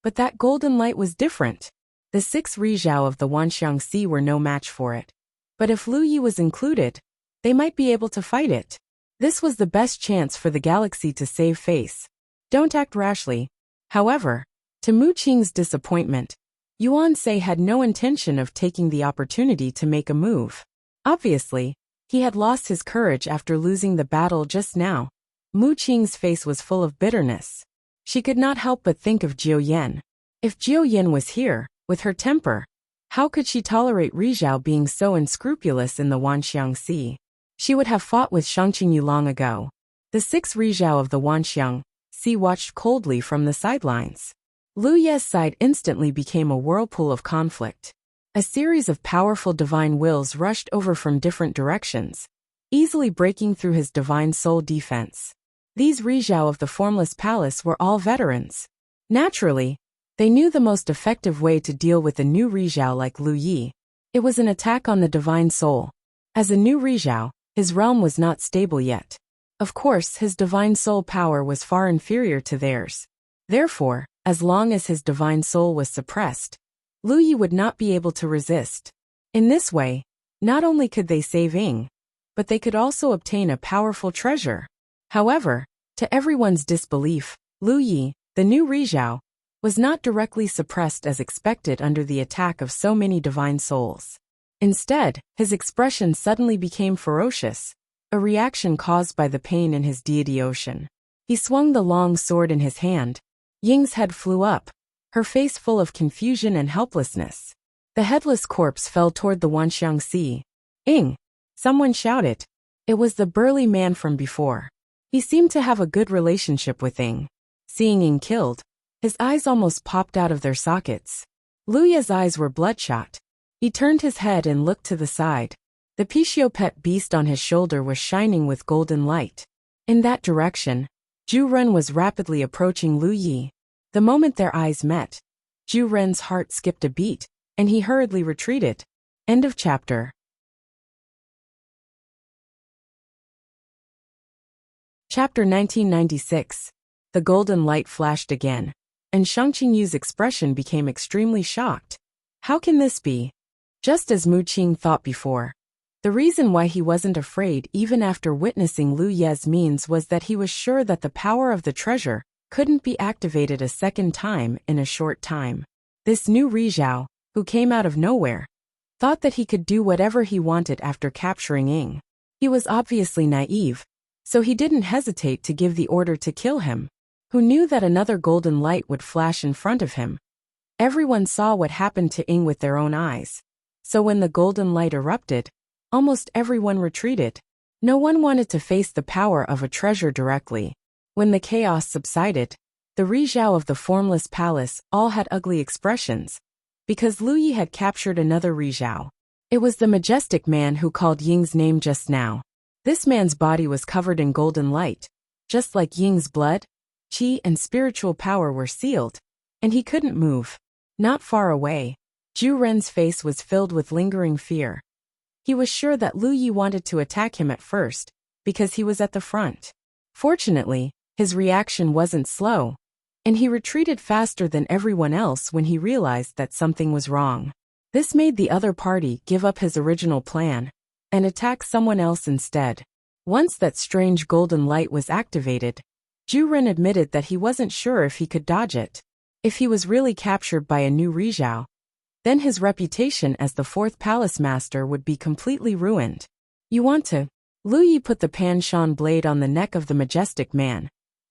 But that golden light was different. The 6 Rizhao of the Wanxiang were no match for it. But if Lu Yi was included, they might be able to fight it. This was the best chance for the galaxy to save face. Don't act rashly. However, to Mu Qing's disappointment, Yuan Sei had no intention of taking the opportunity to make a move. Obviously, he had lost his courage after losing the battle just now. Mu Qing's face was full of bitterness. She could not help but think of Jiu Yan. If Jiu Yan was here, with her temper, how could she tolerate Rizhao being so unscrupulous in the Wanxiang Sea? She would have fought with Shang Qingyu long ago. The 6 Rizhao of the Wanxiang Sea watched coldly from the sidelines. Lu Ye's side instantly became a whirlpool of conflict. A series of powerful divine wills rushed over from different directions, easily breaking through his divine soul defense. These Rizhao of the Formless Palace were all veterans. Naturally, they knew the most effective way to deal with a new Rizhao like Lu Yi. It was an attack on the divine soul. As a new Rizhao, his realm was not stable yet. Of course, his divine soul power was far inferior to theirs. Therefore, as long as his divine soul was suppressed, Lu Yi would not be able to resist. In this way, not only could they save Ying, but they could also obtain a powerful treasure. However, to everyone's disbelief, Lu Yi, the new Rizhao, was not directly suppressed as expected under the attack of so many divine souls. Instead, his expression suddenly became ferocious, a reaction caused by the pain in his deity ocean. He swung the long sword in his hand. Ying's head flew up, her face full of confusion and helplessness. The headless corpse fell toward the Wanxiang Sea. Ying! Someone shouted. It was the burly man from before. He seemed to have a good relationship with Ying. Seeing Ying killed, his eyes almost popped out of their sockets. Lu Ye's eyes were bloodshot. He turned his head and looked to the side. The Pixiopet beast on his shoulder was shining with golden light. In that direction, Zhu Ren was rapidly approaching Lu Yi. The moment their eyes met, Zhu Ren's heart skipped a beat, and he hurriedly retreated. End of chapter. Chapter 1996. The golden light flashed again, and Shang Qingyu's expression became extremely shocked. How can this be? Just as Mu Qing thought before. The reason why he wasn't afraid even after witnessing Lu Ye's means was that he was sure that the power of the treasure couldn't be activated a second time in a short time. This new Rizhao, who came out of nowhere, thought that he could do whatever he wanted after capturing Ying. He was obviously naive, so he didn't hesitate to give the order to kill him. Who knew that another golden light would flash in front of him? Everyone saw what happened to Ying with their own eyes. So when the golden light erupted, almost everyone retreated. No one wanted to face the power of a treasure directly. When the chaos subsided, the Rizhao of the Formless Palace all had ugly expressions, because Lu Yi had captured another Rizhao. It was the majestic man who called Ying's name just now. This man's body was covered in golden light, just like Ying's blood, qi and spiritual power were sealed, and he couldn't move. Not far away, Zhu Ren's face was filled with lingering fear. He was sure that Lu Yi wanted to attack him at first, because he was at the front. Fortunately, his reaction wasn't slow. and he retreated faster than everyone else when he realized that something was wrong. This made the other party give up his original plan and attack someone else instead. Once that strange golden light was activated, Zhu Ren admitted that he wasn't sure if he could dodge it. If he was really captured by a new Rizhao, then his reputation as the fourth palace master would be completely ruined. You want to? Lu Yi put the Pan-Shan blade on the neck of the majestic man,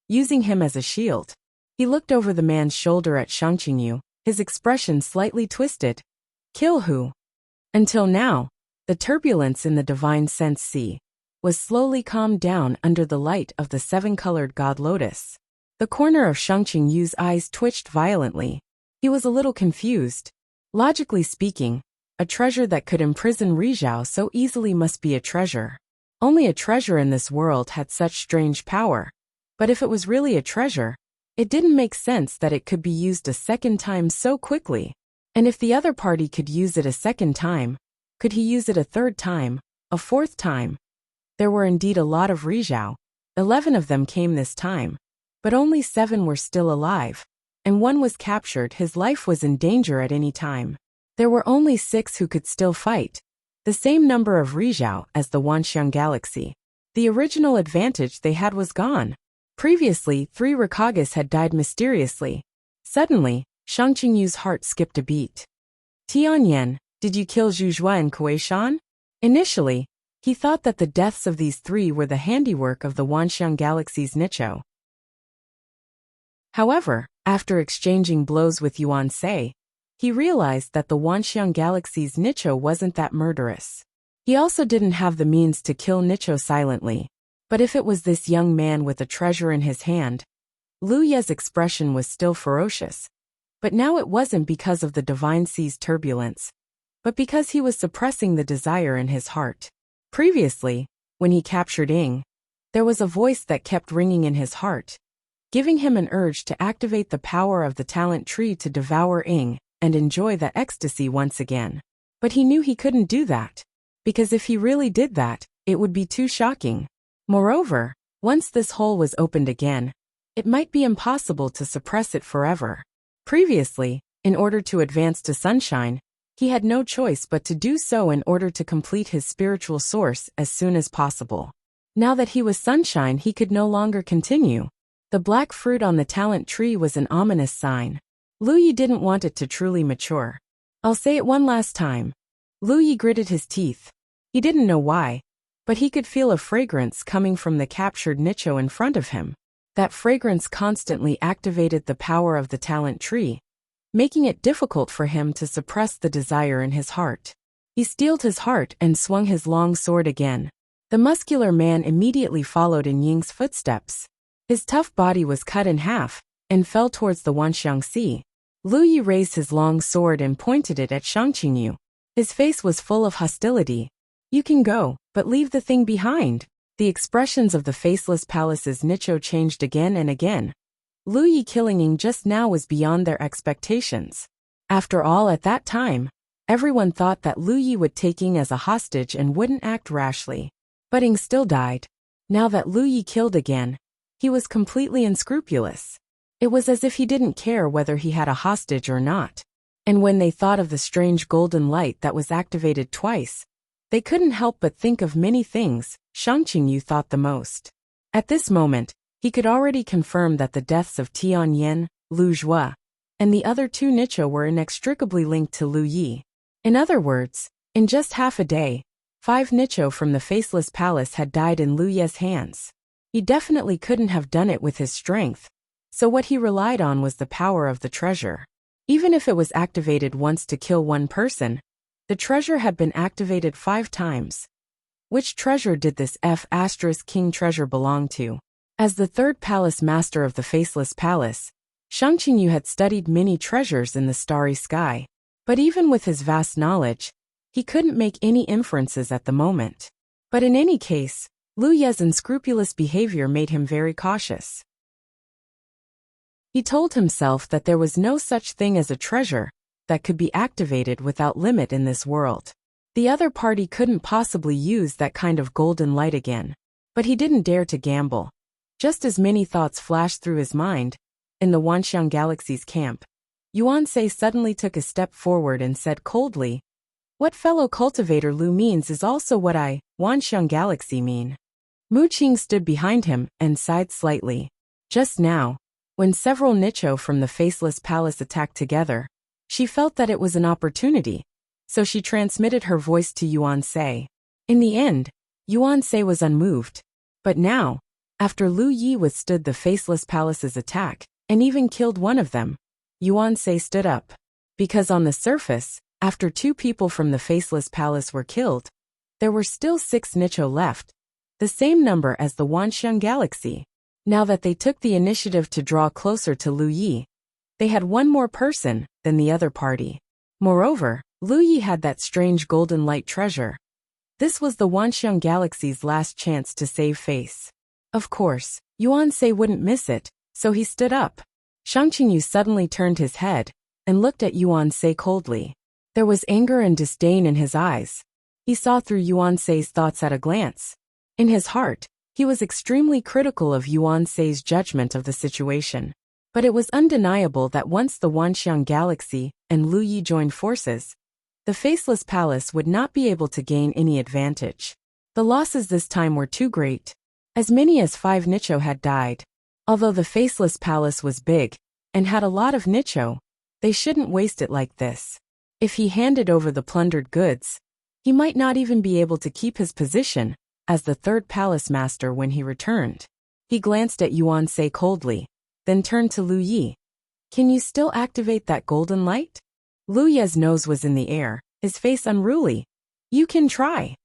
using him as a shield. He looked over the man's shoulder at Shang Qingyu, his expression slightly twisted. Kill who? Until now, the turbulence in the divine sense sea was slowly calmed down under the light of the seven-colored god lotus. The corner of Shang Qingyu's eyes twitched violently. He was a little confused. Logically speaking, a treasure that could imprison Rizhao so easily must be a treasure. Only a treasure in this world had such strange power. But if it was really a treasure, it didn't make sense that it could be used a second time so quickly. And if the other party could use it a second time, could he use it a third time, a fourth time? There were indeed a lot of Rizhao. 11 of them came this time, but only 7 were still alive, and 1 was captured. His life was in danger at any time. There were only 6 who could still fight, the same number of Rizhao as the Wanxiang galaxy. The original advantage they had was gone. Previously, 3 Rikages had died mysteriously. Suddenly, Shang Qingyu's heart skipped a beat. Tianyan, did you kill Zhu Zhua and Kuei Shan? Initially, he thought that the deaths of these 3 were the handiwork of the Wanxiang galaxy's Nichou. However, after exchanging blows with Yuan Sei, he realized that the Wanxiang galaxy's Nichou wasn't that murderous. He also didn't have the means to kill Nichou silently. But if it was this young man with a treasure in his hand, Lu Ye's expression was still ferocious. But now it wasn't because of the divine sea's turbulence, but because he was suppressing the desire in his heart. Previously, when he captured Ying, there was a voice that kept ringing in his heart, giving him an urge to activate the power of the talent tree to devour Ying and enjoy that ecstasy once again. But he knew he couldn't do that, because if he really did that, it would be too shocking. Moreover, once this hole was opened again, it might be impossible to suppress it forever. Previously, in order to advance to sunshine, he had no choice but to do so in order to complete his spiritual source as soon as possible. Now that he was sunshine, he could no longer continue. The black fruit on the talent tree was an ominous sign. Lu Yi didn't want it to truly mature. I'll say it one last time. Lu Yi gritted his teeth. He didn't know why, but he could feel a fragrance coming from the captured Nichou in front of him. That fragrance constantly activated the power of the talent tree, making it difficult for him to suppress the desire in his heart. He steeled his heart and swung his long sword again. The muscular man immediately followed in Ying's footsteps. His tough body was cut in half and fell towards the Wanxiang Sea. Lu Yi raised his long sword and pointed it at Shang Qingyu. His face was full of hostility. You can go, but leave the thing behind. The expressions of the faceless palace's Nichou changed again and again. Lu Yi killing Ying just now was beyond their expectations. After all, at that time, everyone thought that Lu Yi would take Ying as a hostage and wouldn't act rashly. But Ying still died. Now that Lu Yi killed again, he was completely unscrupulous. It was as if he didn't care whether he had a hostage or not. And when they thought of the strange golden light that was activated twice, they couldn't help but think of many things. Shang Qingyu thought the most. At this moment, he could already confirm that the deaths of Tianyan, Lu Zhua, and the other 2 Nichou were inextricably linked to Lu Yi. In other words, in just half a day, 5 Nichou from the Faceless Palace had died in Lu Ye's hands. He definitely couldn't have done it with his strength, so what he relied on was the power of the treasure. Even if it was activated once to kill 1 person, the treasure had been activated 5 times. Which treasure did this King treasure belong to? As the 3rd palace master of the Faceless Palace, Shang Qingyu had studied many treasures in the starry sky. But even with his vast knowledge, he couldn't make any inferences at the moment. But in any case, Lu Ye's unscrupulous behavior made him very cautious. He told himself that there was no such thing as a treasure that could be activated without limit in this world. The other party couldn't possibly use that kind of golden light again. But he didn't dare to gamble. Just as many thoughts flashed through his mind, in the Wanxiang Galaxy's camp, Yuan-sei suddenly took a step forward and said coldly, "What fellow cultivator Lu means is also what I, Wanxiang Galaxy, mean." Mu Qing stood behind him and sighed slightly. Just now, when several Nicho from the Faceless Palace attacked together, she felt that it was an opportunity, so she transmitted her voice to Yuan-sei. In the end, Yuan-sei was unmoved. But now, after Lu Yi withstood the Faceless Palace's attack, and even killed one of them, Yuan-sei stood up. Because on the surface, after 2 people from the Faceless Palace were killed, there were still 6 Nicho left, the same number as the Wanxiang Galaxy. Now that they took the initiative to draw closer to Lu Yi, they had one more person than the other party. Moreover, Lu Yi had that strange golden light treasure. This was the Wanxiang Galaxy's last chance to save face. Of course, Yuan-sei wouldn't miss it, so he stood up. Shang Qingyu suddenly turned his head and looked at Yuan-sei coldly. There was anger and disdain in his eyes. He saw through Yuan-sei's thoughts at a glance. In his heart, he was extremely critical of Yuan-sei's judgment of the situation. But it was undeniable that once the Wanxiang Galaxy and Lu Yi joined forces, the Faceless Palace would not be able to gain any advantage. The losses this time were too great. As many as 5 Nicho had died. Although the Faceless Palace was big and had a lot of Nicho, they shouldn't waste it like this. If he handed over the plundered goods, he might not even be able to keep his position as the 3rd palace master when he returned. He glanced at Yuan-sei coldly, then turned to Lu Yi. "Can you still activate that golden light?" Lu Yi's nose was in the air, his face unruly. "You can try."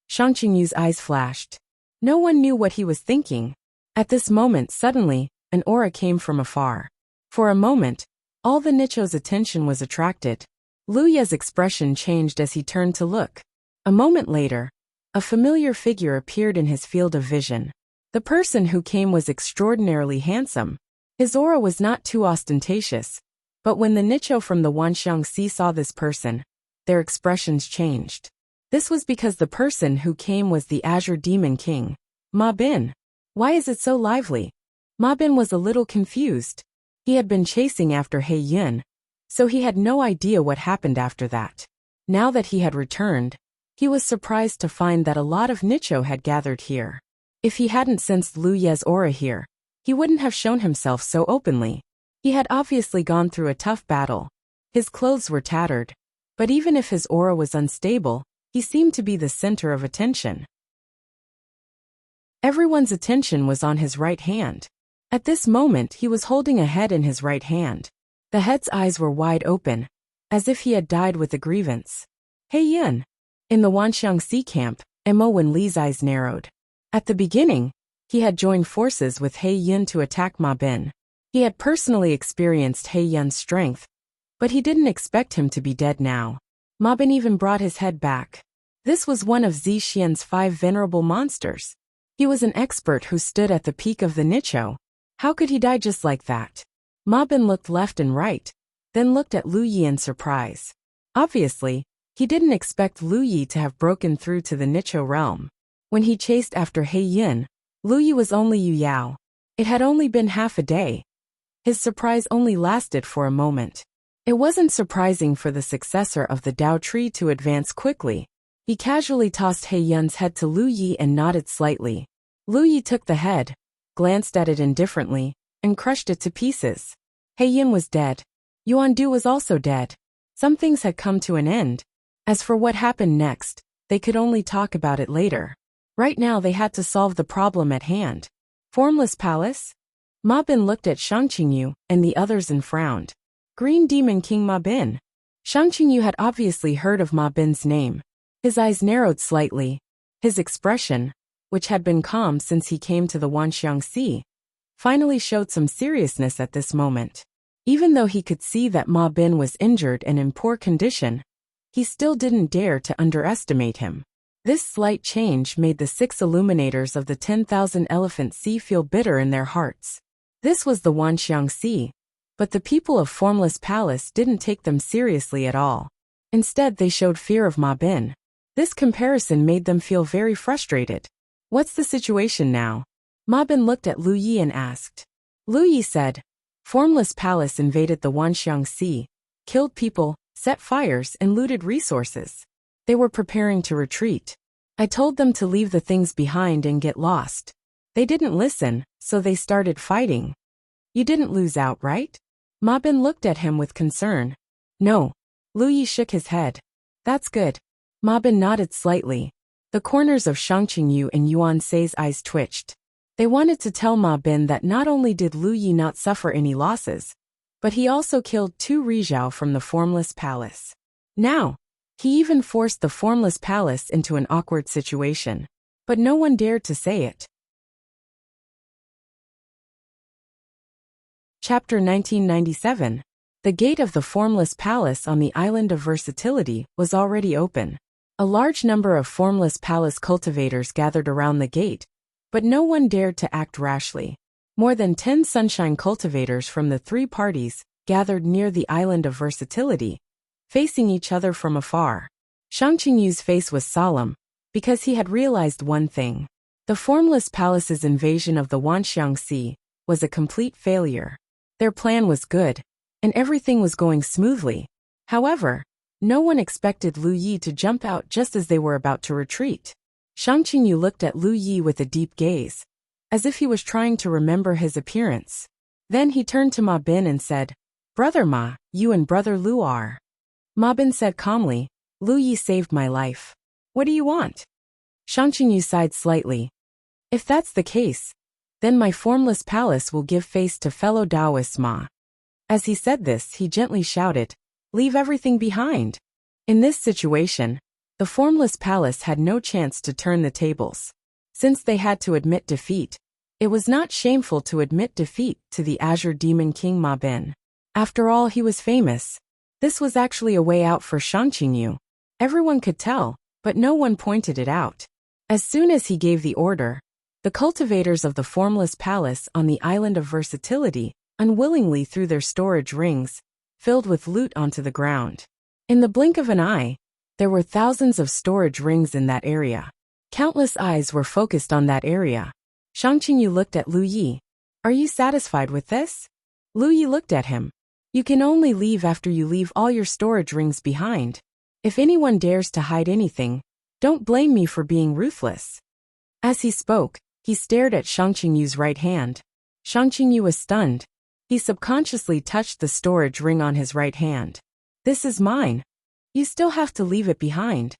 Shang Qingyu's eyes flashed. No one knew what he was thinking. At this moment suddenly, an aura came from afar. For a moment, all the Nicho's attention was attracted. Lu Yi's expression changed as he turned to look. A moment later, a familiar figure appeared in his field of vision. The person who came was extraordinarily handsome. His aura was not too ostentatious, but when the Nicho from the Wanxiang Sea saw this person, their expressions changed. This was because the person who came was the Azure Demon King, Ma Bin. "Why is it so lively?" Ma Bin was a little confused. He had been chasing after He Yun, so he had no idea what happened after that. Now that he had returned, he was surprised to find that a lot of Nicho had gathered here. If he hadn't sensed Lu Ye's aura here, he wouldn't have shown himself so openly. He had obviously gone through a tough battle. His clothes were tattered, but even if his aura was unstable, he seemed to be the center of attention. Everyone's attention was on his right hand. At this moment he was holding a head in his right hand. The head's eyes were wide open, as if he had died with a grievance. "Hey Yun." In the Wanxiang Sea camp, Mo Wen Li's eyes narrowed. At the beginning, he had joined forces with He Yun to attack Ma Bin. He had personally experienced He Yun's strength, but he didn't expect him to be dead now. Ma Bin even brought his head back. This was one of Zi Xian's 5 venerable monsters. He was an expert who stood at the peak of the Nicho. How could he die just like that? Ma Bin looked left and right, then looked at Lu Yi in surprise. Obviously, he didn't expect Lu Yi to have broken through to the Nicho realm. When he chased after He Yun, Lu Yi was only Yu Yao. It had only been half a day. His surprise only lasted for a moment. It wasn't surprising for the successor of the Dao tree to advance quickly. He casually tossed He Yun's head to Lu Yi and nodded slightly. Lu Yi took the head, glanced at it indifferently, and crushed it to pieces. He Yun was dead. Yuan Du was also dead. Some things had come to an end. As for what happened next, they could only talk about it later. Right now they had to solve the problem at hand. Formless Palace? Ma Bin looked at Shang Qingyu and the others and frowned. Green Demon King Ma Bin. Shang Qingyu had obviously heard of Ma Bin's name. His eyes narrowed slightly. His expression, which had been calm since he came to the Wanxiang Sea, finally showed some seriousness at this moment. Even though he could see that Ma Bin was injured and in poor condition, he still didn't dare to underestimate him. This slight change made the 6 illuminators of the 10,000 Elephant Sea feel bitter in their hearts. This was the Wanxiang Sea, but the people of Formless Palace didn't take them seriously at all. Instead they showed fear of Ma Bin. This comparison made them feel very frustrated. "What's the situation now?" Ma Bin looked at Lu Yi and asked. Lu Yi said, Formless Palace invaded the Wanxiang Sea, killed people, set fires, and looted resources. They were preparing to retreat. I told them to leave the things behind and get lost. They didn't listen, so they started fighting. You didn't lose out, right? Ma Bin looked at him with concern. No. Lu Yi shook his head. That's good. Ma Bin nodded slightly. The corners of Shang Qingyu and Yuan Sei's eyes twitched. They wanted to tell Ma Bin that not only did Lu Yi not suffer any losses, but he also killed 2 Rizhao from the Formless Palace. Now, he even forced the Formless Palace into an awkward situation. But no one dared to say it. Chapter 1997. The gate of the Formless Palace on the island of Versatility was already open. A large number of Formless Palace cultivators gathered around the gate, but no one dared to act rashly. More than 10 Sunshine cultivators from the 3 parties gathered near the island of Versatility, facing each other from afar. Shang Qingyu's face was solemn, because he had realized one thing. The Formless Palace's invasion of the Wanxiang Sea was a complete failure. Their plan was good, and everything was going smoothly. However, no one expected Lu Yi to jump out just as they were about to retreat. Shang Qingyu looked at Lu Yi with a deep gaze, as if he was trying to remember his appearance. Then he turned to Ma Bin and said, "Brother Ma, you and Brother Lu are." Ma Bin said calmly, "Lu Yi saved my life. What do you want?" Shang Qingyu sighed slightly. "If that's the case, then my Formless Palace will give face to fellow Taoists, Ma." As he said this, he gently shouted, "Leave everything behind." In this situation, the Formless Palace had no chance to turn the tables. Since they had to admit defeat, it was not shameful to admit defeat to the Azure Demon King Ma Bin. After all, he was famous. This was actually a way out for Shang Qingyu. Everyone could tell, but no one pointed it out. As soon as he gave the order, the cultivators of the Formless Palace on the island of Versatility unwillingly threw their storage rings, filled with loot, onto the ground. In the blink of an eye, there were thousands of storage rings in that area. Countless eyes were focused on that area. Shang Qingyu looked at Lu Yi. "Are you satisfied with this?" Lu Yi looked at him. "You can only leave after you leave all your storage rings behind. If anyone dares to hide anything, don't blame me for being ruthless." As he spoke, he stared at Shang Qingyu's right hand. Shang Qingyu was stunned. He subconsciously touched the storage ring on his right hand. "This is mine. You still have to leave it behind."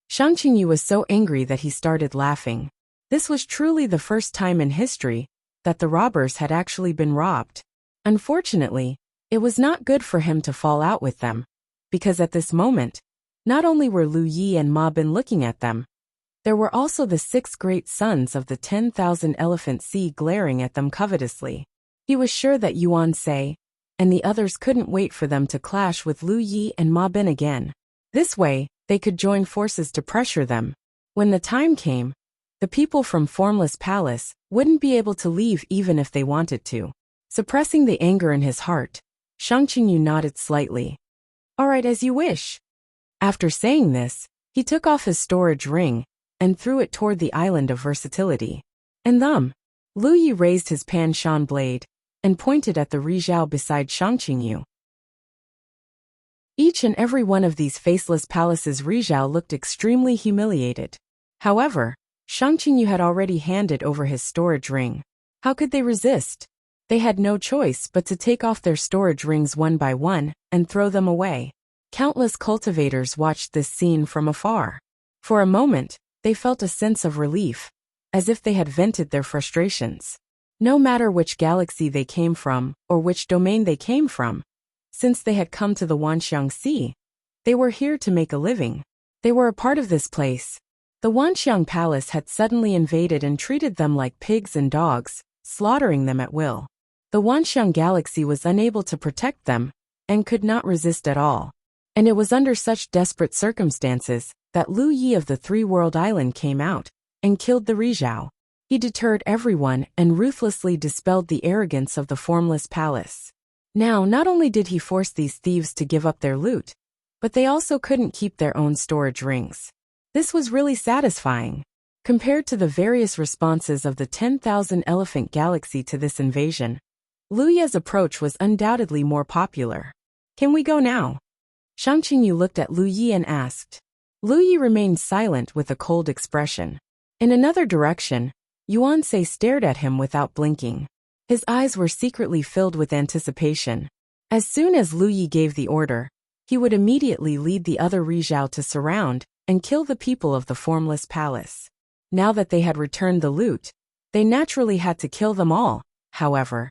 Shang Qingyu was so angry that he started laughing. This was truly the first time in history that the robbers had actually been robbed. Unfortunately, it was not good for him to fall out with them, because at this moment, not only were Lu Yi and Ma Bin looking at them, there were also the 6 great sons of the 10,000 Elephant Sea glaring at them covetously. He was sure that Yuan Sei and the others couldn't wait for them to clash with Lu Yi and Ma Bin again. This way, they could join forces to pressure them. When the time came, the people from Formless Palace wouldn't be able to leave even if they wanted to. Suppressing the anger in his heart, Shang Qingyu nodded slightly. "All right, as you wish." After saying this, he took off his storage ring and threw it toward the island of Versatility. And Lu Yi raised his Pan Shan blade and pointed at the Rizhao beside Shang Qingyu. Each and every one of these faceless palaces' Rizhao looked extremely humiliated. However, Shang Qingyu had already handed over his storage ring. How could they resist? They had no choice but to take off their storage rings one by one and throw them away. Countless cultivators watched this scene from afar. For a moment, they felt a sense of relief, as if they had vented their frustrations. No matter which galaxy they came from or which domain they came from, since they had come to the Wanxiang Sea, they were here to make a living. They were a part of this place. The Wanxiang Palace had suddenly invaded and treated them like pigs and dogs, slaughtering them at will. The Wanxiang Galaxy was unable to protect them and could not resist at all. And it was under such desperate circumstances that Lu Yi of the 3-World Island came out and killed the Rizhao. He deterred everyone and ruthlessly dispelled the arrogance of the Formless Palace. Now, not only did he force these thieves to give up their loot, but they also couldn't keep their own storage rings. This was really satisfying. Compared to the various responses of the 10,000 Elephant Galaxy to this invasion, Lu Ye's approach was undoubtedly more popular. Can we go now? Shang Qingyu looked at Lu Yi and asked. Lu Yi remained silent with a cold expression. In another direction, Yuan Sei stared at him without blinking. His eyes were secretly filled with anticipation. As soon as Lu Yi gave the order, he would immediately lead the other Rizhao to surround and kill the people of the formless palace. Now that they had returned the loot, they naturally had to kill them all. However,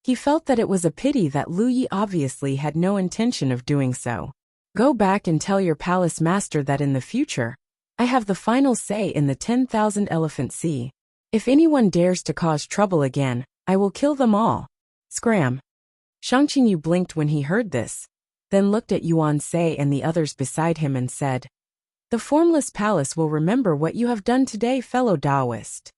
he felt that it was a pity that Lu Yi obviously had no intention of doing so. Go back and tell your palace master that in the future, I have the final say in the 10,000 Elephant Sea. If anyone dares to cause trouble again, I will kill them all. Scram. Shang Qingyu blinked when he heard this, then looked at Yuan Sei and the others beside him and said, The formless palace will remember what you have done today, fellow Taoist.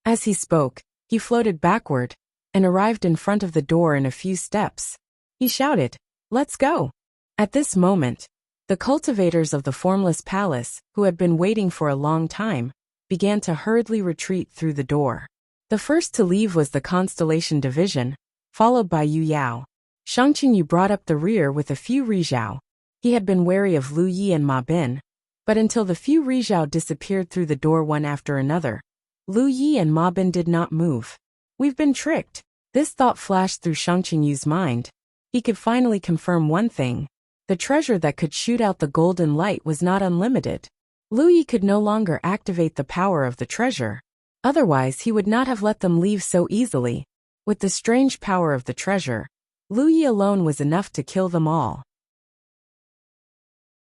As he spoke, he floated backward and arrived in front of the door in a few steps. He shouted, Let's go. At this moment, the cultivators of the formless palace, who had been waiting for a long time, began to hurriedly retreat through the door. The first to leave was the Constellation Division, followed by Yu Yao. Shang Qingyu brought up the rear with a few Rizhao. He had been wary of Lu Yi and Ma Bin, but until the few Rizhao disappeared through the door one after another, Lu Yi and Ma Bin did not move. We've been tricked. This thought flashed through Shang Qingyu's mind. He could finally confirm one thing. The treasure that could shoot out the golden light was not unlimited. Lu Yi could no longer activate the power of the treasure. Otherwise, he would not have let them leave so easily. With the strange power of the treasure, Lu Yi alone was enough to kill them all.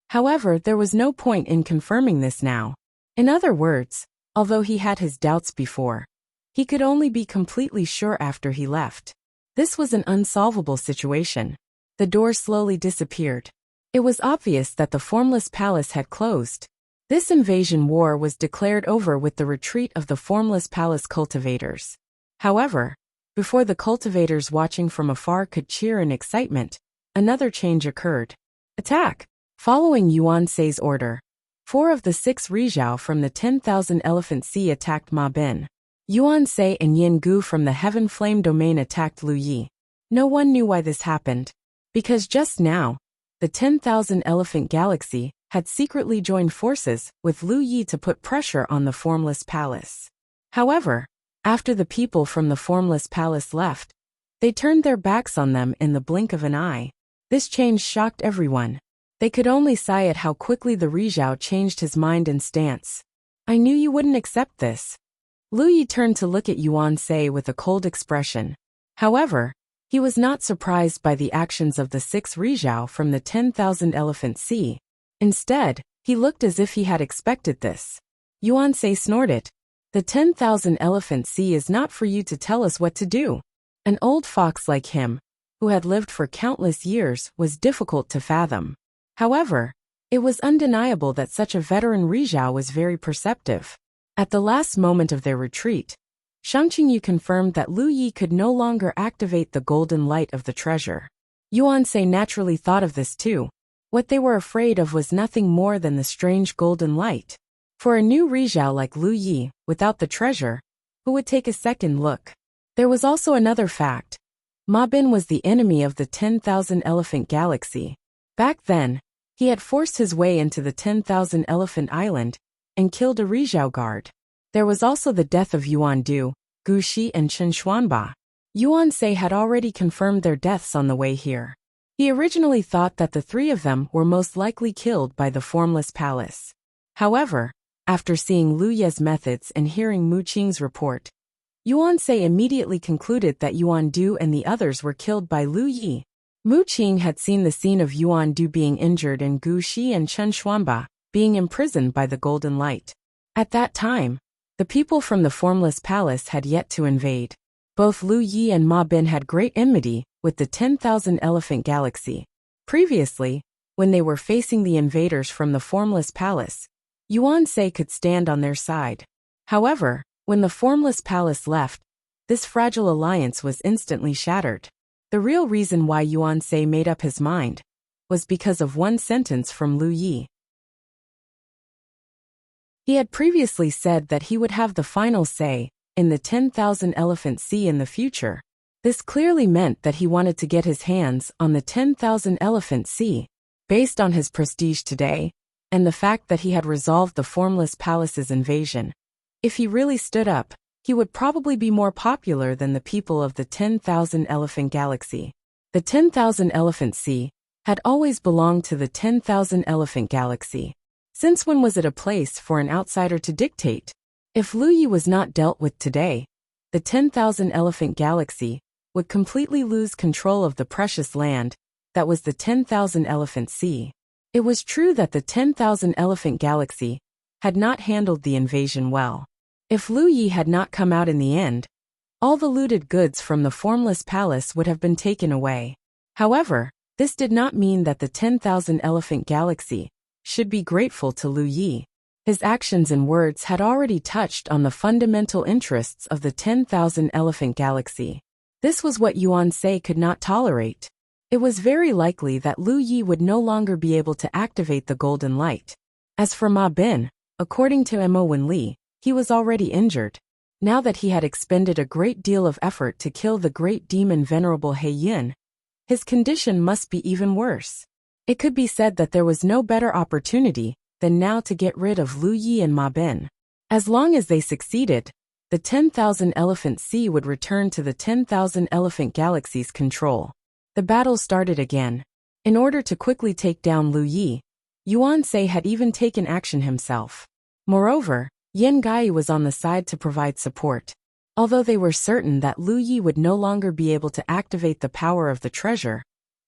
However, there was no point in confirming this now. In other words, although he had his doubts before, he could only be completely sure after he left. This was an unsolvable situation. The door slowly disappeared. It was obvious that the formless palace had closed. This invasion war was declared over with the retreat of the formless palace cultivators. However, before the cultivators watching from afar could cheer in excitement, another change occurred. Attack! Following Yuan Sei's order, 4 of the 6 Rizhao from the 10,000 Elephant Sea attacked Ma Bin. Yuan Sei and Yin Gu from the Heaven Flame Domain attacked Lu Yi. No one knew why this happened. Because just now, the 10,000 Elephant Galaxy had secretly joined forces with Lu Yi to put pressure on the Formless Palace. However, after the people from the Formless Palace left, they turned their backs on them in the blink of an eye. This change shocked everyone. They could only sigh at how quickly the Rizhao changed his mind and stance. I knew you wouldn't accept this. Lu Yi turned to look at Yuan Sei with a cold expression. However, he was not surprised by the actions of the 6 Rizhao from the 10,000 Elephant Sea. Instead, he looked as if he had expected this. Yuan Sei snorted. The 10,000 Elephant Sea is not for you to tell us what to do. An old fox like him, who had lived for countless years, was difficult to fathom. However, it was undeniable that such a veteran Rizhao was very perceptive. At the last moment of their retreat, Shang Qingyu confirmed that Lu Yi could no longer activate the golden light of the treasure. Yuan Sei naturally thought of this too. What they were afraid of was nothing more than the strange golden light. For a new Rizhao like Lu Yi, without the treasure, who would take a second look? There was also another fact. Ma Bin was the enemy of the 10,000 Elephant Galaxy. Back then, he had forced his way into the 10,000 Elephant Island and killed a Rizhao guard. There was also the death of Yuan Du, Gu Shi and Chen Xuanba. Yuan Sei had already confirmed their deaths on the way here. He originally thought that the 3 of them were most likely killed by the Formless Palace. However, after seeing Lu Ye's methods and hearing Mu Qing's report, Yuan Sei immediately concluded that Yuan Du and the others were killed by Lu Yi. Mu Qing had seen the scene of Yuan Du being injured and Gu Shi and Chen Xuanba being imprisoned by the golden light. At that time, the people from the Formless Palace had yet to invade. Both Lu Yi and Ma Bin had great enmity with the 10,000 Elephant Galaxy. Previously, when they were facing the invaders from the Formless Palace, Yuan Sei could stand on their side. However, when the Formless Palace left, this fragile alliance was instantly shattered. The real reason why Yuan Sei made up his mind was because of one sentence from Lu Yi. He had previously said that he would have the final say in the 10,000 Elephant Sea in the future. This clearly meant that he wanted to get his hands on the 10,000 elephant sea, based on his prestige today, and the fact that he had resolved the Formless Palace's invasion. If he really stood up, he would probably be more popular than the people of the 10,000 Elephant Galaxy. The 10,000 Elephant Sea had always belonged to the 10,000 Elephant Galaxy. Since when was it a place for an outsider to dictate? If Lu Yi was not dealt with today, the 10,000 Elephant Galaxy would completely lose control of the precious land that was the 10,000 Elephant Sea. It was true that the 10,000 Elephant Galaxy had not handled the invasion well. If Lu Yi had not come out in the end, all the looted goods from the Formless Palace would have been taken away. However, this did not mean that the 10,000 Elephant Galaxy should be grateful to Lu Yi. His actions and words had already touched on the fundamental interests of the 10,000 Elephant Galaxy. This was what Yuan Sei could not tolerate. It was very likely that Lu Yi would no longer be able to activate the golden light. As for Ma Bin, according to Mo Wenli, he was already injured. Now that he had expended a great deal of effort to kill the great demon Venerable He Yun, his condition must be even worse. It could be said that there was no better opportunity than now to get rid of Lu Yi and Ma Bin. As long as they succeeded, the 10,000 Elephant Sea would return to the 10,000 Elephant Galaxy's control. The battle started again. In order to quickly take down Lu Yi, Yuan Sei had even taken action himself. Moreover, Yan Gai was on the side to provide support. Although they were certain that Lu Yi would no longer be able to activate the power of the treasure,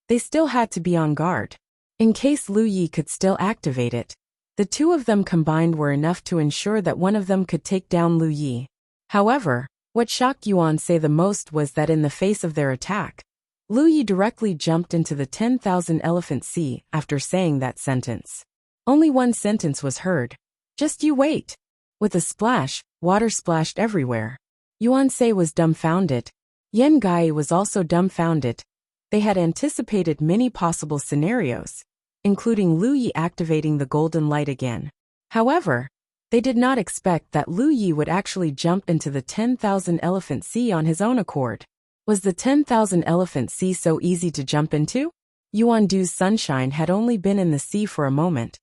they still had to be on guard. In case Lu Yi could still activate it, the two of them combined were enough to ensure that one of them could take down Lu Yi. However, what shocked Yuan Sei the most was that in the face of their attack, Lu Yi directly jumped into the 10,000 Elephant Sea after saying that sentence. Only one sentence was heard. "Just you wait." With a splash, water splashed everywhere. Yuan Sei was dumbfounded. Yan Gai was also dumbfounded. They had anticipated many possible scenarios, including Lu Yi activating the golden light again. However, they did not expect that Lu Yi would actually jump into the 10,000 Elephant Sea on his own accord. Was the 10,000 Elephant Sea so easy to jump into? Yuan Du's sunshine had only been in the sea for a moment,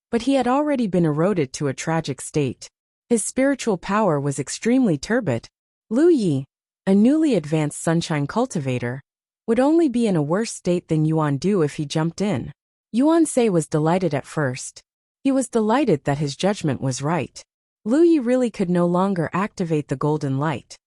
but he had already been eroded to a tragic state. His spiritual power was extremely turbid. Lu Yi, a newly advanced sunshine cultivator, would only be in a worse state than Yuan Du if he jumped in. Yuan Sei was delighted at first. He was delighted that his judgment was right. Lu Yi really could no longer activate the golden light.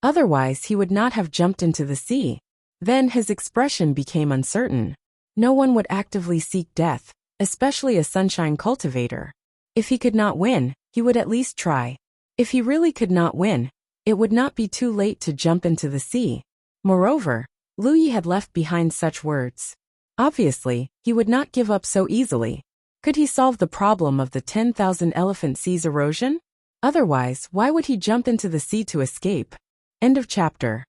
Otherwise, he would not have jumped into the sea. Then his expression became uncertain. No one would actively seek death, especially a sunshine cultivator. If he could not win, he would at least try. If he really could not win, it would not be too late to jump into the sea. Moreover, Lu Yi had left behind such words. Obviously, he would not give up so easily. Could he solve the problem of the 10,000 Elephant Sea's erosion? Otherwise, why would he jump into the sea to escape? End of chapter.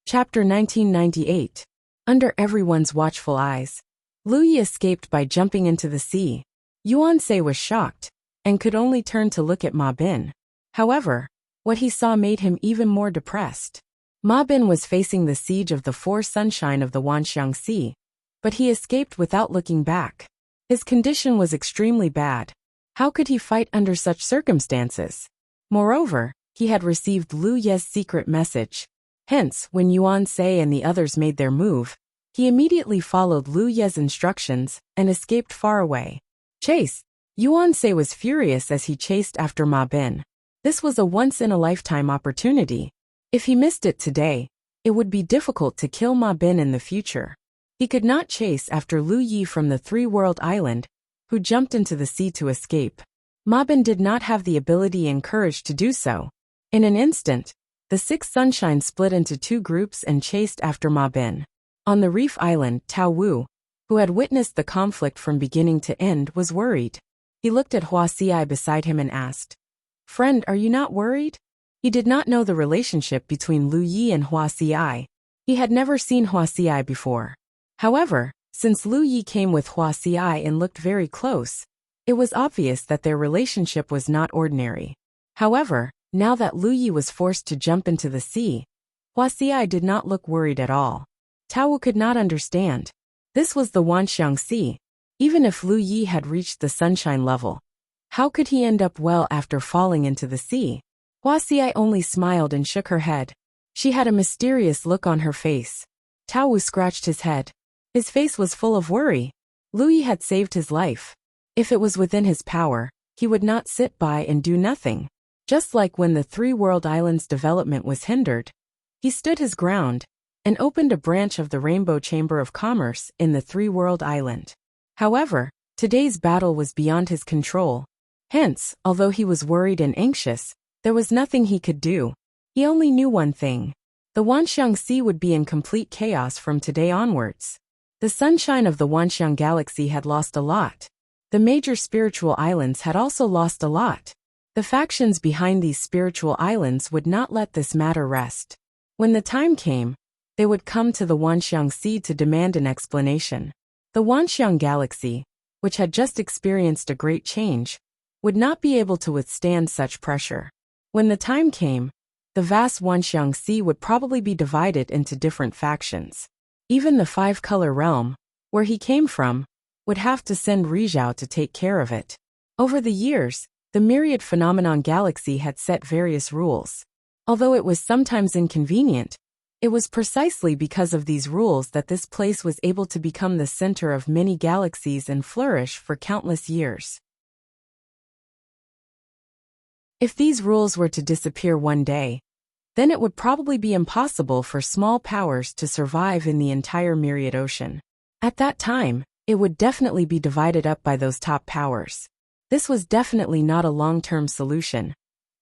Chapter 1998. Under everyone's watchful eyes, Lu Yi escaped by jumping into the sea. Yuan Sei was shocked, and could only turn to look at Ma Bin. However, what he saw made him even more depressed. Ma Bin was facing the siege of the four sunshine of the Wanxiang Sea, but he escaped without looking back. His condition was extremely bad. How could he fight under such circumstances? Moreover, he had received Lu Ye's secret message. Hence, when Yuan Sei and the others made their move, he immediately followed Lu Ye's instructions and escaped far away. Chase! Yuan Sei was furious as he chased after Ma Bin. This was a once-in-a-lifetime opportunity. If he missed it today, it would be difficult to kill Ma Bin in the future. He could not chase after Lu Yi from the Three-World Island, who jumped into the sea to escape. Ma Bin did not have the ability and courage to do so. In an instant, the six sunshine split into two groups and chased after Ma Bin. On the reef island, Tao Wu, who had witnessed the conflict from beginning to end, was worried. He looked at Hua Xiai beside him and asked, "Friend, are you not worried?" He did not know the relationship between Lu Yi and Hua Xiai. He had never seen Hua Xiai before. However, since Lu Yi came with Hua Xiai and looked very close, it was obvious that their relationship was not ordinary. However, now that Lu Yi was forced to jump into the sea, Wuxia did not look worried at all. Tao could not understand. This was the Wanxiang Sea. Even if Lu Yi had reached the sunshine level, how could he end up well after falling into the sea? Wuxia only smiled and shook her head. She had a mysterious look on her face. Tao scratched his head. His face was full of worry. Lu Yi had saved his life. If it was within his power, he would not sit by and do nothing. Just like when the Three World Islands development was hindered, he stood his ground and opened a branch of the Rainbow Chamber of Commerce in the Three World Island. However, today's battle was beyond his control. Hence, although he was worried and anxious, there was nothing he could do. He only knew one thing. The Wanxiang Sea would be in complete chaos from today onwards. The sunshine of the Wanxiang Galaxy had lost a lot. The major spiritual islands had also lost a lot. The factions behind these spiritual islands would not let this matter rest. When the time came, they would come to the Wanxiang Sea to demand an explanation. The Wanxiang Galaxy, which had just experienced a great change, would not be able to withstand such pressure. When the time came, the vast Wanxiang Sea would probably be divided into different factions. Even the Five-Color Realm, where he came from, would have to send Rizhao to take care of it. Over the years, the Myriad Phenomenon Galaxy had set various rules. Although it was sometimes inconvenient, it was precisely because of these rules that this place was able to become the center of many galaxies and flourish for countless years. If these rules were to disappear one day, then it would probably be impossible for small powers to survive in the entire Myriad Ocean. At that time, it would definitely be divided up by those top powers. This was definitely not a long-term solution.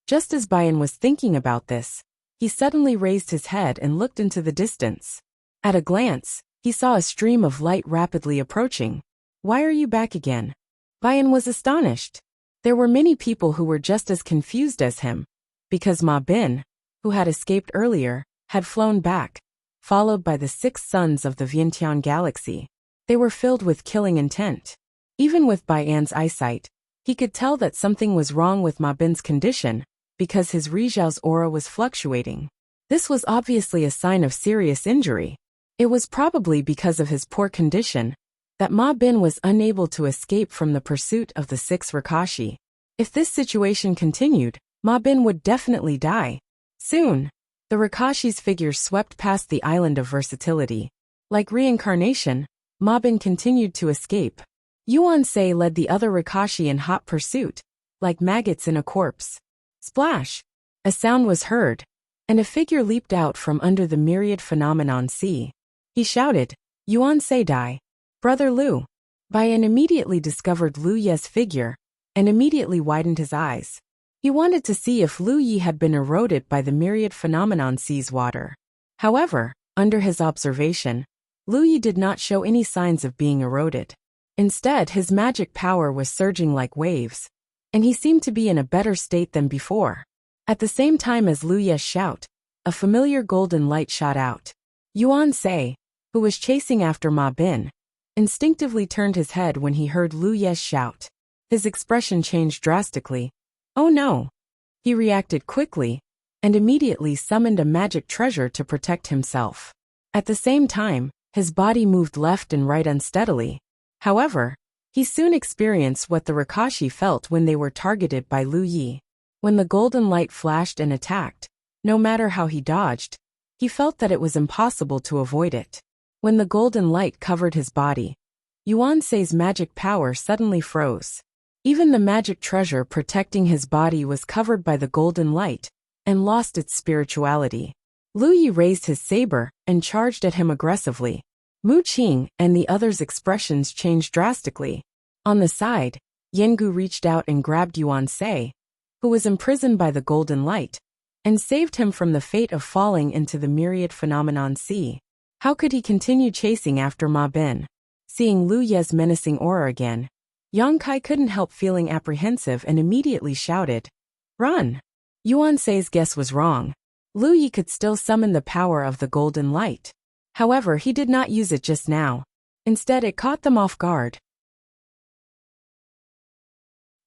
Just as Bayan was thinking about this, he suddenly raised his head and looked into the distance. At a glance, he saw a stream of light rapidly approaching. "Why are you back again?" Bayan was astonished. There were many people who were just as confused as him, because Ma Bin, who had escaped earlier, had flown back, followed by the 6 sons of the Vientiane Galaxy. They were filled with killing intent. Even with Bayan's eyesight, he could tell that something was wrong with Ma Bin's condition, because his Rizhao's aura was fluctuating. This was obviously a sign of serious injury. It was probably because of his poor condition that Ma Bin was unable to escape from the pursuit of the 6 Rakashi. If this situation continued, Ma Bin would definitely die. Soon, the Rakashi's figures swept past the island of versatility. Like reincarnation, Ma Bin continued to escape. Yuan Sei led the other Rakashi in hot pursuit, like maggots in a corpse. Splash! A sound was heard, and a figure leaped out from under the Myriad Phenomenon Sea. He shouted, "Yuan Sei Dai! Brother Lu!" Bayan immediately discovered Lu Ye's figure, and immediately widened his eyes. He wanted to see if Lu Yi had been eroded by the Myriad Phenomenon Sea's water. However, under his observation, Lu Yi did not show any signs of being eroded. Instead, his magic power was surging like waves, and he seemed to be in a better state than before. At the same time as Lu Ye's shout, a familiar golden light shot out. Yuan Sei, who was chasing after Ma Bin, instinctively turned his head when he heard Lu Ye's shout. His expression changed drastically. "Oh no!" He reacted quickly, and immediately summoned a magic treasure to protect himself. At the same time, his body moved left and right unsteadily. However, he soon experienced what the Rakashi felt when they were targeted by Lu Yi. When the golden light flashed and attacked, no matter how he dodged, he felt that it was impossible to avoid it. When the golden light covered his body, Yuan Sei's magic power suddenly froze. Even the magic treasure protecting his body was covered by the golden light and lost its spirituality. Lu Yi raised his saber and charged at him aggressively. Mu Qing and the others' expressions changed drastically. On the side, Yengu reached out and grabbed Yuan Sei, who was imprisoned by the golden light, and saved him from the fate of falling into the Myriad Phenomenon Sea. How could he continue chasing after Ma Bin? Seeing Lu Ye's menacing aura again, Yang Kai couldn't help feeling apprehensive and immediately shouted, "Run!" Yuan Sei's guess was wrong. Lu Yi could still summon the power of the golden light. However, he did not use it just now. Instead, it caught them off guard.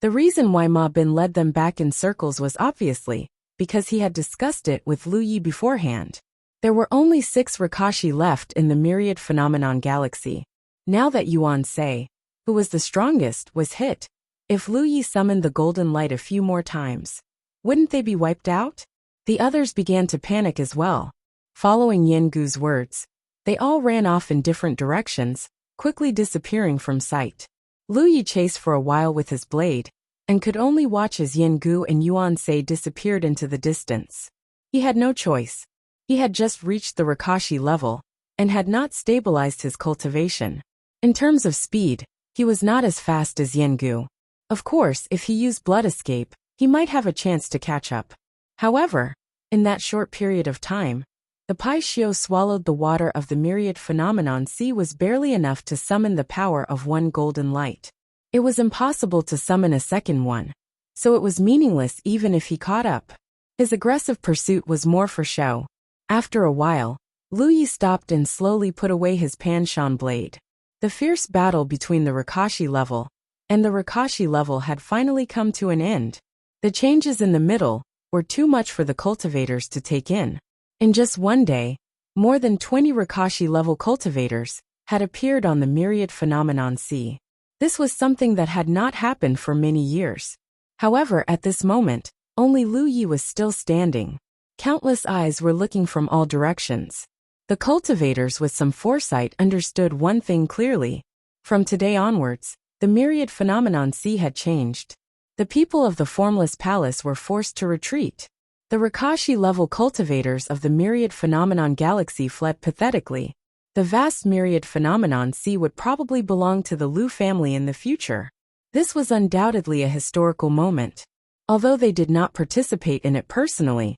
The reason why Ma Bin led them back in circles was obviously because he had discussed it with Lu Yi beforehand. There were only 6 Rakashi left in the myriad phenomenon galaxy. Now that Yuan Se, who was the strongest, was hit, if Lu Yi summoned the golden light a few more times, wouldn't they be wiped out? The others began to panic as well. Following Yen Gu's words, they all ran off in different directions, quickly disappearing from sight. Lu Yi chased for a while with his blade, and could only watch as Yen Gu and Yuan Se disappeared into the distance. He had no choice. He had just reached the Rakashi level, and had not stabilized his cultivation. In terms of speed, he was not as fast as Yen Gu. Of course, if he used Blood Escape, he might have a chance to catch up. However, in that short period of time, the Pai Xiu swallowed the water of the myriad phenomenon sea was barely enough to summon the power of one golden light. It was impossible to summon a second one, so it was meaningless even if he caught up. His aggressive pursuit was more for show. After a while, Lu Yi stopped and slowly put away his Panshan blade. The fierce battle between the Rakashi level and the Rakashi level had finally come to an end. The changes in the middle were too much for the cultivators to take in. In just one day, more than 20 Rakashi-level cultivators had appeared on the myriad phenomenon sea. This was something that had not happened for many years. However, at this moment, only Lu Yi was still standing. Countless eyes were looking from all directions. The cultivators with some foresight understood one thing clearly. From today onwards, the myriad phenomenon sea had changed. The people of the formless palace were forced to retreat. The Rakashi-level cultivators of the myriad phenomenon galaxy fled pathetically. The vast myriad phenomenon sea would probably belong to the Lu family in the future. This was undoubtedly a historical moment. Although they did not participate in it personally,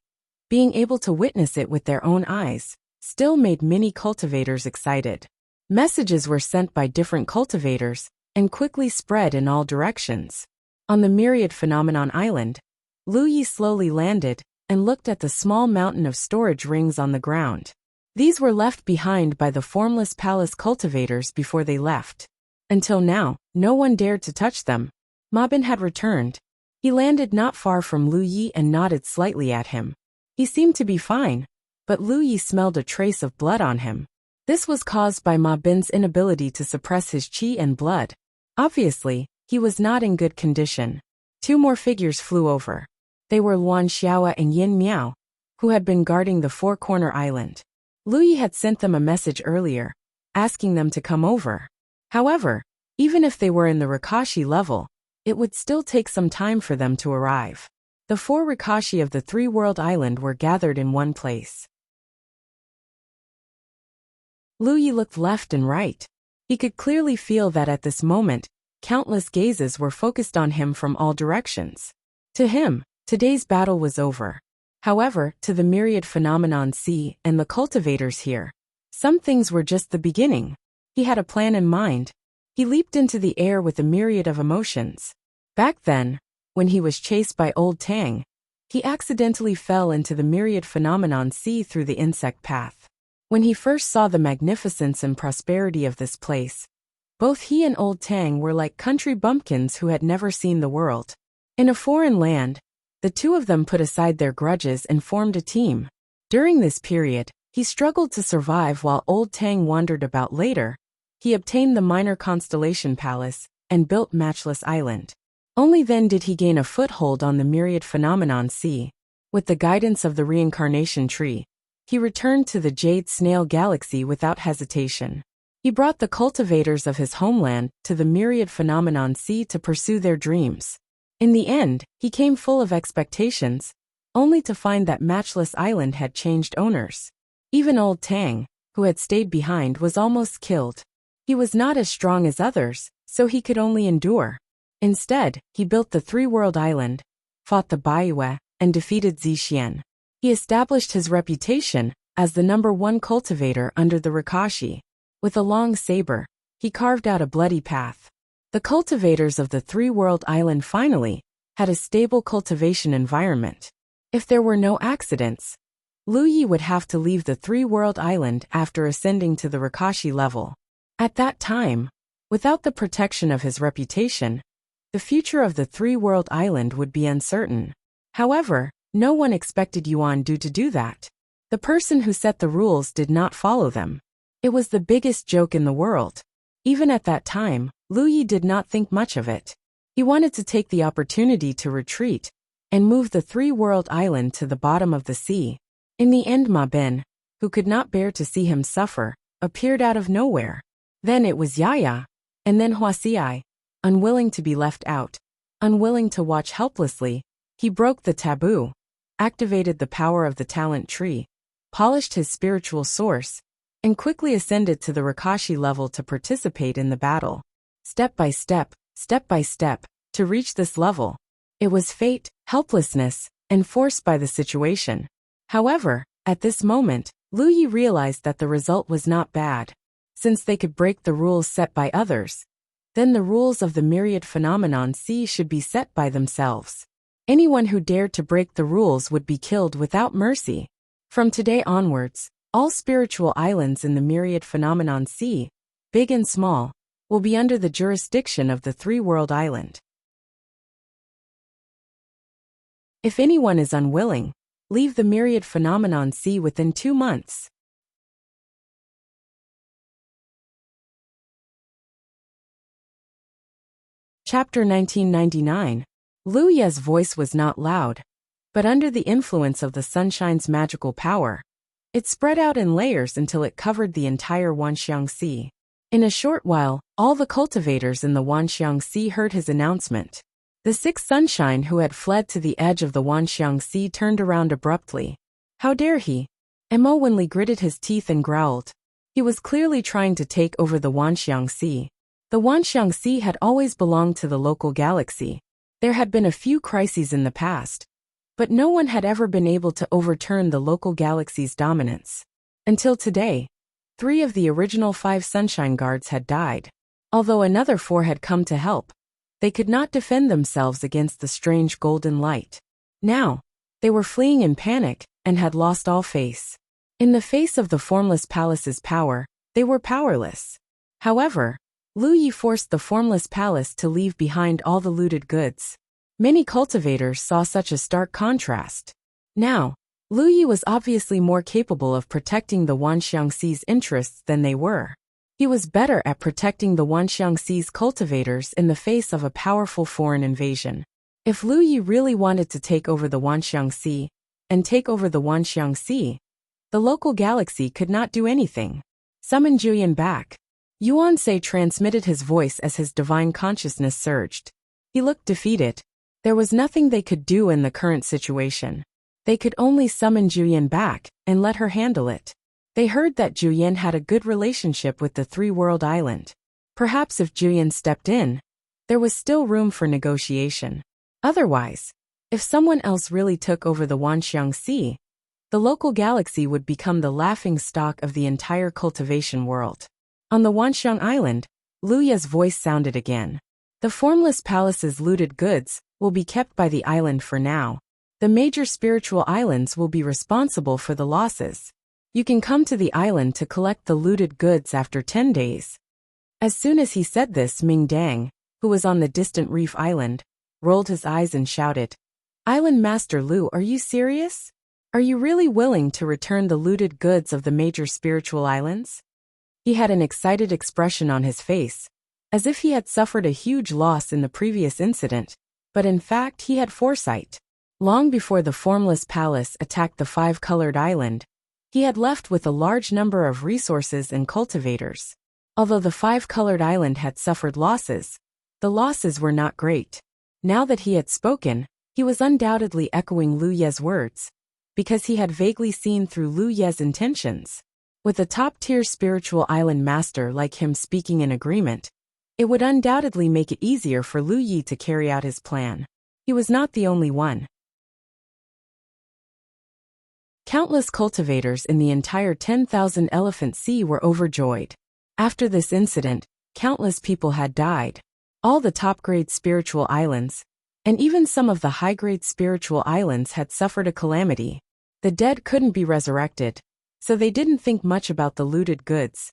being able to witness it with their own eyes still made many cultivators excited. Messages were sent by different cultivators and quickly spread in all directions. On the myriad phenomenon island, Lu Yi slowly landed and looked at the small mountain of storage rings on the ground. These were left behind by the formless palace cultivators before they left. Until now, no one dared to touch them. Ma Bin had returned. He landed not far from Lu Yi and nodded slightly at him. He seemed to be fine, but Lu Yi smelled a trace of blood on him. This was caused by Ma Bin's inability to suppress his qi and blood. Obviously, he was not in good condition. 2 more figures flew over. They were Luan Xiaoa and Yin Miao, who had been guarding the Four-Corner Island. Lu Yi had sent them a message earlier, asking them to come over. However, even if they were in the Rakashi level, it would still take some time for them to arrive. The 4 Rakashi of the 3-world island were gathered in one place. Lu Yi looked left and right. He could clearly feel that at this moment, countless gazes were focused on him from all directions. To him, today's battle was over. However, to the myriad phenomenon sea and the cultivators here, some things were just the beginning. He had a plan in mind. He leaped into the air with a myriad of emotions. Back then, when he was chased by Old Tang, he accidentally fell into the myriad phenomenon sea through the insect path. When he first saw the magnificence and prosperity of this place, both he and Old Tang were like country bumpkins who had never seen the world. In a foreign land, the 2 of them put aside their grudges and formed a team. During this period, he struggled to survive while Old Tang wandered about. Later, he obtained the Minor Constellation Palace and built Matchless Island. Only then did he gain a foothold on the myriad phenomenon sea. With the guidance of the reincarnation tree, he returned to the Jade Snail Galaxy without hesitation. He brought the cultivators of his homeland to the myriad phenomenon sea to pursue their dreams. In the end, he came full of expectations, only to find that Matchless Island had changed owners. Even Old Tang, who had stayed behind, was almost killed. He was not as strong as others, so he could only endure. Instead, he built the 3-world island, fought the Baiwe, and defeated Zixian. He established his reputation as the #1 cultivator under the Rakashi. With a long saber, he carved out a bloody path. The cultivators of the 3-world island finally had a stable cultivation environment. If there were no accidents, Lu Yi would have to leave the 3-world island after ascending to the Rakashi level. At that time, without the protection of his reputation, The future of the three-world island would be uncertain. However, no one expected Yuan Du to do that. The person who set the rules did not follow them. It was the biggest joke in the world. Even at that time, Lu Yi did not think much of it. He wanted to take the opportunity to retreat and move the three-world island to the bottom of the sea. In the end, Ma Bin, who could not bear to see him suffer, appeared out of nowhere. Then it was Yaya, and then Huaxiai. Unwilling to be left out, unwilling to watch helplessly, he broke the taboo, activated the power of the talent tree, polished his spiritual source, and quickly ascended to the Rakashi level to participate in the battle. Step by step, to reach this level. It was fate, helplessness, and forced by the situation. However, at this moment, Lu Yi realized that the result was not bad. Since they could break the rules set by others, then the rules of the myriad phenomenon C should be set by themselves. Anyone who dared to break the rules would be killed without mercy. From today onwards, all spiritual islands in the myriad phenomenon C, big and small, will be under the jurisdiction of the three-world island. If anyone is unwilling, leave the myriad phenomenon C within 2 months. Chapter 1999. Lu Ye's voice was not loud, but under the influence of the sunshine's magical power, it spread out in layers until it covered the entire Wanxiang Sea. In a short while, all the cultivators in the Wanxiang Sea heard his announcement. The sixth sunshine who had fled to the edge of the Wanxiang Sea turned around abruptly. How dare he? Mo Wenli gritted his teeth and growled. He was clearly trying to take over the Wanxiang Sea. The Wanxiang Sea had always belonged to the local galaxy. There had been a few crises in the past, but no one had ever been able to overturn the local galaxy's dominance. Until today, 3 of the original 5 Sunshine Guards had died. Although another 4 had come to help, they could not defend themselves against the strange golden light. Now, they were fleeing in panic and had lost all face. In the face of the Formless Palace's power, they were powerless. However, Lu Yi forced the Formless Palace to leave behind all the looted goods. Many cultivators saw such a stark contrast. Now, Lu Yi was obviously more capable of protecting the Wanxiang Sea's interests than they were. He was better at protecting the Wanxiang Sea's cultivators in the face of a powerful foreign invasion. If Lu Yi really wanted to take over the Wanxiang Sea, and take over the Wanxiang Sea, the local galaxy could not do anything. Summon Juyan back. Yuan Sei transmitted his voice as his divine consciousness surged. He looked defeated. There was nothing they could do in the current situation. They could only summon Juyan back and let her handle it. They heard that Juyan had a good relationship with the three-world island. Perhaps if Juyan stepped in, there was still room for negotiation. Otherwise, if someone else really took over the Wanxiang Sea, the local galaxy would become the laughingstock of the entire cultivation world. On the Wanxiang Island, Lu Ye's voice sounded again. The Formless Palace's looted goods will be kept by the island for now. The major spiritual islands will be responsible for the losses. You can come to the island to collect the looted goods after 10 days. As soon as he said this, Ming Dang, who was on the distant reef island, rolled his eyes and shouted, "Island Master Lu, are you serious? Are you really willing to return the looted goods of the major spiritual islands?" He had an excited expression on his face, as if he had suffered a huge loss in the previous incident, but in fact he had foresight. Long before the Formless Palace attacked the 5-colored island, he had left with a large number of resources and cultivators. Although the 5-colored island had suffered losses, the losses were not great. Now that he had spoken, he was undoubtedly echoing Lu Ye's words, because he had vaguely seen through Lu Ye's intentions. With a top-tier spiritual island master like him speaking in agreement, it would undoubtedly make it easier for Lu Yi to carry out his plan. He was not the only one. Countless cultivators in the entire 10,000 Elephant Sea were overjoyed. After this incident, countless people had died. All the top-grade spiritual islands, and even some of the high-grade spiritual islands had suffered a calamity. The dead couldn't be resurrected, so they didn't think much about the looted goods.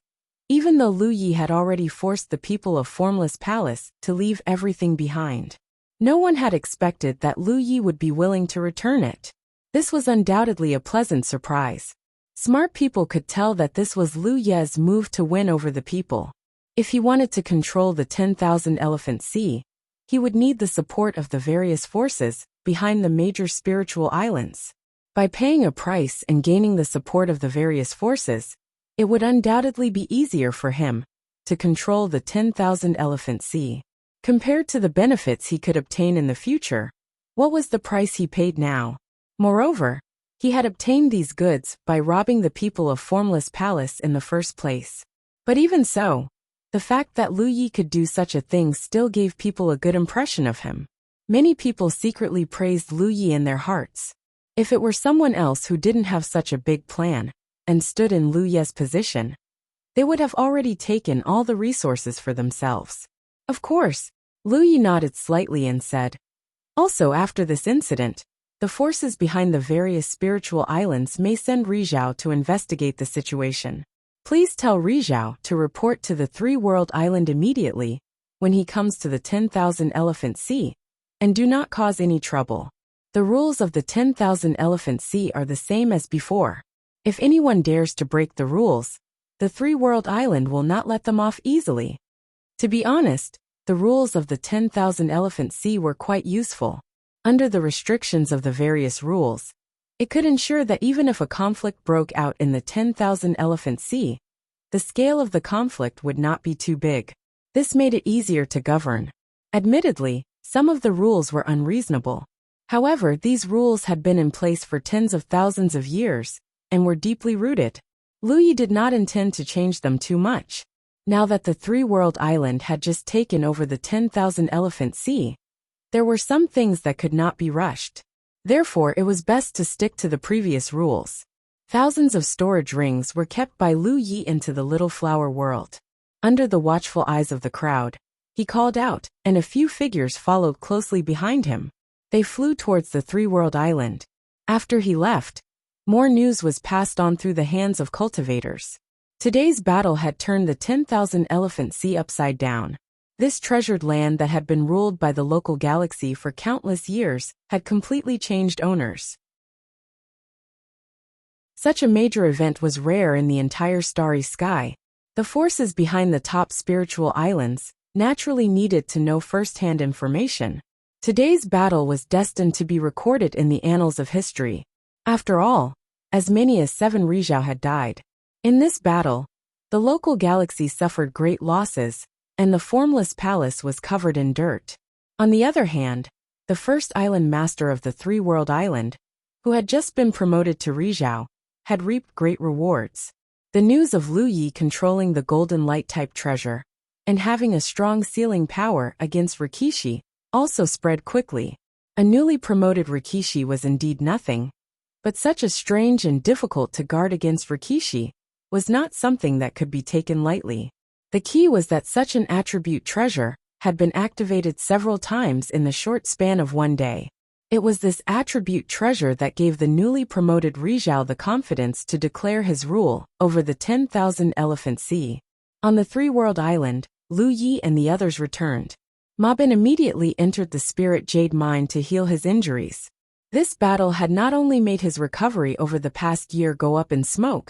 even though Lu Yi had already forced the people of Formless Palace to leave everything behind. No one had expected that Lu Yi would be willing to return it. This was undoubtedly a pleasant surprise. Smart people could tell that this was Lu Ye's move to win over the people. If he wanted to control the 10,000 Elephant Sea, he would need the support of the various forces behind the major spiritual islands. By paying a price and gaining the support of the various forces, it would undoubtedly be easier for him to control the 10,000 Elephant Sea. Compared to the benefits he could obtain in the future, what was the price he paid now? Moreover, he had obtained these goods by robbing the people of Formless Palace in the first place. But even so, the fact that Lu Yi could do such a thing still gave people a good impression of him. Many people secretly praised Lu Yi in their hearts. If it were someone else who didn't have such a big plan and stood in Lu Yi's position, they would have already taken all the resources for themselves. Of course, Lu Yi nodded slightly and said, "Also, after this incident, the forces behind the various spiritual islands may send Rizhao to investigate the situation. Please tell Rizhao to report to the Three-World Island immediately when he comes to the 10,000 Elephant Sea, and do not cause any trouble. The rules of the 10,000 Elephant Sea are the same as before. If anyone dares to break the rules, the Three-World Island will not let them off easily." To be honest, the rules of the 10,000 Elephant Sea were quite useful. Under the restrictions of the various rules, it could ensure that even if a conflict broke out in the 10,000 Elephant Sea, the scale of the conflict would not be too big. This made it easier to govern. Admittedly, some of the rules were unreasonable. However, these rules had been in place for tens of thousands of years and were deeply rooted. Lu Yi did not intend to change them too much. Now that the Three-World Island had just taken over the 10,000 Elephant Sea, there were some things that could not be rushed. Therefore, it was best to stick to the previous rules. Thousands of storage rings were kept by Lu Yi into the Little Flower World. Under the watchful eyes of the crowd, he called out, and a few figures followed closely behind him. They flew towards the Three-World Island. After he left, more news was passed on through the hands of cultivators. Today's battle had turned the 10,000 Elephant Sea upside down. This treasured land that had been ruled by the local galaxy for countless years had completely changed owners. Such a major event was rare in the entire starry sky. The forces behind the top spiritual islands naturally needed to know first-hand information. Today's battle was destined to be recorded in the annals of history. After all, as many as 7 Rizhao had died. In this battle, the local galaxy suffered great losses, and the Formless Palace was covered in dirt. On the other hand, the first island master of the Three-World Island, who had just been promoted to Rizhao, had reaped great rewards. The news of Lu Yi controlling the Golden Light-type treasure and having a strong sealing power against Rikishi also spread quickly. A newly promoted Rikishi was indeed nothing, but such a strange and difficult to guard against Rikishi was not something that could be taken lightly. The key was that such an attribute treasure had been activated several times in the short span of one day. It was this attribute treasure that gave the newly promoted Rizhao the confidence to declare his rule over the 10,000 Elephant Sea. On the Three-World Island, Lu Yi and the others returned. Ma Bin immediately entered the Spirit Jade Mine to heal his injuries. This battle had not only made his recovery over the past year go up in smoke,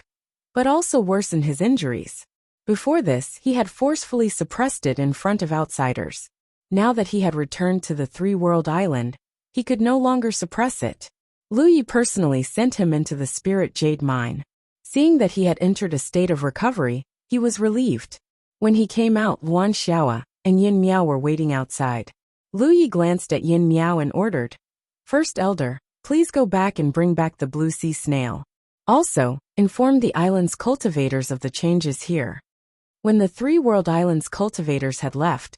but also worsened his injuries. Before this, he had forcefully suppressed it in front of outsiders. Now that he had returned to the Three-World Island, he could no longer suppress it. Lu Yi personally sent him into the Spirit Jade Mine. Seeing that he had entered a state of recovery, he was relieved. When he came out, Luan Xiaoa and Yin Miao were waiting outside. Lu Yi glanced at Yin Miao and ordered, "First Elder, please go back and bring back the Blue Sea Snail. Also, inform the island's cultivators of the changes here." When the Three-World Islands cultivators had left,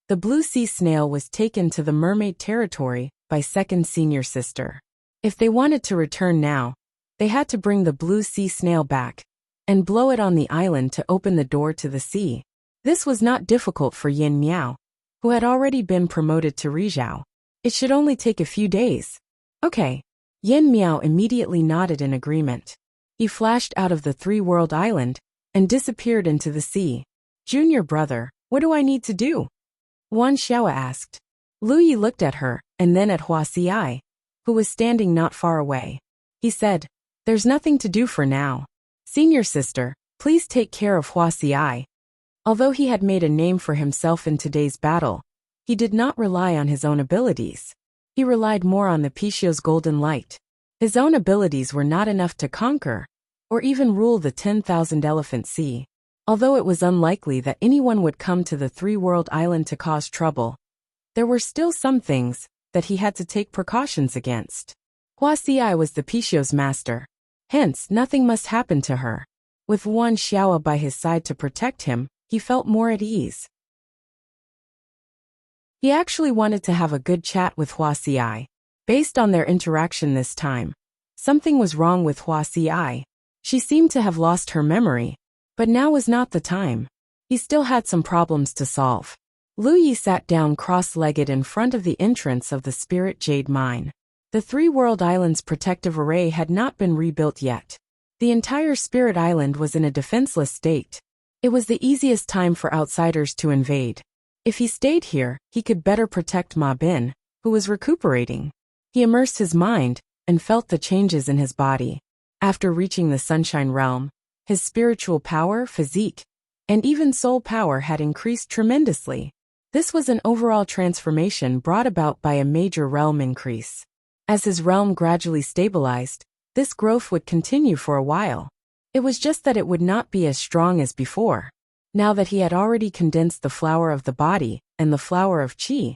the Blue Sea Snail was taken to the Mermaid Territory by second senior sister. If they wanted to return now, they had to bring the Blue Sea Snail back and blow it on the island to open the door to the sea. This was not difficult for Yin Miao, who had already been promoted to Rizhao. It should only take a few days. Okay. Yin Miao immediately nodded in agreement. He flashed out of the Three-World Island and disappeared into the sea. "Junior brother, what do I need to do?" Wuxia asked. Lu Yi looked at her, and then at Wuxia, who was standing not far away. He said, "There's nothing to do for now. Senior sister, please take care of Wuxia." Although he had made a name for himself in today's battle, he did not rely on his own abilities. He relied more on the Pishio's golden light. His own abilities were not enough to conquer, or even rule the 10,000 Elephant Sea. Although it was unlikely that anyone would come to the three-world island to cause trouble, there were still some things that he had to take precautions against. Wuxia was the Pishio's master. Hence, nothing must happen to her. With Wuxia by his side to protect him, he felt more at ease. He actually wanted to have a good chat with Wuxia. Based on their interaction this time, something was wrong with Wuxia. She seemed to have lost her memory, but now was not the time. He still had some problems to solve. Lu Yi sat down cross-legged in front of the entrance of the Spirit Jade Mine. The three-world island's protective array had not been rebuilt yet. The entire Spirit Island was in a defenseless state. It was the easiest time for outsiders to invade. If he stayed here, he could better protect Ma Bin, who was recuperating. He immersed his mind and felt the changes in his body. After reaching the Sunshine Realm, his spiritual power, physique, and even soul power had increased tremendously. This was an overall transformation brought about by a major realm increase. As his realm gradually stabilized, this growth would continue for a while. It was just that it would not be as strong as before. Now that he had already condensed the flower of the body and the flower of Qi,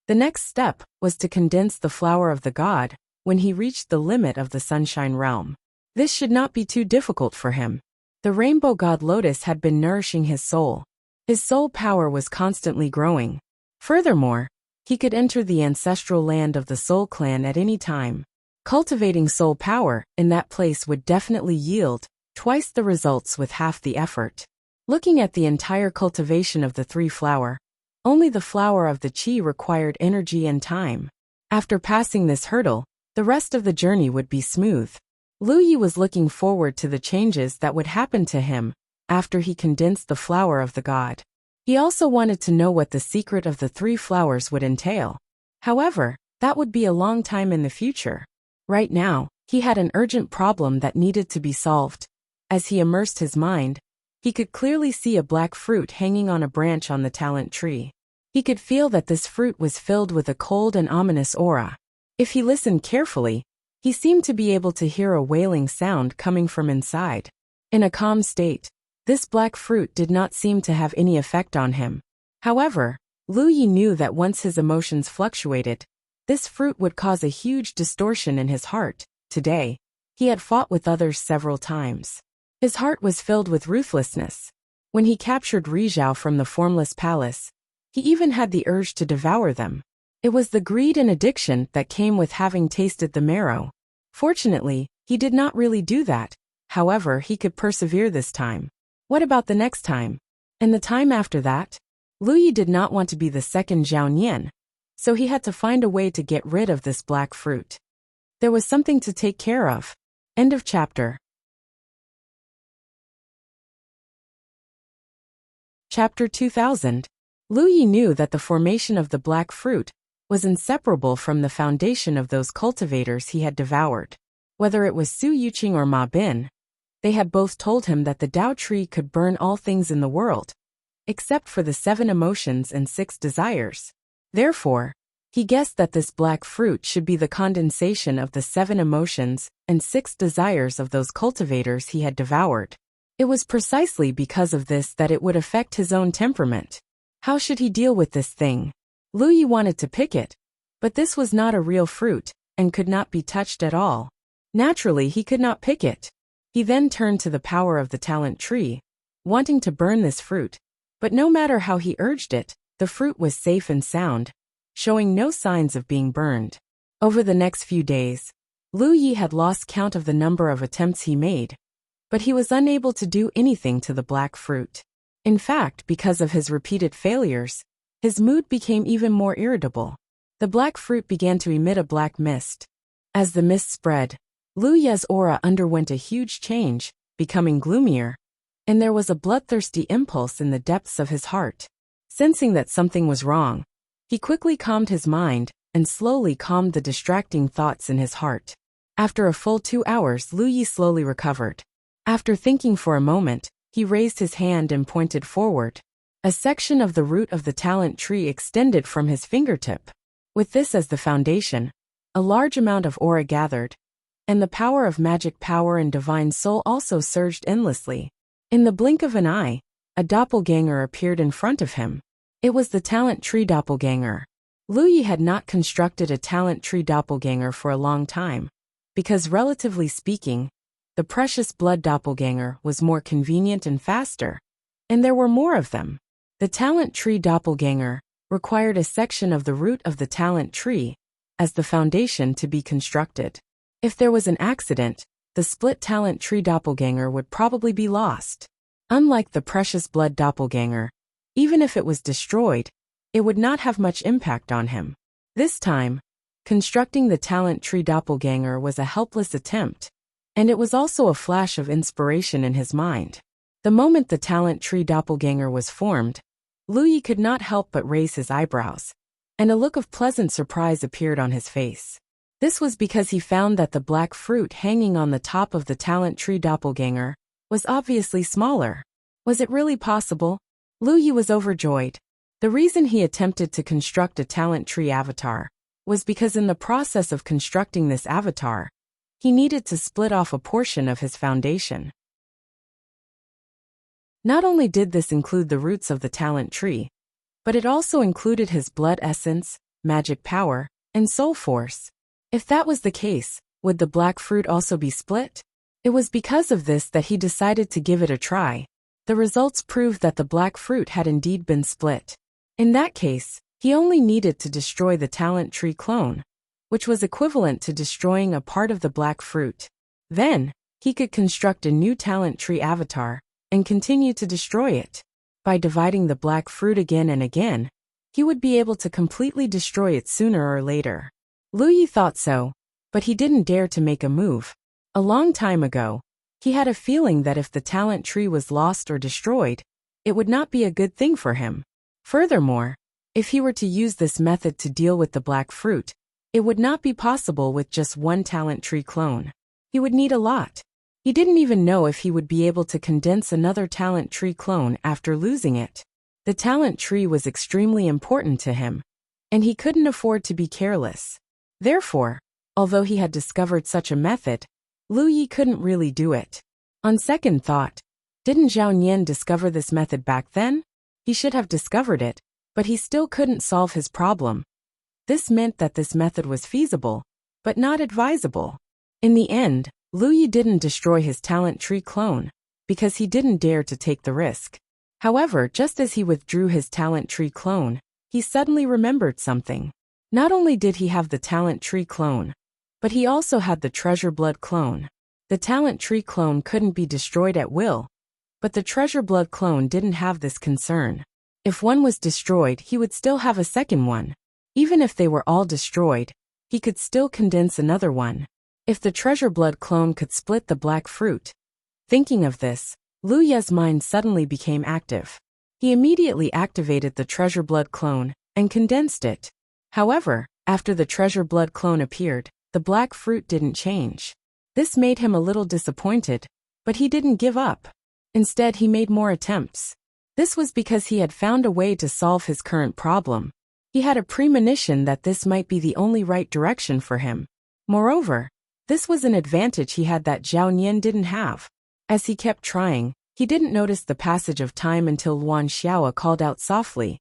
the next step was to condense the flower of the god when he reached the limit of the Sunshine Realm. This should not be too difficult for him. The Rainbow God Lotus had been nourishing his soul. His soul power was constantly growing. Furthermore, he could enter the ancestral land of the Soul Clan at any time. Cultivating soul power in that place would definitely yield twice the results with half the effort. Looking at the entire cultivation of the three flower, only the flower of the Qi required energy and time. After passing this hurdle, the rest of the journey would be smooth. Lu Yi was looking forward to the changes that would happen to him after he condensed the flower of the god. He also wanted to know what the secret of the three flowers would entail. However, that would be a long time in the future. Right now, he had an urgent problem that needed to be solved. As he immersed his mind, he could clearly see a black fruit hanging on a branch on the talent tree. He could feel that this fruit was filled with a cold and ominous aura. If he listened carefully, he seemed to be able to hear a wailing sound coming from inside. In a calm state, this black fruit did not seem to have any effect on him. However, Lu Yi knew that once his emotions fluctuated, this fruit would cause a huge distortion in his heart. Today, he had fought with others several times. His heart was filled with ruthlessness. When he captured Rizhao from the formless palace, he even had the urge to devour them. It was the greed and addiction that came with having tasted the marrow. Fortunately, he did not really do that. However, he could persevere this time. What about the next time? And the time after that? Lu Yi did not want to be the second Zhao Nian, so he had to find a way to get rid of this black fruit. There was something to take care of. End of chapter. Chapter 2000. Lu Yi knew that the formation of the black fruit was inseparable from the foundation of those cultivators he had devoured. Whether it was Su Yuqing or Ma Bin, they had both told him that the Tao tree could burn all things in the world, except for the 7 emotions and 6 desires. Therefore, he guessed that this black fruit should be the condensation of the 7 emotions and 6 desires of those cultivators he had devoured. It was precisely because of this that it would affect his own temperament. How should he deal with this thing? Lu Yi wanted to pick it, but this was not a real fruit, and could not be touched at all. Naturally, he could not pick it. He then turned to the power of the talent tree, wanting to burn this fruit, but no matter how he urged it, the fruit was safe and sound, showing no signs of being burned. Over the next few days, Lu Yi had lost count of the number of attempts he made, but he was unable to do anything to the black fruit. In fact, because of his repeated failures, his mood became even more irritable. The black fruit began to emit a black mist. As the mist spread, Lu Ye's aura underwent a huge change, becoming gloomier. and there was a bloodthirsty impulse in the depths of his heart. Sensing that something was wrong, he quickly calmed his mind and slowly calmed the distracting thoughts in his heart. After a full 2 hours, Lu Yi slowly recovered. After thinking for a moment, he raised his hand and pointed forward. A section of the root of the talent tree extended from his fingertip. With this as the foundation, a large amount of aura gathered, and the power of magic power and divine soul also surged endlessly. In the blink of an eye, a doppelganger appeared in front of him. It was the talent tree doppelganger. Lu Yi had not constructed a talent tree doppelganger for a long time, because relatively speaking, the precious blood doppelganger was more convenient and faster, and there were more of them. The talent tree doppelganger required a section of the root of the talent tree as the foundation to be constructed. If there was an accident, the split talent tree doppelganger would probably be lost. Unlike the precious blood doppelganger, even if it was destroyed, it would not have much impact on him. This time, constructing the talent tree doppelganger was a helpless attempt, and it was also a flash of inspiration in his mind. The moment the talent tree doppelganger was formed, Lu Yi could not help but raise his eyebrows, and a look of pleasant surprise appeared on his face. This was because he found that the black fruit hanging on the top of the talent tree doppelganger was obviously smaller. Was it really possible? Lu Yi was overjoyed. The reason he attempted to construct a talent tree avatar was because in the process of constructing this avatar, he needed to split off a portion of his foundation. Not only did this include the roots of the talent tree, but it also included his blood essence, magic power, and soul force. If that was the case, would the black fruit also be split? It was because of this that he decided to give it a try. The results proved that the black fruit had indeed been split. In that case, he only needed to destroy the talent tree clone, which was equivalent to destroying a part of the black fruit. Then, he could construct a new talent tree avatar and continue to destroy it. By dividing the black fruit again and again, he would be able to completely destroy it sooner or later. Lu Yi thought so, but he didn't dare to make a move. A long time ago, he had a feeling that if the talent tree was lost or destroyed, it would not be a good thing for him. Furthermore, if he were to use this method to deal with the black fruit, it would not be possible with just one talent tree clone. He would need a lot. He didn't even know if he would be able to condense another talent tree clone after losing it. The talent tree was extremely important to him, and he couldn't afford to be careless. Therefore, although he had discovered such a method, Lu Yi couldn't really do it. On second thought, didn't Zhao Nian discover this method back then? He should have discovered it, but he still couldn't solve his problem. This meant that this method was feasible, but not advisable. In the end, Lu Yi didn't destroy his talent tree clone, because he didn't dare to take the risk. However, just as he withdrew his talent tree clone, he suddenly remembered something. Not only did he have the talent tree clone, but he also had the treasure blood clone. The talent tree clone couldn't be destroyed at will, but the treasure blood clone didn't have this concern. If one was destroyed, he would still have a second one. Even if they were all destroyed, he could still condense another one. If the treasure blood clone could split the black fruit. Thinking of this, Lu Ye's mind suddenly became active. He immediately activated the treasure blood clone and condensed it. However, after the treasure blood clone appeared, the black fruit didn't change. This made him a little disappointed, but he didn't give up. Instead, he made more attempts. This was because he had found a way to solve his current problem. He had a premonition that this might be the only right direction for him. Moreover, this was an advantage he had that Zhao Nian didn't have. As he kept trying, he didn't notice the passage of time until Luan Xiao called out softly,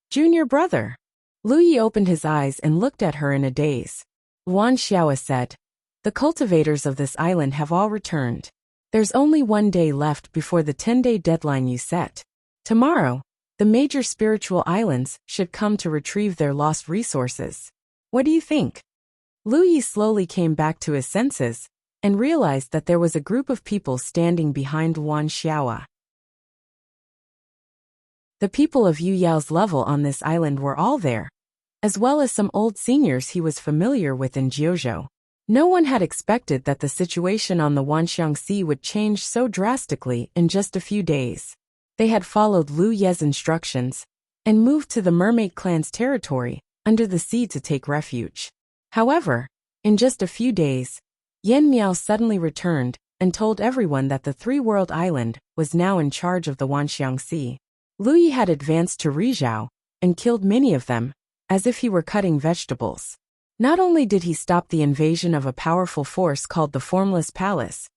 "Junior brother." Lu Yi opened his eyes and looked at her in a daze. Luan Xiao said, "The cultivators of this island have all returned. There's only 1 day left before the 10-day deadline you set. Tomorrow, the major spiritual islands should come to retrieve their lost resources. What do you think?" Lu Yi slowly came back to his senses and realized that there was a group of people standing behind Luan Xiao. The people of Yu Yao's level on this island were all there, as well as some old seniors he was familiar with in Jiuzhou. No one had expected that the situation on the Wanxiang Sea would change so drastically in just a few days. They had followed Lu Ye's instructions and moved to the Mermaid Clan's territory under the sea to take refuge. However, in just a few days, Yan Miao suddenly returned and told everyone that the Three-World Island was now in charge of the Wanxiang Sea. Lu Yi had advanced to Rizhao and killed many of them, as if he were cutting vegetables. Not only did he stop the invasion of a powerful force called the Formless Palace,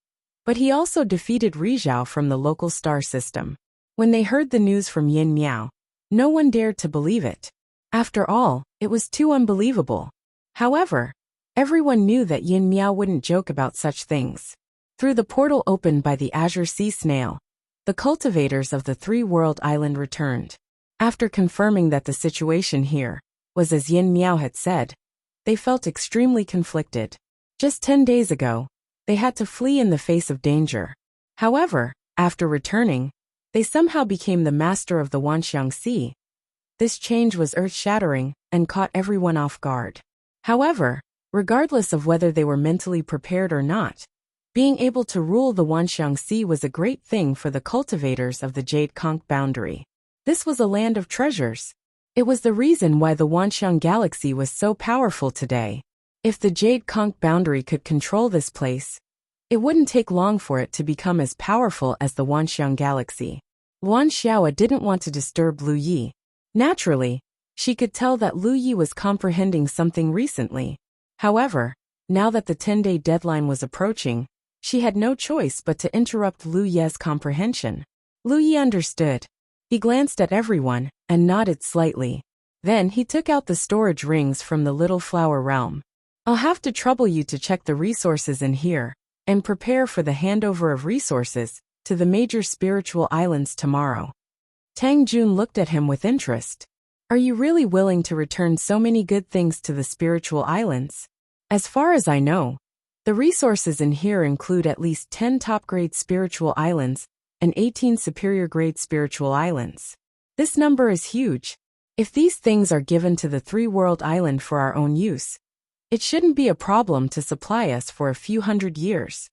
but he also defeated Rizhao from the local star system. When they heard the news from Yan Miao, no one dared to believe it. After all, it was too unbelievable. However, everyone knew that Yan Miao wouldn't joke about such things. Through the portal opened by the Azure Sea Snail, the cultivators of the Three-World Island returned. After confirming that the situation here was as Yan Miao had said, they felt extremely conflicted. Just 10 days ago, they had to flee in the face of danger. However, after returning, they somehow became the master of the Wanxiang Sea. This change was earth-shattering and caught everyone off guard. However, regardless of whether they were mentally prepared or not, being able to rule the Wanxiang Sea was a great thing for the cultivators of the Jade Conch boundary. This was a land of treasures. It was the reason why the Wanxiang Galaxy was so powerful today. If the Jade Conch boundary could control this place, it wouldn't take long for it to become as powerful as the Wanxiang Galaxy. Luan Xiaoa didn't want to disturb Lu Yi. Naturally, she could tell that Lu Yi was comprehending something recently. However, now that the 10-day deadline was approaching, she had no choice but to interrupt Lu Ye's comprehension. Lu Yi understood. He glanced at everyone and nodded slightly. Then he took out the storage rings from the Little Flower Realm. I'll have to trouble you to check the resources in here and prepare for the handover of resources to the major spiritual islands tomorrow. Tang Jun looked at him with interest. Are you really willing to return so many good things to the spiritual islands? As far as I know, the resources in here include at least 10 top-grade spiritual islands and 18 superior-grade spiritual islands. This number is huge. If these things are given to the Three-World Island for our own use, it shouldn't be a problem to supply us for a few hundred years.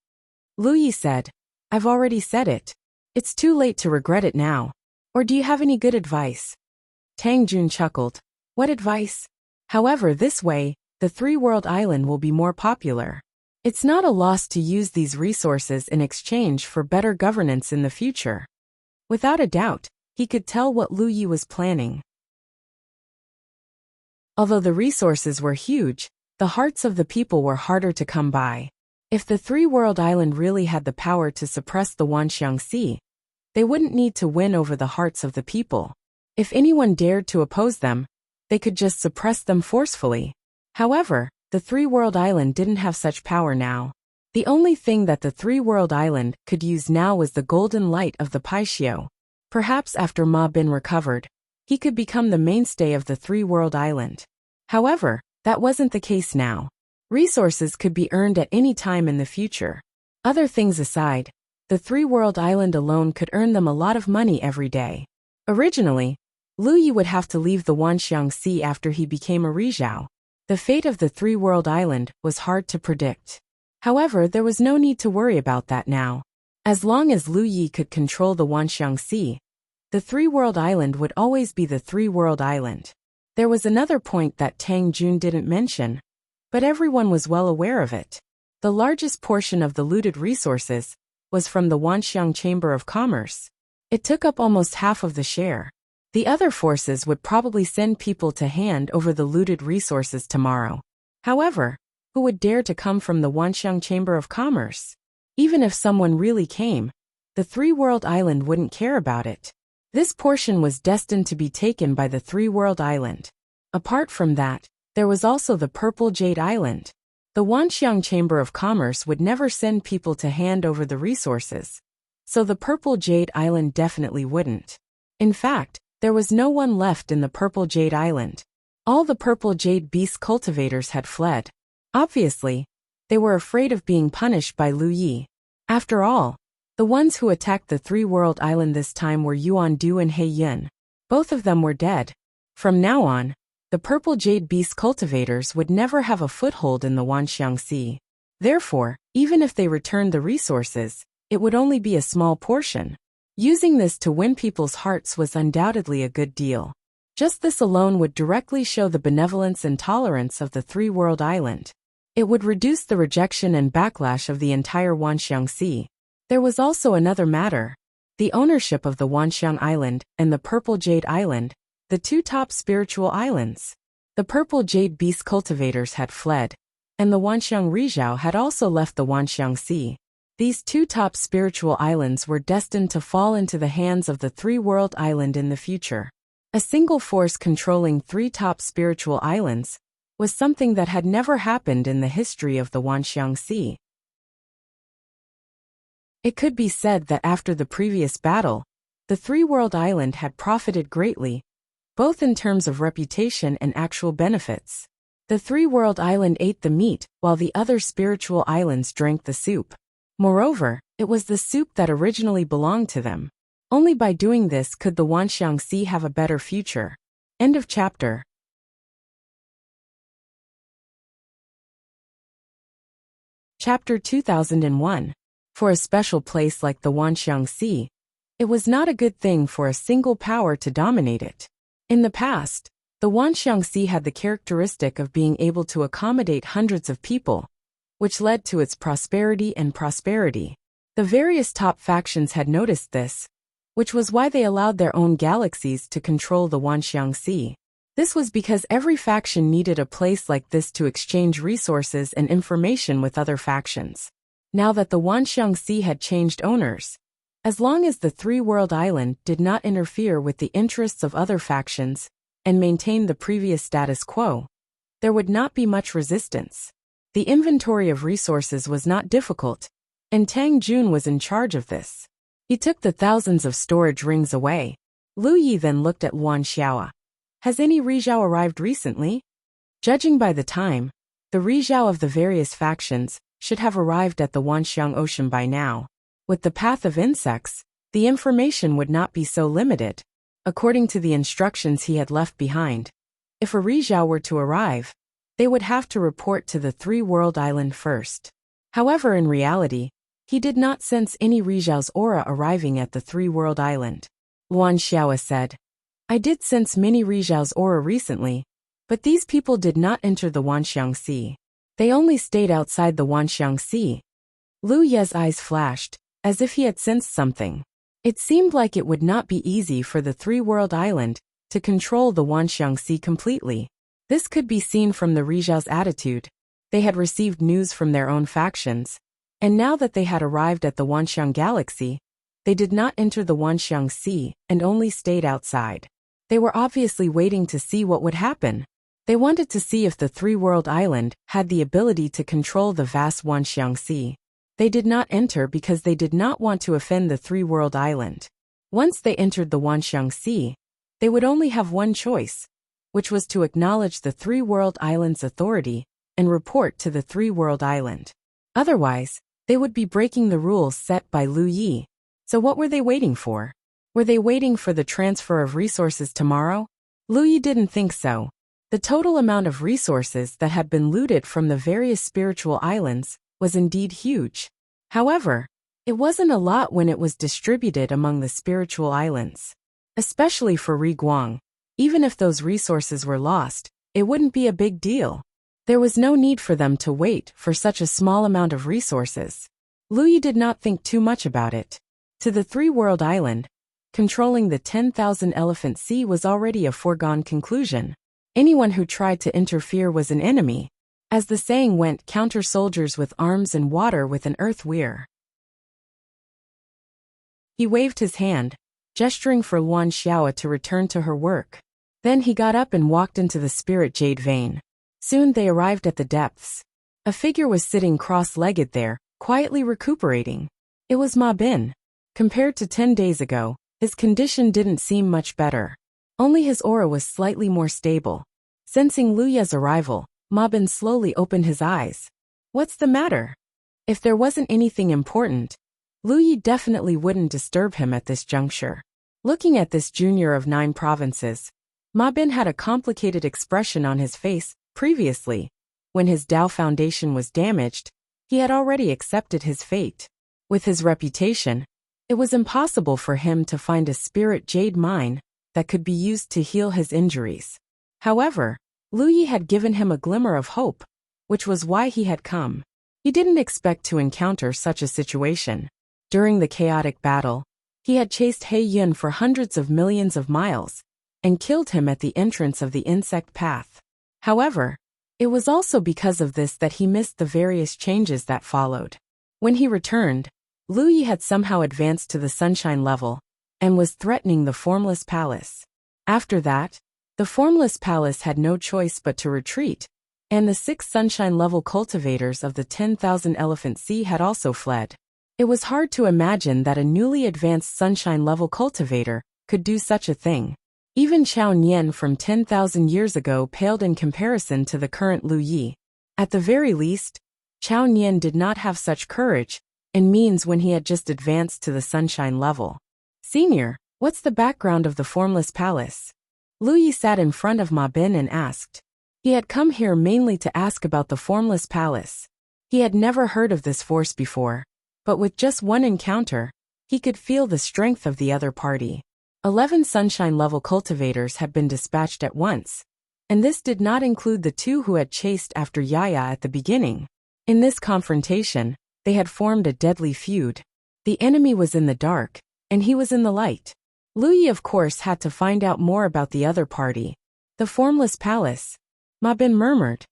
Lu Yi said, I've already said it. It's too late to regret it now. Or do you have any good advice? Tang Jun chuckled. What advice? However, this way, the Three-World Island will be more popular. It's not a loss to use these resources in exchange for better governance in the future. Without a doubt, he could tell what Lu Yi was planning. Although the resources were huge, the hearts of the people were harder to come by. If the Three-World Island really had the power to suppress the Wanxiang Sea, they wouldn't need to win over the hearts of the people. If anyone dared to oppose them, they could just suppress them forcefully. However, the Three-World Island didn't have such power now. The only thing that the Three-World Island could use now was the golden light of the Paixio. Perhaps after Ma Bin recovered, he could become the mainstay of the Three-World Island. However, that wasn't the case now. Resources could be earned at any time in the future. Other things aside, the Three-World Island alone could earn them a lot of money every day. Originally, Lu Yi would have to leave the Wanxiang Sea after he became a Rizhao. The fate of the Three-World Island was hard to predict. However, there was no need to worry about that now. As long as Lu Yi could control the Wanxiang Sea, the Three-World Island would always be the Three-World Island. There was another point that Tang Jun didn't mention, but everyone was well aware of it. The largest portion of the looted resources was from the Wanxiang Chamber of Commerce. It took up almost half of the share. The other forces would probably send people to hand over the looted resources tomorrow. However, who would dare to come from the Wanxiang Chamber of Commerce? Even if someone really came, the Three-World Island wouldn't care about it. This portion was destined to be taken by the Three-World Island. Apart from that, there was also the Purple Jade Island. The Wanxiang Chamber of Commerce would never send people to hand over the resources, so the Purple Jade Island definitely wouldn't. In fact, there was no one left in the Purple Jade Island. All the Purple Jade Beast cultivators had fled. Obviously, they were afraid of being punished by Lu Yi. After all, the ones who attacked the Three-World Island this time were Yuan Du and He Yun. Both of them were dead. From now on, the Purple Jade Beast cultivators would never have a foothold in the Wanxiang Sea. Therefore, even if they returned the resources, it would only be a small portion. Using this to win people's hearts was undoubtedly a good deal. Just this alone would directly show the benevolence and tolerance of the three-world island. It would reduce the rejection and backlash of the entire Wanxiang Sea. There was also another matter. The ownership of the Wanxiang Island and the Purple Jade Island, the two top spiritual islands. The Purple Jade Beast cultivators had fled, and the Wanxiang Rizhao had also left the Wanxiang Sea. These two top spiritual islands were destined to fall into the hands of the three-world island in the future. A single force controlling three top spiritual islands was something that had never happened in the history of the Wanxiang Sea. It could be said that after the previous battle, the three-world island had profited greatly, both in terms of reputation and actual benefits. The three-world island ate the meat, while the other spiritual islands drank the soup. Moreover, it was the soup that originally belonged to them. Only by doing this could the Wanxiang Sea have a better future. End of chapter. Chapter 2001. For a special place like the Wanxiang Sea, it was not a good thing for a single power to dominate it. In the past, the Wanxiang Sea had the characteristic of being able to accommodate hundreds of people, which led to its prosperity and prosperity. The various top factions had noticed this, which was why they allowed their own galaxies to control the Wanxiang Sea. This was because every faction needed a place like this to exchange resources and information with other factions. Now that the Wanxiang Sea had changed owners, as long as the three-world island did not interfere with the interests of other factions and maintained the previous status quo, there would not be much resistance. The inventory of resources was not difficult, and Tang Jun was in charge of this. He took the thousands of storage rings away. Lu Yi then looked at Luan Xiao. Has any Rizhao arrived recently? Judging by the time, the Rizhao of the various factions should have arrived at the Wanxiang Ocean by now. With the path of insects, the information would not be so limited, according to the instructions he had left behind. If a Rizhao were to arrive, they would have to report to the three-world island first. However, in reality, he did not sense any Rizhao's aura arriving at the three-world island. Luan Xiao said, I did sense many Rizhao's aura recently, but these people did not enter the Wanxiang Sea. They only stayed outside the Wanxiang Sea. Lu Ye's eyes flashed, as if he had sensed something. It seemed like it would not be easy for the three-world island to control the Wanxiang Sea completely. This could be seen from the Rizhao's attitude. They had received news from their own factions, and now that they had arrived at the Wanxiang Galaxy, they did not enter the Wanxiang Sea and only stayed outside. They were obviously waiting to see what would happen. They wanted to see if the three-world island had the ability to control the vast Wanxiang Sea. They did not enter because they did not want to offend the three-world island. Once they entered the Wanxiang Sea, they would only have one choice, which was to acknowledge the three-world island's authority and report to the three-world island. Otherwise, they would be breaking the rules set by Lu Yi. So what were they waiting for? Were they waiting for the transfer of resources tomorrow? Lu Yi didn't think so. The total amount of resources that had been looted from the various spiritual islands was indeed huge. However, it wasn't a lot when it was distributed among the spiritual islands. Especially for Ri Guang. Even if those resources were lost, it wouldn't be a big deal. There was no need for them to wait for such a small amount of resources. Lu Yi did not think too much about it. To the three-world island, controlling the 10,000 Elephant Sea was already a foregone conclusion. Anyone who tried to interfere was an enemy. As the saying went, counter soldiers with arms and water with an earth weir. He waved his hand, gesturing for Luan Xiao to return to her work. Then he got up and walked into the spirit jade vein. Soon they arrived at the depths. A figure was sitting cross-legged there, quietly recuperating. It was Ma Bin. Compared to 10 days ago, his condition didn't seem much better. Only his aura was slightly more stable. Sensing Lu Ye's arrival, Ma Bin slowly opened his eyes. What's the matter? If there wasn't anything important, Lu Yi definitely wouldn't disturb him at this juncture. Looking at this junior of 9 provinces, Ma Bin had a complicated expression on his face. Previously, when his Dao foundation was damaged, He had already accepted his fate. With his reputation, it was impossible for him to find a spirit jade mine that could be used to heal his injuries. However, Lu Yi had given him a glimmer of hope, which was why he had come. He didn't expect to encounter such a situation. During the chaotic battle, he had chased He Yun for hundreds of millions of miles and killed him at the entrance of the insect path. However, it was also because of this that he missed the various changes that followed. When he returned, Lu Yi had somehow advanced to the sunshine level and was threatening the formless palace. After that, the formless palace had no choice but to retreat, and the 6 sunshine level cultivators of the 10,000 Elephant Sea had also fled. It was hard to imagine that a newly advanced sunshine level cultivator could do such a thing. Even Chao Nian from 10,000 years ago paled in comparison to the current Lu Yi. At the very least, Chao Nian did not have such courage and means when he had just advanced to the sunshine level. Senior, what's the background of the formless palace? Lu Yi sat in front of Ma Bin and asked. He had come here mainly to ask about the formless palace. He had never heard of this force before, but with just one encounter, he could feel the strength of the other party. 11 sunshine-level cultivators had been dispatched at once, and this did not include the 2 who had chased after Yaya at the beginning. In this confrontation, they had formed a deadly feud. The enemy was in the dark, and he was in the light. Lu Yi of course had to find out more about the other party. The formless palace, Ma Bin murmured.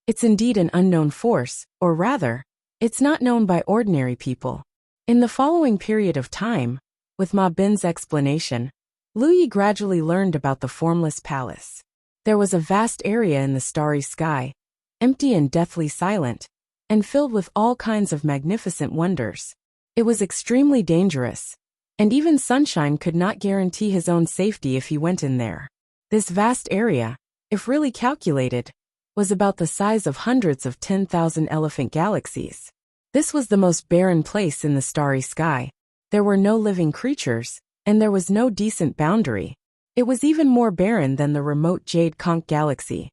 It's indeed an unknown force, or rather, it's not known by ordinary people. In the following period of time, with Ma Bin's explanation, Lu Yi gradually learned about the formless palace. There was a vast area in the starry sky, empty and deathly silent, and filled with all kinds of magnificent wonders. It was extremely dangerous, and even Sunshine could not guarantee his own safety if he went in there. This vast area, if really calculated, was about the size of hundreds of 10,000 elephant galaxies. This was the most barren place in the starry sky. There were no living creatures, and there was no decent boundary. It was even more barren than the remote Jade Conch galaxy.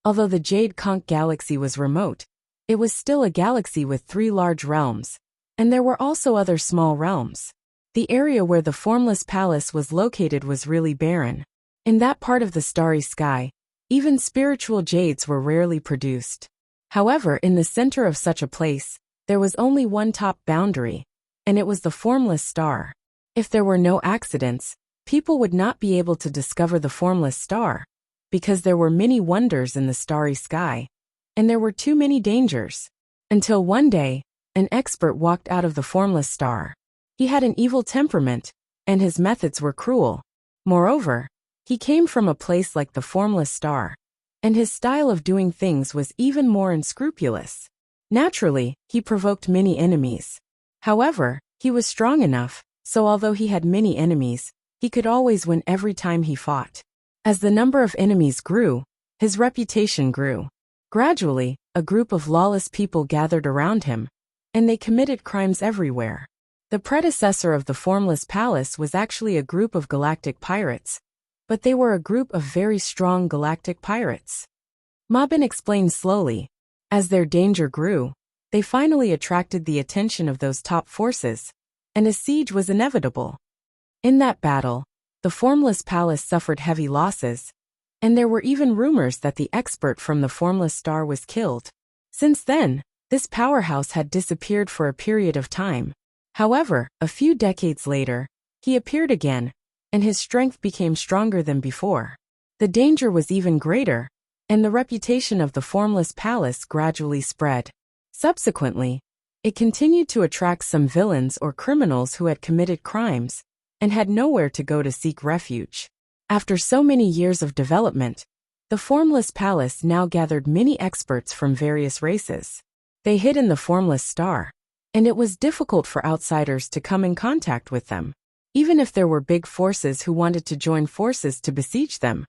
Although the Jade Conch galaxy was remote, it was still a galaxy with 3 large realms, and there were also other small realms. The area where the formless palace was located was really barren. In that part of the starry sky, even spiritual jades were rarely produced. However, in the center of such a place, there was only one top boundary, and it was the formless star. If there were no accidents, people would not be able to discover the formless star, because there were many wonders in the starry sky, and there were too many dangers. Until one day, an expert walked out of the formless star. He had an evil temperament, and his methods were cruel. Moreover, he came from a place like the formless star, and his style of doing things was even more unscrupulous. Naturally, he provoked many enemies. However, he was strong enough, so although he had many enemies, he could always win every time he fought. As the number of enemies grew, his reputation grew. Gradually, a group of lawless people gathered around him, and they committed crimes everywhere. The predecessor of the formless palace was actually a group of galactic pirates, but they were a group of very strong galactic pirates. Ma Bin explained slowly. As their danger grew, they finally attracted the attention of those top forces, and a siege was inevitable. In that battle, the formless palace suffered heavy losses, and there were even rumors that the expert from the formless star was killed. Since then, this powerhouse had disappeared for a period of time. However, a few decades later, he appeared again, and his strength became stronger than before. The danger was even greater, and the reputation of the formless palace gradually spread. Subsequently, it continued to attract some villains or criminals who had committed crimes and had nowhere to go to seek refuge. After so many years of development, the formless palace now gathered many experts from various races. They hid in the formless star, and it was difficult for outsiders to come in contact with them. Even if there were big forces who wanted to join forces to besiege them,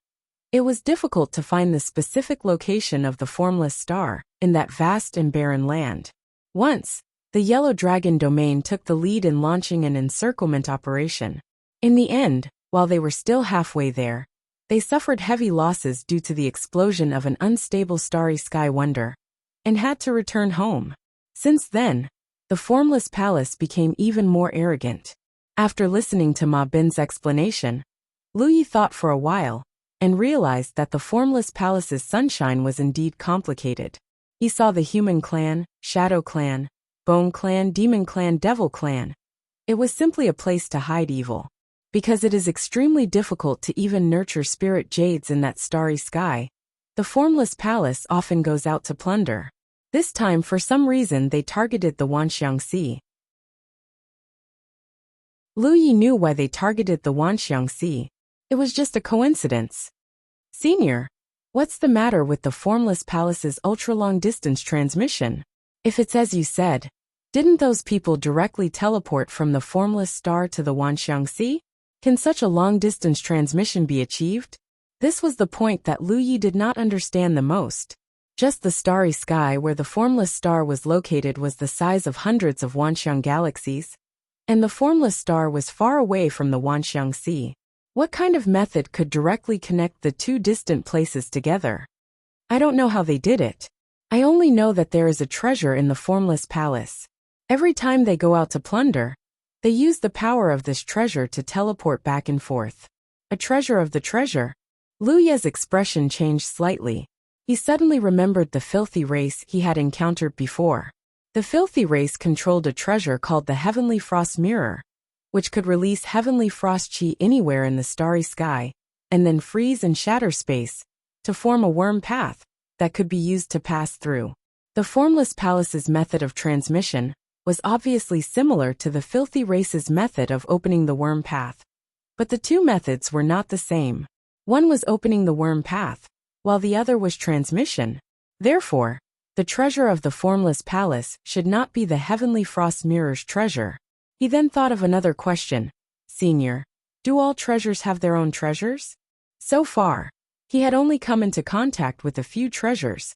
it was difficult to find the specific location of the formless star in that vast and barren land. Once, the Yellow Dragon domain took the lead in launching an encirclement operation. In the end, while they were still halfway there, they suffered heavy losses due to the explosion of an unstable starry sky wonder. and had to return home. Since then, the formless palace became even more arrogant. After listening to Ma Bin's explanation, Lu Yi thought for a while and realized that the formless palace's sunshine was indeed complicated. He saw the human clan, shadow clan, bone clan, demon clan, devil clan. It was simply a place to hide evil. Because it is extremely difficult to even nurture spirit jades in that starry sky, the formless palace often goes out to plunder. This time, for some reason, they targeted the Wanxiang Sea. Lu Yi knew why they targeted the Wanxiang Sea. It was just a coincidence. Senior, what's the matter with the formless palace's ultra-long distance transmission? If it's as you said, didn't those people directly teleport from the formless star to the Wanxiang Sea? Can such a long-distance transmission be achieved? This was the point that Lu Yi did not understand the most. Just the starry sky where the formless star was located was the size of hundreds of Wanxiang galaxies, and the formless star was far away from the Wanxiang Sea. What kind of method could directly connect the two distant places together? I don't know how they did it. I only know that there is a treasure in the formless palace. Every time they go out to plunder, they use the power of this treasure to teleport back and forth. A treasure of the treasure? Lu Ye's expression changed slightly. He suddenly remembered the filthy race he had encountered before. The filthy race controlled a treasure called the Heavenly Frost Mirror, which could release heavenly frost chi anywhere in the starry sky, and then freeze and shatter space, to form a worm path that could be used to pass through. The formless palace's method of transmission was obviously similar to the filthy race's method of opening the worm path. But the two methods were not the same. One was opening the worm path, while the other was transmission. Therefore, the treasure of the formless palace should not be the Heavenly Frost Mirror's treasure. He then thought of another question. Senior, do all treasures have their own treasures? So far, he had only come into contact with a few treasures.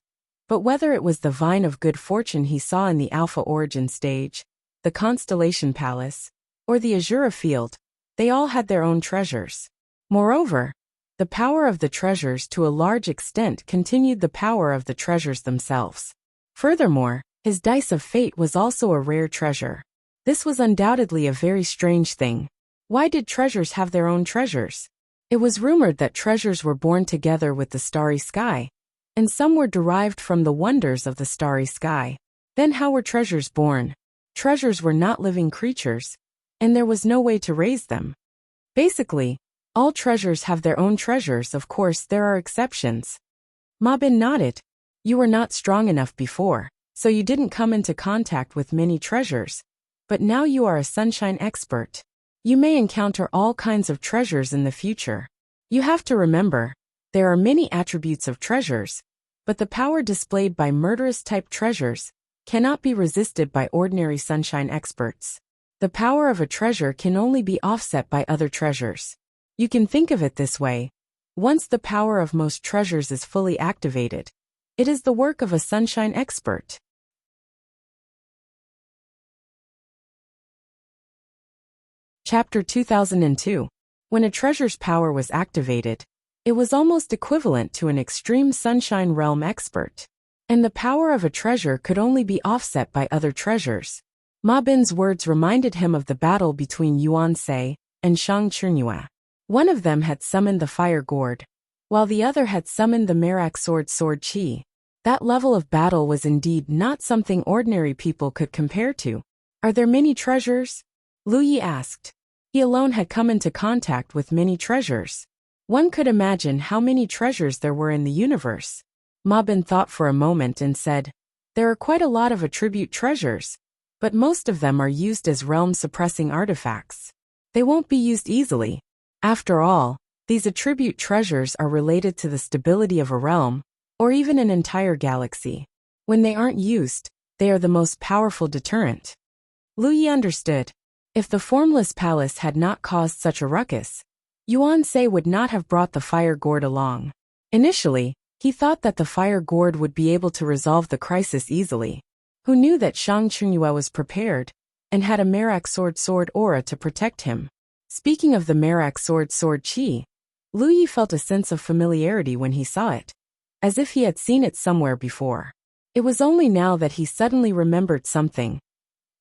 But whether it was the Vine of Good Fortune he saw in the Alpha Origin stage, the Constellation Palace, or the Azura Field, they all had their own treasures. Moreover, the power of the treasures to a large extent continued the power of the treasures themselves. Furthermore, his Dice of Fate was also a rare treasure. This was undoubtedly a very strange thing. Why did treasures have their own treasures? It was rumored that treasures were born together with the starry sky, and some were derived from the wonders of the starry sky. Then how were treasures born? Treasures were not living creatures, and there was no way to raise them. Basically, all treasures have their own treasures. Of course, there are exceptions. Ma Bin nodded. You were not strong enough before, so you didn't come into contact with many treasures. But now you are a sunshine expert. You may encounter all kinds of treasures in the future. You have to remember, there are many attributes of treasures, but the power displayed by murderous-type treasures cannot be resisted by ordinary sunshine experts. The power of a treasure can only be offset by other treasures. You can think of it this way. Once the power of most treasures is fully activated, it is the work of a sunshine expert. Chapter 2002. When a treasure's power was activated, it was almost equivalent to an extreme sunshine realm expert. And the power of a treasure could only be offset by other treasures. Ma Bin's words reminded him of the battle between Yuan Sei and Shang Chunhua. One of them had summoned the fire gourd, while the other had summoned the Merak sword chi. That level of battle was indeed not something ordinary people could compare to. Are there many treasures? Lu Yi asked. He alone had come into contact with many treasures. One could imagine how many treasures there were in the universe. Ma Bin thought for a moment and said, there are quite a lot of attribute treasures, but most of them are used as realm-suppressing artifacts. They won't be used easily. After all, these attribute treasures are related to the stability of a realm, or even an entire galaxy. When they aren't used, they are the most powerful deterrent. Lu Yi understood. If the formless palace had not caused such a ruckus, Yuan Sei would not have brought the fire gourd along. Initially, he thought that the fire gourd would be able to resolve the crisis easily. Who knew that Shang Chunhua was prepared, and had a Merak sword aura to protect him? Speaking of the Merak sword chi, Lu Yi felt a sense of familiarity when he saw it, as if he had seen it somewhere before. It was only now that he suddenly remembered something.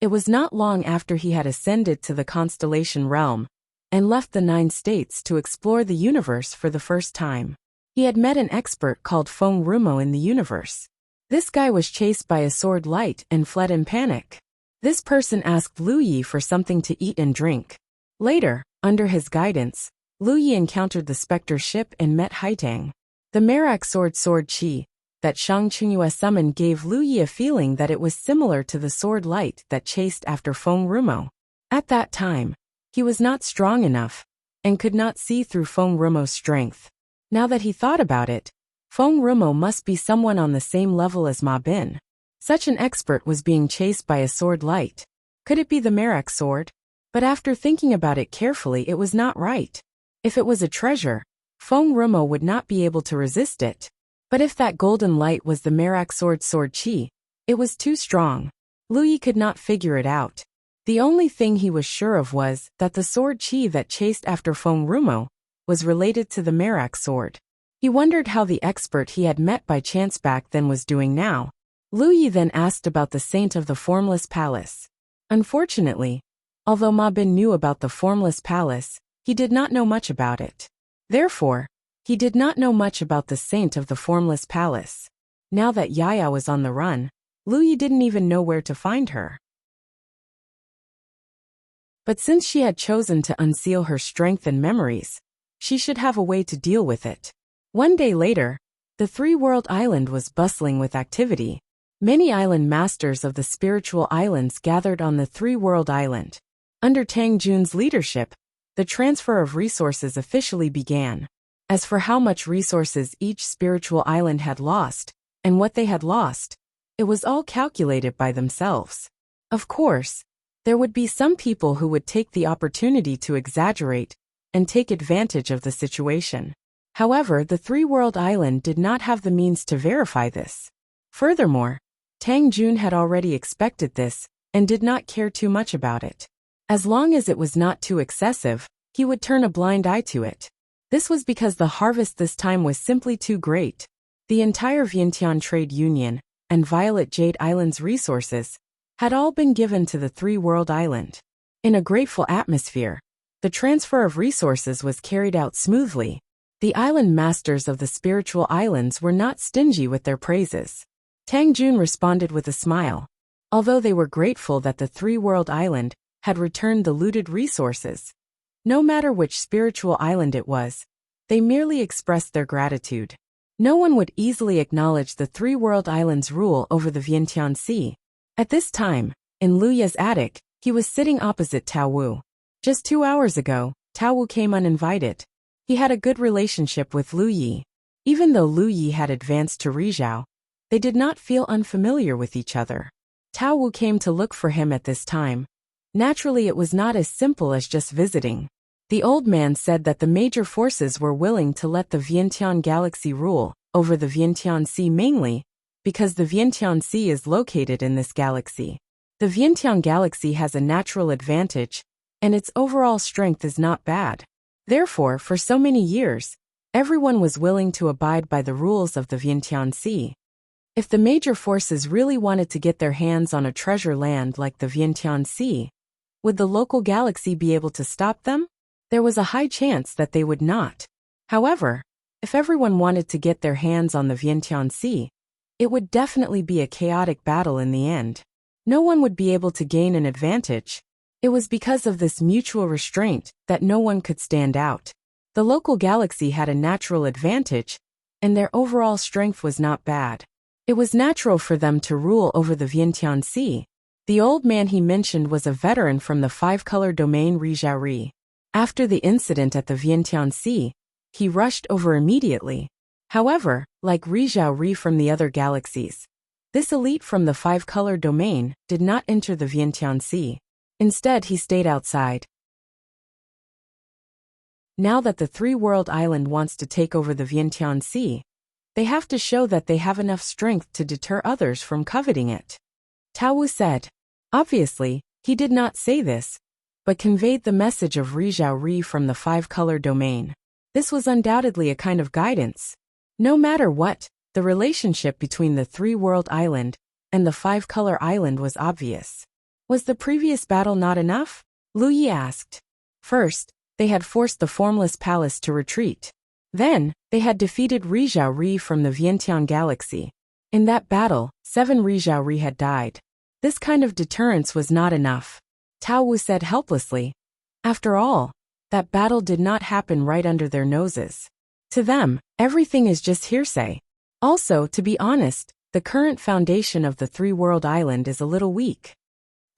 It was not long after he had ascended to the constellation realm and left the 9 states to explore the universe for the first time. He had met an expert called Feng Rumo in the universe. This guy was chased by a sword light and fled in panic. This person asked Lu Yi for something to eat and drink. Later, under his guidance, Lu Yi encountered the Spectre ship and met Haitang. The Merak sword Qi that Shang Qingyue summoned gave Lu Yi a feeling that it was similar to the sword light that chased after Feng Rumo. At that time, he was not strong enough and could not see through Feng Rumo's strength. Now that he thought about it, Feng Rumo must be someone on the same level as Ma Bin. Such an expert was being chased by a sword light. Could it be the Merak sword? But after thinking about it carefully, it was not right. If it was a treasure, Feng Rumo would not be able to resist it. But if that golden light was the Merak sword Qi, it was too strong. Lu Yi could not figure it out. The only thing he was sure of was that the sword Qi that chased after Feng Rumo was related to the Merak sword. He wondered how the expert he had met by chance back then was doing now. Lu Yi then asked about the Saint of the Formless Palace. Unfortunately, although Ma Bin knew about the Formless Palace, he did not know much about it. Therefore, he did not know much about the Saint of the Formless Palace. Now that Yaya was on the run, Lu Yi didn't even know where to find her. But since she had chosen to unseal her strength and memories, she should have a way to deal with it. One day later, the 3-world island was bustling with activity. Many island masters of the spiritual islands gathered on the 3-world island. Under Tang Jun's leadership, the transfer of resources officially began. As for how much resources each spiritual island had lost, and what they had lost, it was all calculated by themselves. Of course, there would be some people who would take the opportunity to exaggerate and take advantage of the situation. However, the 3-world island did not have the means to verify this. Furthermore, Tang Jun had already expected this and did not care too much about it. As long as it was not too excessive, he would turn a blind eye to it. This was because the harvest this time was simply too great. The entire Vientiane Trade Union and Violet Jade Island's resources had all been given to the 3-world island. In a grateful atmosphere, the transfer of resources was carried out smoothly. The island masters of the spiritual islands were not stingy with their praises. Tang Jun responded with a smile. Although they were grateful that the 3-world island had returned the looted resources, no matter which spiritual island it was, they merely expressed their gratitude. No one would easily acknowledge the 3-world island's rule over the Vientiane Sea. At this time, in Lu Ye's attic, he was sitting opposite Tao Wu. Just 2 hours ago, Tao Wu came uninvited. He had a good relationship with Lu Yi. Even though Lu Yi had advanced to Rizhao, they did not feel unfamiliar with each other. Tao Wu came to look for him at this time. Naturally, it was not as simple as just visiting. The old man said that the major forces were willing to let the Vientiane Galaxy rule over the Vientiane Sea mainly because the Vientiane Sea is located in this galaxy. The Vientiane Galaxy has a natural advantage, and its overall strength is not bad. Therefore, for so many years, everyone was willing to abide by the rules of the Vientiane Sea. If the major forces really wanted to get their hands on a treasure land like the Vientiane Sea, would the local galaxy be able to stop them? There was a high chance that they would not. However, if everyone wanted to get their hands on the Vientiane Sea, it would definitely be a chaotic battle in the end. No one would be able to gain an advantage. It was because of this mutual restraint that no one could stand out. The local galaxy had a natural advantage, and their overall strength was not bad. It was natural for them to rule over the Vientiane Sea. The old man he mentioned was a veteran from the 5-color domain Rizhao. After the incident at the Vientiane Sea, he rushed over immediately. However, like Rizhao from the other galaxies, this elite from the 5-color domain did not enter the Vientiane Sea. Instead, he stayed outside. Now that the 3-world island wants to take over the Vientiane Sea, they have to show that they have enough strength to deter others from coveting it. Tao Wu said. Obviously, he did not say this, but conveyed the message of Rizhao from the 5-color domain. This was undoubtedly a kind of guidance. No matter what, the relationship between the three-world island and the five-color island was obvious. Was the previous battle not enough? Lu Yi asked. First, they had forced the Formless Palace to retreat. Then, they had defeated Rizhao Ri from the Vientiane Galaxy. In that battle, 7 Rizhao Ri had died. This kind of deterrence was not enough. Tao Wu said helplessly. After all, that battle did not happen right under their noses. To them, everything is just hearsay. Also, to be honest, the current foundation of the three-world island is a little weak.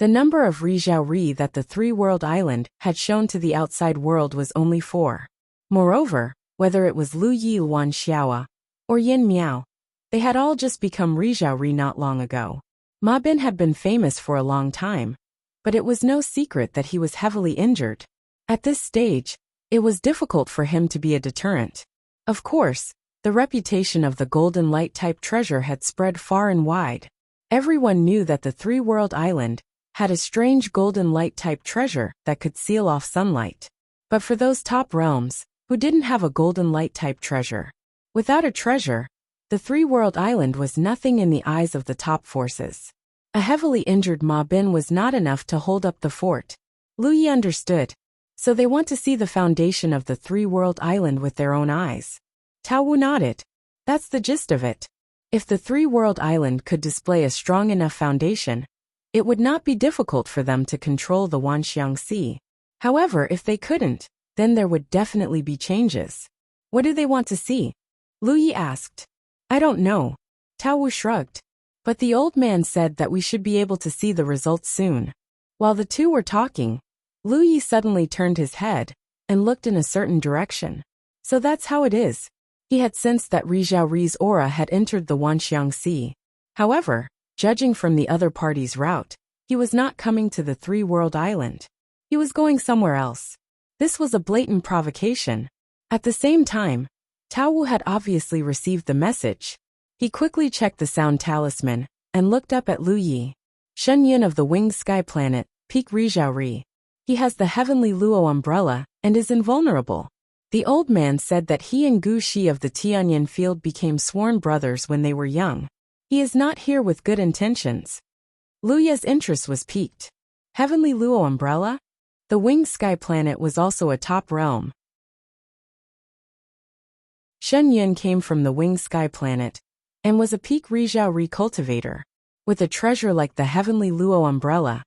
The number of Rizhao Ri that the three-world island had shown to the outside world was only 4. Moreover, whether it was Lu Yi Luan Xiaoa or Yin Miao, they had all just become Rizhao Ri not long ago. Ma Bin had been famous for a long time, but it was no secret that he was heavily injured. At this stage, it was difficult for him to be a deterrent. Of course, the reputation of the Golden Light-type treasure had spread far and wide. Everyone knew that the three-world island had a strange Golden Light-type treasure that could seal off sunlight. But for those top realms, who didn't have a Golden Light-type treasure, without a treasure, the three-world island was nothing in the eyes of the top forces. A heavily injured Ma Bin was not enough to hold up the fort. Lu Yi understood. So they want to see the foundation of the three-world island with their own eyes. Tao Wu nodded. That's the gist of it. If the three-world island could display a strong enough foundation, it would not be difficult for them to control the Wanxiang Sea. However, if they couldn't, then there would definitely be changes. What do they want to see? Lu Yi asked. I don't know. Tao Wu shrugged. But the old man said that we should be able to see the results soon. While the two were talking, Lu Yi suddenly turned his head and looked in a certain direction. So that's how it is. He had sensed that Rizhao Ri's aura had entered the Wanxiang Sea. However, judging from the other party's route, he was not coming to the three-world island. He was going somewhere else. This was a blatant provocation. At the same time, Tao Wu had obviously received the message. He quickly checked the sound talisman and looked up at Lu Yi. Shen Yun of the winged sky planet, Peak Rizhao Ri. He has the heavenly Luo umbrella and is invulnerable. The old man said that he and Gu Shi of the Tianyan field became sworn brothers when they were young. He is not here with good intentions. Lu Ye's interest was piqued. Heavenly Luo umbrella? The winged sky planet was also a top realm. Shen Yun came from the winged sky planet and was a Peak Rizhao Ri cultivator. With a treasure like the heavenly Luo umbrella,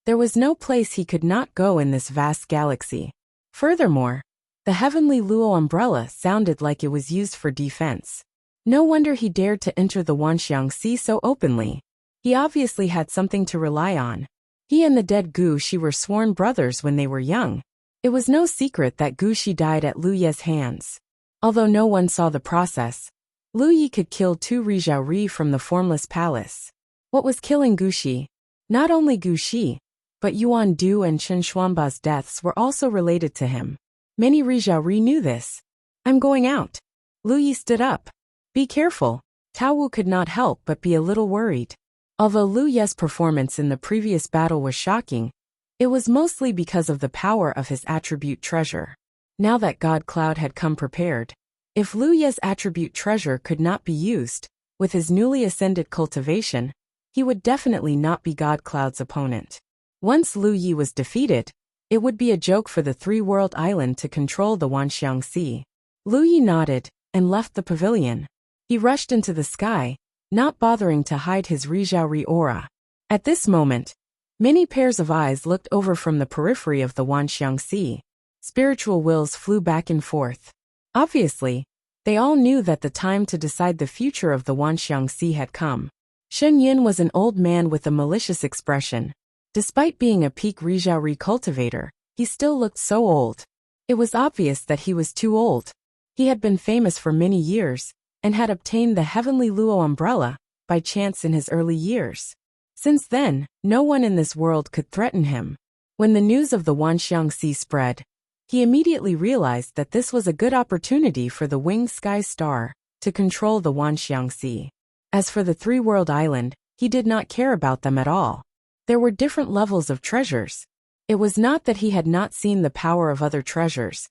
there was no place he could not go in this vast galaxy. Furthermore, the heavenly Luo umbrella sounded like it was used for defense. No wonder he dared to enter the Wanxiang Sea so openly. He obviously had something to rely on. He and the dead Gu Shi were sworn brothers when they were young. It was no secret that Gu Shi died at Lu Ye's hands. Although no one saw the process, Lu Yi could kill 2 Rizhao Ri from the Formless Palace. What was killing Gu Shi? Not only Gu Shi, but Yuan Du and Chen Xuanba's deaths were also related to him. Many Rizhao Ri knew this. I'm going out. Lu Yi stood up. Be careful. Tao Wu could not help but be a little worried. Although Lu Ye's performance in the previous battle was shocking, it was mostly because of the power of his attribute treasure. Now that God Cloud had come prepared, if Lu Ye's attribute treasure could not be used, with his newly ascended cultivation, he would definitely not be God Cloud's opponent. Once Lu Yi was defeated, it would be a joke for the three-world island to control the Wanxiang Sea. Lu Yi nodded and left the pavilion. He rushed into the sky, not bothering to hide his Rizhao Ri aura. At this moment, many pairs of eyes looked over from the periphery of the Wanxiang Sea. Spiritual wills flew back and forth. Obviously, they all knew that the time to decide the future of the Wanxiang Sea had come. Shen Yun was an old man with a malicious expression. Despite being a Peak Rizhao Ri cultivator, he still looked so old. It was obvious that he was too old. He had been famous for many years, and had obtained the heavenly Luo umbrella by chance in his early years. Since then, no one in this world could threaten him. When the news of the Wanxiang Sea spread, he immediately realized that this was a good opportunity for the winged sky star to control the Wanxiang Sea. As for the three-world island, he did not care about them at all. There were different levels of treasures. It was not that he had not seen the power of other treasures,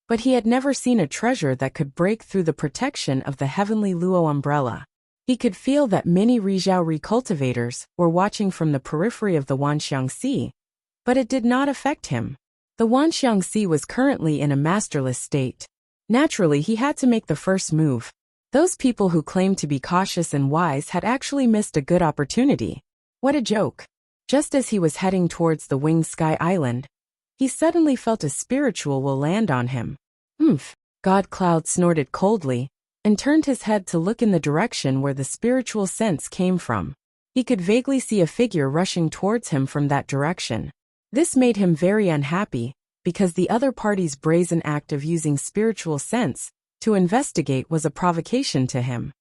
but he had never seen a treasure that could break through the protection of the heavenly Luo umbrella. He could feel that many Rizhao recultivators were watching from the periphery of the Wanxiang Sea, but it did not affect him. The Wanxiang Sea was currently in a masterless state. Naturally, he had to make the first move. Those people who claimed to be cautious and wise had actually missed a good opportunity. What a joke. Just as he was heading towards the Winged Sky Island, he suddenly felt a spiritual will land on him. Humph. God Cloud snorted coldly and turned his head to look in the direction where the spiritual sense came from. He could vaguely see a figure rushing towards him from that direction. This made him very unhappy, because the other party's brazen act of using spiritual sense to investigate was a provocation to him.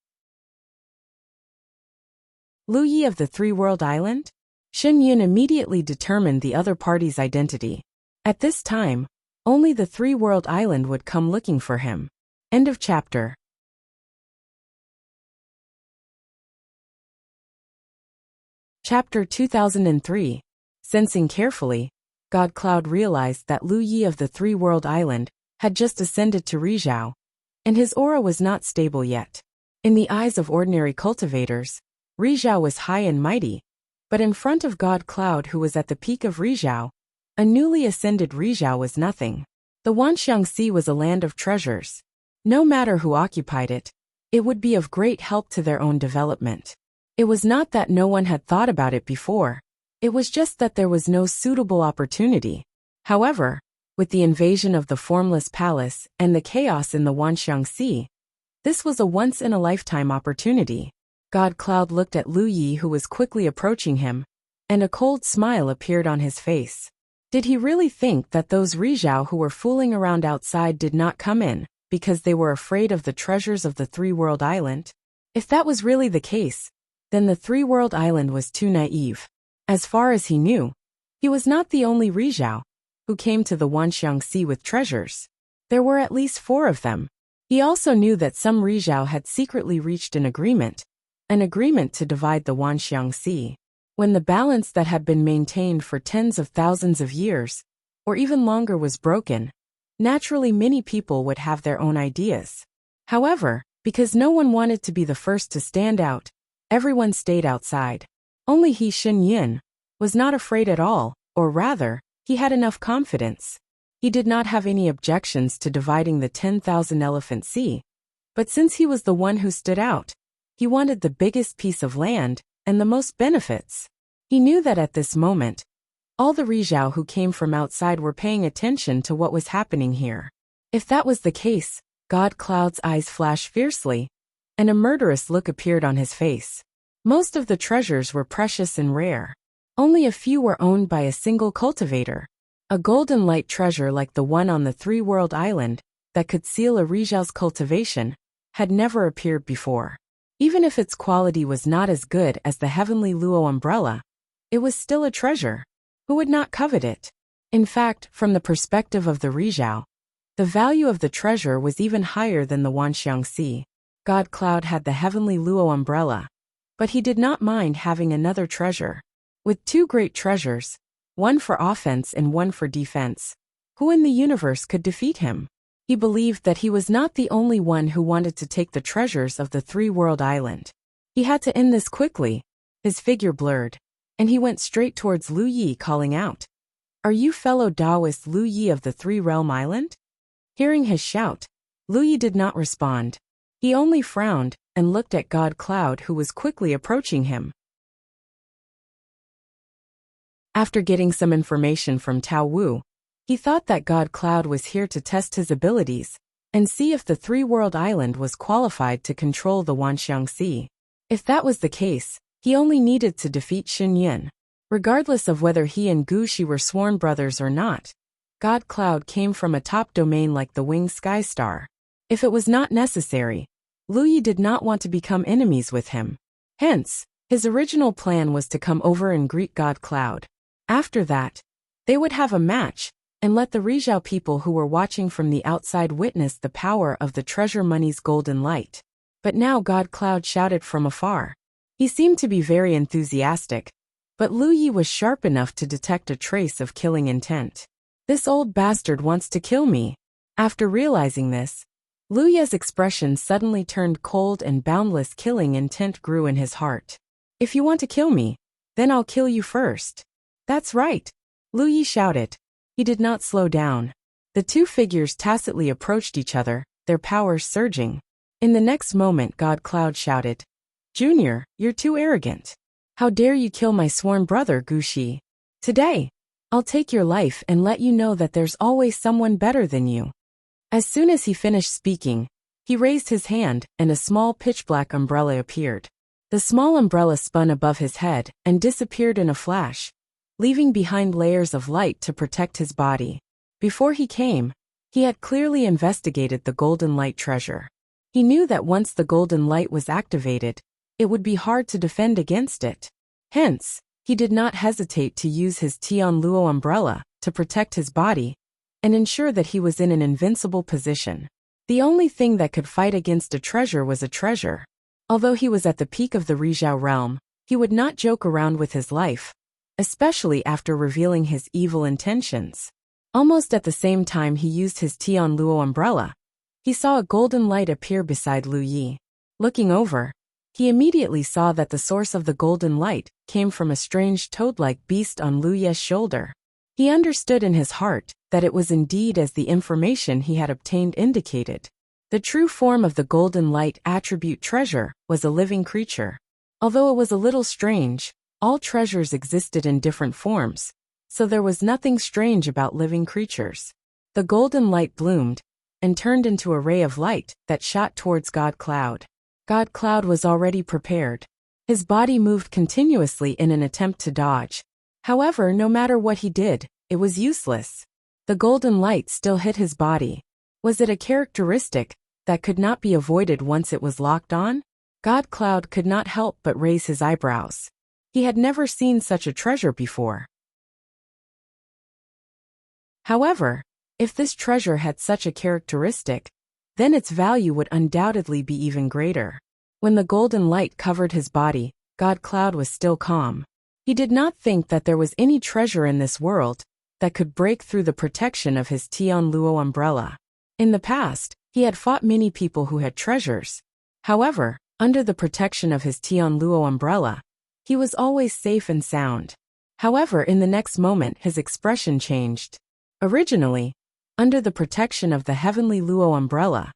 Lu Yi of the Three-World Island? Shen Yun immediately determined the other party's identity. At this time, only the Three-World Island would come looking for him. End of chapter. Chapter 2003. Sensing carefully, God Cloud realized that Lu Yi of the Three-World Island had just ascended to Rizhao, and his aura was not stable yet. In the eyes of ordinary cultivators, Rizhao was high and mighty, but in front of God Cloud, who was at the peak of Rizhao, a newly ascended Rizhao was nothing. The Wanxiang Sea was a land of treasures. No matter who occupied it, it would be of great help to their own development. It was not that no one had thought about it before. It was just that there was no suitable opportunity. However, with the invasion of the Formless Palace and the chaos in the Wanxiang Sea, this was a once-in-a-lifetime opportunity. God Cloud looked at Lu Yi, who was quickly approaching him, and a cold smile appeared on his face. Did he really think that those Rizhao who were fooling around outside did not come in because they were afraid of the treasures of the Three-World Island? If that was really the case, then the Three-World Island was too naive. As far as he knew, he was not the only Rizhao who came to the Wanxiang Sea with treasures. There were at least 4 of them. He also knew that some Rizhao had secretly reached an agreement to divide the Wanxiang Sea. When the balance that had been maintained for tens of thousands of years, or even longer, was broken, naturally many people would have their own ideas. However, because no one wanted to be the first to stand out, everyone stayed outside. Only he, Shen Yun, was not afraid at all, or rather, he had enough confidence. He did not have any objections to dividing the 10,000-elephant sea, but since he was the one who stood out, he wanted the biggest piece of land and the most benefits. He knew that at this moment, all the Rizhao who came from outside were paying attention to what was happening here. If that was the case, God Cloud's eyes flashed fiercely, and a murderous look appeared on his face. Most of the treasures were precious and rare. Only a few were owned by a single cultivator. A golden light treasure like the one on the Three-World Island that could seal a Rizhao's cultivation had never appeared before. Even if its quality was not as good as the heavenly Luo umbrella, it was still a treasure. Who would not covet it? In fact, from the perspective of the Rizhao, the value of the treasure was even higher than the Wanxiang Sea. God Cloud had the heavenly Luo umbrella, but he did not mind having another treasure. With 2 great treasures, one for offense and one for defense, who in the universe could defeat him? He believed that he was not the only one who wanted to take the treasures of the Three-World Island. He had to end this quickly. His figure blurred, and he went straight towards Lu Yi, calling out, "Are you fellow Taoist Lu Yi of the Three-Realm Island?" Hearing his shout, Lu Yi did not respond. He only frowned and looked at God Cloud, who was quickly approaching him. After getting some information from Tao Wu, he thought that God Cloud was here to test his abilities and see if the Three-World Island was qualified to control the Wanxiang Sea. If that was the case, he only needed to defeat Shen Yun. Regardless of whether he and Gu Shi were sworn brothers or not, God Cloud came from a top domain like the Winged Sky Star. If it was not necessary, Lu Yi did not want to become enemies with him. Hence, his original plan was to come over and greet God Cloud. After that, they would have a match, and let the Rizhao people who were watching from the outside witness the power of the treasure money's golden light. But now God Cloud shouted from afar. He seemed to be very enthusiastic, but Lu Yi was sharp enough to detect a trace of killing intent. "This old bastard wants to kill me. After realizing this, Lu Ye's expression suddenly turned cold and boundless killing intent grew in his heart. If you want to kill me, then I'll kill you first. That's right, Lu Ye shouted. He did not slow down. The two figures tacitly approached each other, their powers surging. In the next moment God Cloud shouted, Junior, you're too arrogant. How dare you kill my sworn brother Gushi? Today, I'll take your life and let you know that there's always someone better than you. As soon as he finished speaking, he raised his hand and a small pitch-black umbrella appeared. The small umbrella spun above his head and disappeared in a flash, leaving behind layers of light to protect his body. Before he came, he had clearly investigated the golden light treasure. He knew that once the golden light was activated, it would be hard to defend against it. Hence, he did not hesitate to use his Tian Luo umbrella to protect his body and ensure that he was in an invincible position. The only thing that could fight against a treasure was a treasure. Although he was at the peak of the Rizhao realm, he would not joke around with his life, especially after revealing his evil intentions. Almost at the same time he used his Tian Luo umbrella, he saw a golden light appear beside Lu Yi. Looking over, he immediately saw that the source of the golden light came from a strange toad-like beast on Lu Ye's shoulder. He understood in his heart that it was indeed as the information he had obtained indicated. The true form of the golden light attribute treasure was a living creature. Although it was a little strange, all treasures existed in different forms, so there was nothing strange about living creatures. The golden light bloomed and turned into a ray of light that shot towards God Cloud. God Cloud was already prepared. His body moved continuously in an attempt to dodge. However, no matter what he did, it was useless. The golden light still hit his body. Was it a characteristic that could not be avoided once it was locked on? God Cloud could not help but raise his eyebrows. He had never seen such a treasure before. However, if this treasure had such a characteristic, then its value would undoubtedly be even greater. When the golden light covered his body, God Cloud was still calm. He did not think that there was any treasure in this world that could break through the protection of his Tian Luo umbrella. In the past, he had fought many people who had treasures. However, under the protection of his Tian Luo umbrella, he was always safe and sound. However, in the next moment his expression changed. Originally, under the protection of the heavenly Luo umbrella,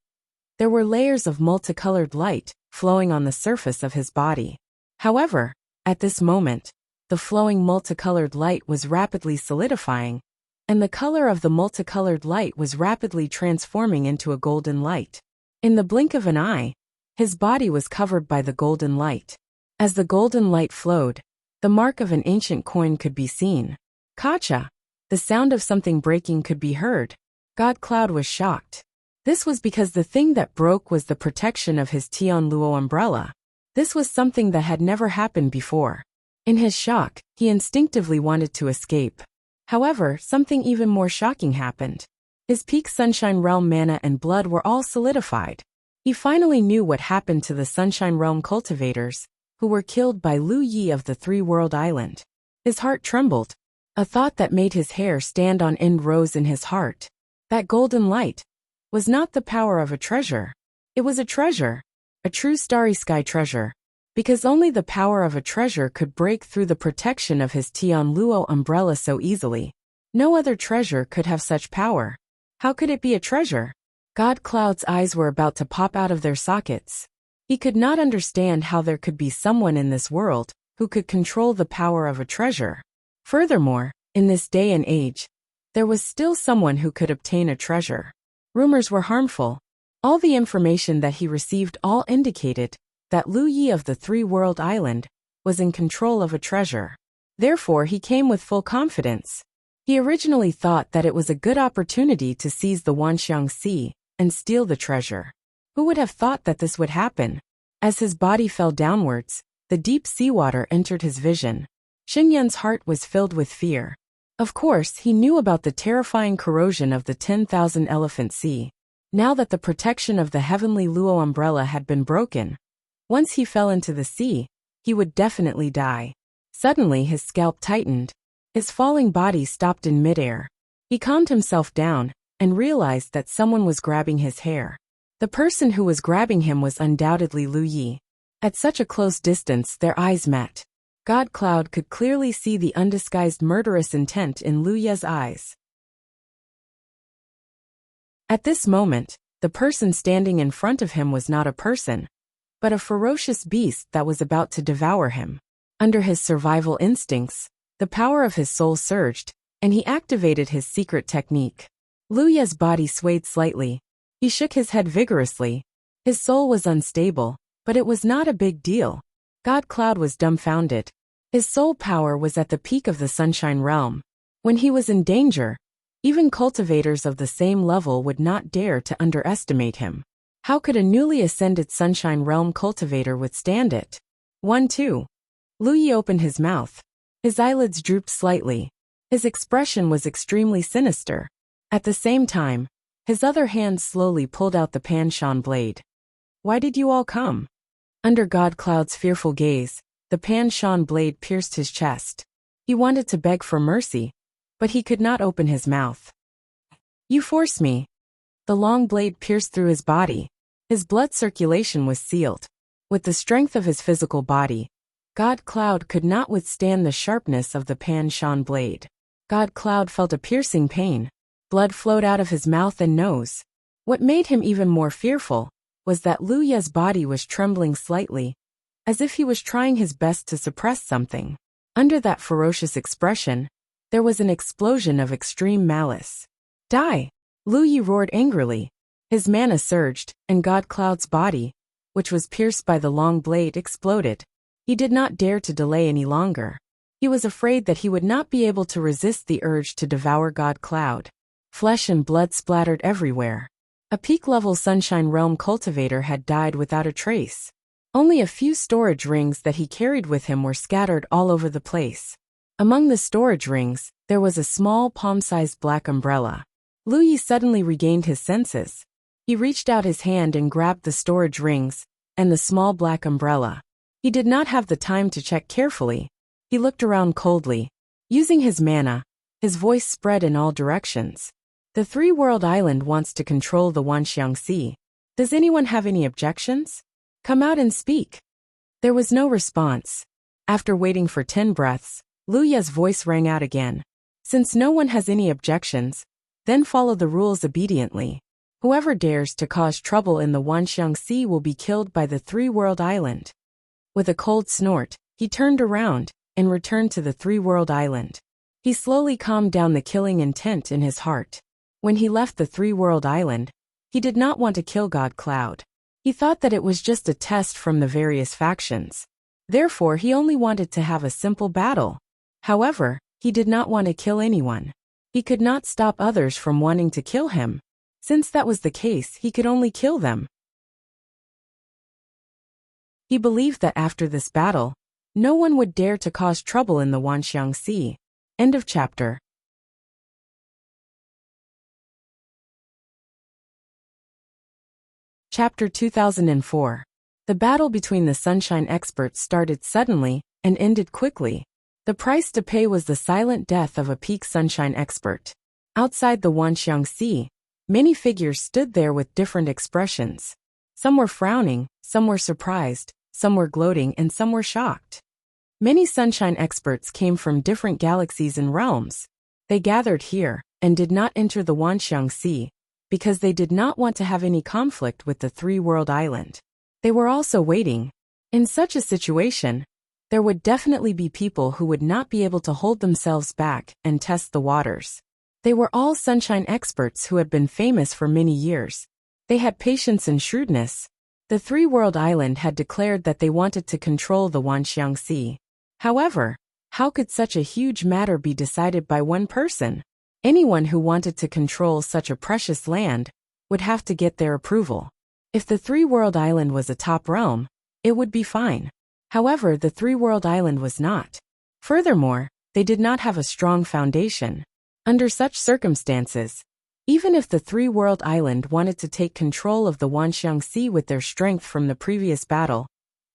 there were layers of multicolored light flowing on the surface of his body. However, at this moment, the flowing multicolored light was rapidly solidifying, and the color of the multicolored light was rapidly transforming into a golden light. In the blink of an eye, his body was covered by the golden light. As the golden light flowed, the mark of an ancient coin could be seen. Kacha! The sound of something breaking could be heard. God Cloud was shocked. This was because the thing that broke was the protection of his Tian Luo umbrella. This was something that had never happened before. In his shock, he instinctively wanted to escape. However, something even more shocking happened. His peak Sunshine Realm mana and blood were all solidified. He finally knew what happened to the Sunshine Realm cultivators, who were killed by Lu Yi of the Three-World Island. His heart trembled. A thought that made his hair stand on end rose in his heart. That golden light was not the power of a treasure. It was a treasure, a true starry sky treasure. Because only the power of a treasure could break through the protection of his Tian Luo umbrella so easily. No other treasure could have such power. How could it be a treasure? God Cloud's eyes were about to pop out of their sockets. He could not understand how there could be someone in this world who could control the power of a treasure. Furthermore, in this day and age, there was still someone who could obtain a treasure. Rumors were harmful. All the information that he received all indicated that Lu Yi of the Three-World Island was in control of a treasure. Therefore, he came with full confidence. He originally thought that it was a good opportunity to seize the Wanxiang Sea and steal the treasure. Who would have thought that this would happen? As his body fell downwards, the deep seawater entered his vision. Xinyan's heart was filled with fear. Of course, he knew about the terrifying corrosion of the 10,000 Elephant Sea. Now that the protection of the heavenly Luo umbrella had been broken, once he fell into the sea, he would definitely die. Suddenly his scalp tightened. His falling body stopped in midair. He calmed himself down and realized that someone was grabbing his hair. The person who was grabbing him was undoubtedly Lu Yi. At such a close distance, their eyes met. God Cloud could clearly see the undisguised murderous intent in Lu Ye's eyes. At this moment, the person standing in front of him was not a person, but a ferocious beast that was about to devour him. Under his survival instincts, the power of his soul surged, and he activated his secret technique. Lu Ye's body swayed slightly. He shook his head vigorously. His soul was unstable, but it was not a big deal. God Cloud was dumbfounded. His soul power was at the peak of the Sunshine Realm. When he was in danger, even cultivators of the same level would not dare to underestimate him. How could a newly ascended Sunshine Realm cultivator withstand it? 1-2. Lu Yi opened his mouth. His eyelids drooped slightly. His expression was extremely sinister. At the same time, his other hand slowly pulled out the Pan Shan blade. Why did you all come? Under God Cloud's fearful gaze, the Pan Shan blade pierced his chest. He wanted to beg for mercy, but he could not open his mouth. You forced me. The long blade pierced through his body. His blood circulation was sealed. With the strength of his physical body, God Cloud could not withstand the sharpness of the Pan Shan blade. God Cloud felt a piercing pain. Blood flowed out of his mouth and nose. What made him even more fearful was that Lu Ye's body was trembling slightly, as if he was trying his best to suppress something. Under that ferocious expression, there was an explosion of extreme malice. Die! Lu Yi roared angrily. His mana surged, and God Cloud's body, which was pierced by the long blade, exploded. He did not dare to delay any longer. He was afraid that he would not be able to resist the urge to devour God Cloud. Flesh and blood splattered everywhere. A peak-level Sunshine Realm cultivator had died without a trace. Only a few storage rings that he carried with him were scattered all over the place. Among the storage rings, there was a small palm-sized black umbrella. Lu Yi suddenly regained his senses. He reached out his hand and grabbed the storage rings and the small black umbrella. He did not have the time to check carefully. He looked around coldly. Using his mana, his voice spread in all directions. The three-world island wants to control the Wanxiang Sea. Does anyone have any objections? Come out and speak. There was no response. After waiting for 10 breaths, Lu Ye's voice rang out again. Since no one has any objections, then follow the rules obediently. Whoever dares to cause trouble in the Wanxiang Sea will be killed by the three-world island. With a cold snort, he turned around and returned to the three-world island. He slowly calmed down the killing intent in his heart. When he left the three-world island, he did not want to kill God Cloud. He thought that it was just a test from the various factions. Therefore, he only wanted to have a simple battle. However, he did not want to kill anyone. He could not stop others from wanting to kill him. Since that was the case, he could only kill them. He believed that after this battle, no one would dare to cause trouble in the Wanxiang Sea. End of chapter. Chapter 2004. The battle between the Sunshine experts started suddenly and ended quickly. The price to pay was the silent death of a peak Sunshine expert. Outside the Wanxiang Sea, many figures stood there with different expressions. Some were frowning, some were surprised, some were gloating, and some were shocked. Many Sunshine experts came from different galaxies and realms. They gathered here and did not enter the Wanxiang Sea, because they did not want to have any conflict with the three-world island. They were also waiting. In such a situation, there would definitely be people who would not be able to hold themselves back and test the waters. They were all Sunshine experts who had been famous for many years. They had patience and shrewdness. The three-world island had declared that they wanted to control the Wanxiang Sea. However, how could such a huge matter be decided by one person? Anyone who wanted to control such a precious land would have to get their approval. If the three-world island was a top realm, it would be fine. However, the three-world island was not. Furthermore, they did not have a strong foundation. Under such circumstances, even if the three-world island wanted to take control of the Wanxiang Sea with their strength from the previous battle,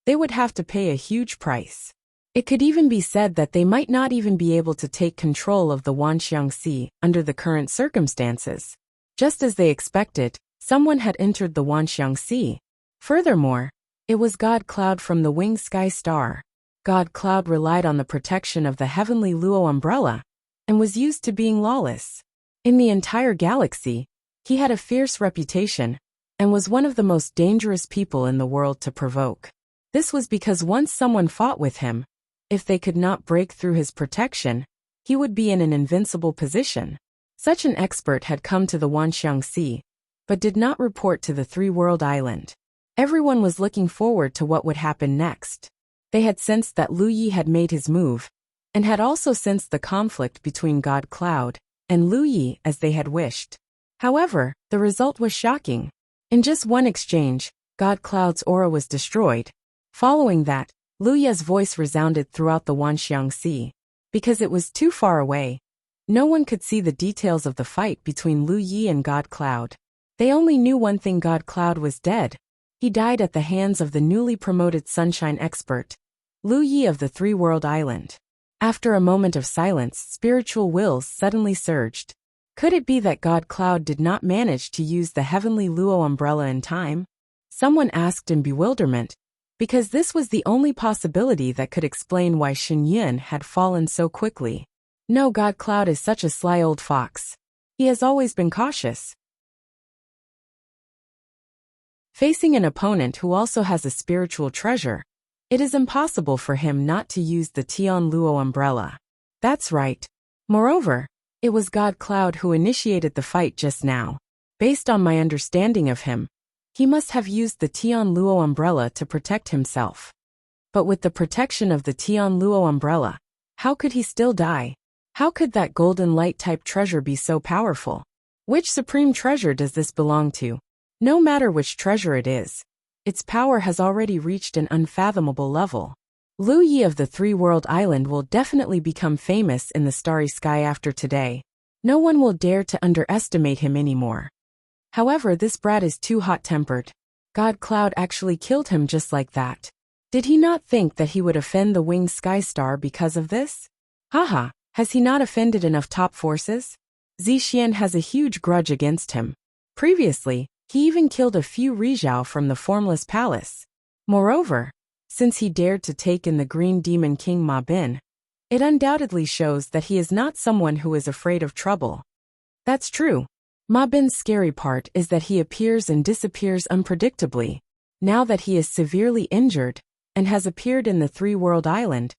they would have to pay a huge price. It could even be said that they might not even be able to take control of the Wanxiang Sea under the current circumstances. Just as they expected, someone had entered the Wanxiang Sea. Furthermore, it was God Cloud from the winged sky star. God Cloud relied on the protection of the heavenly Luo umbrella and was used to being lawless. In the entire galaxy, he had a fierce reputation and was one of the most dangerous people in the world to provoke. This was because once someone fought with him, if they could not break through his protection, he would be in an invincible position. Such an expert had come to the Wanxiang Sea, but did not report to the three-world island. Everyone was looking forward to what would happen next. They had sensed that Lu Yi had made his move, and had also sensed the conflict between God Cloud and Lu Yi as they had wished. However, the result was shocking. In just one exchange, God Cloud's aura was destroyed. Following that, Lu Yi's voice resounded throughout the Wanxiang Sea. Because it was too far away, no one could see the details of the fight between Lu Yi and God Cloud. They only knew one thing: God Cloud was dead. He died at the hands of the newly promoted Sunshine expert, Lu Yi of the Three-World Island. After a moment of silence, spiritual wills suddenly surged. Could it be that God Cloud did not manage to use the heavenly Luo umbrella in time? Someone asked in bewilderment, because this was the only possibility that could explain why Shen Yun had fallen so quickly. No, God Cloud is such a sly old fox. He has always been cautious. Facing an opponent who also has a spiritual treasure, it is impossible for him not to use the Tian Luo umbrella. That's right. Moreover, it was God Cloud who initiated the fight just now. Based on my understanding of him, he must have used the Tian Luo umbrella to protect himself. But with the protection of the Tian Luo umbrella, how could he still die? How could that golden light type treasure be so powerful? Which supreme treasure does this belong to? No matter which treasure it is, its power has already reached an unfathomable level. Lu Yi of the Three-World Island will definitely become famous in the starry sky after today. No one will dare to underestimate him anymore. However, this brat is too hot-tempered. God Cloud actually killed him just like that. Did he not think that he would offend the winged sky star because of this? Haha, has he not offended enough top forces? Zixian has a huge grudge against him. Previously, he even killed a few Rizhao from the Formless Palace. Moreover, since he dared to take in the Green Demon King Ma Bin, it undoubtedly shows that he is not someone who is afraid of trouble. That's true. Ma Bin's scary part is that he appears and disappears unpredictably. Now that he is severely injured and has appeared in the Three-World Island,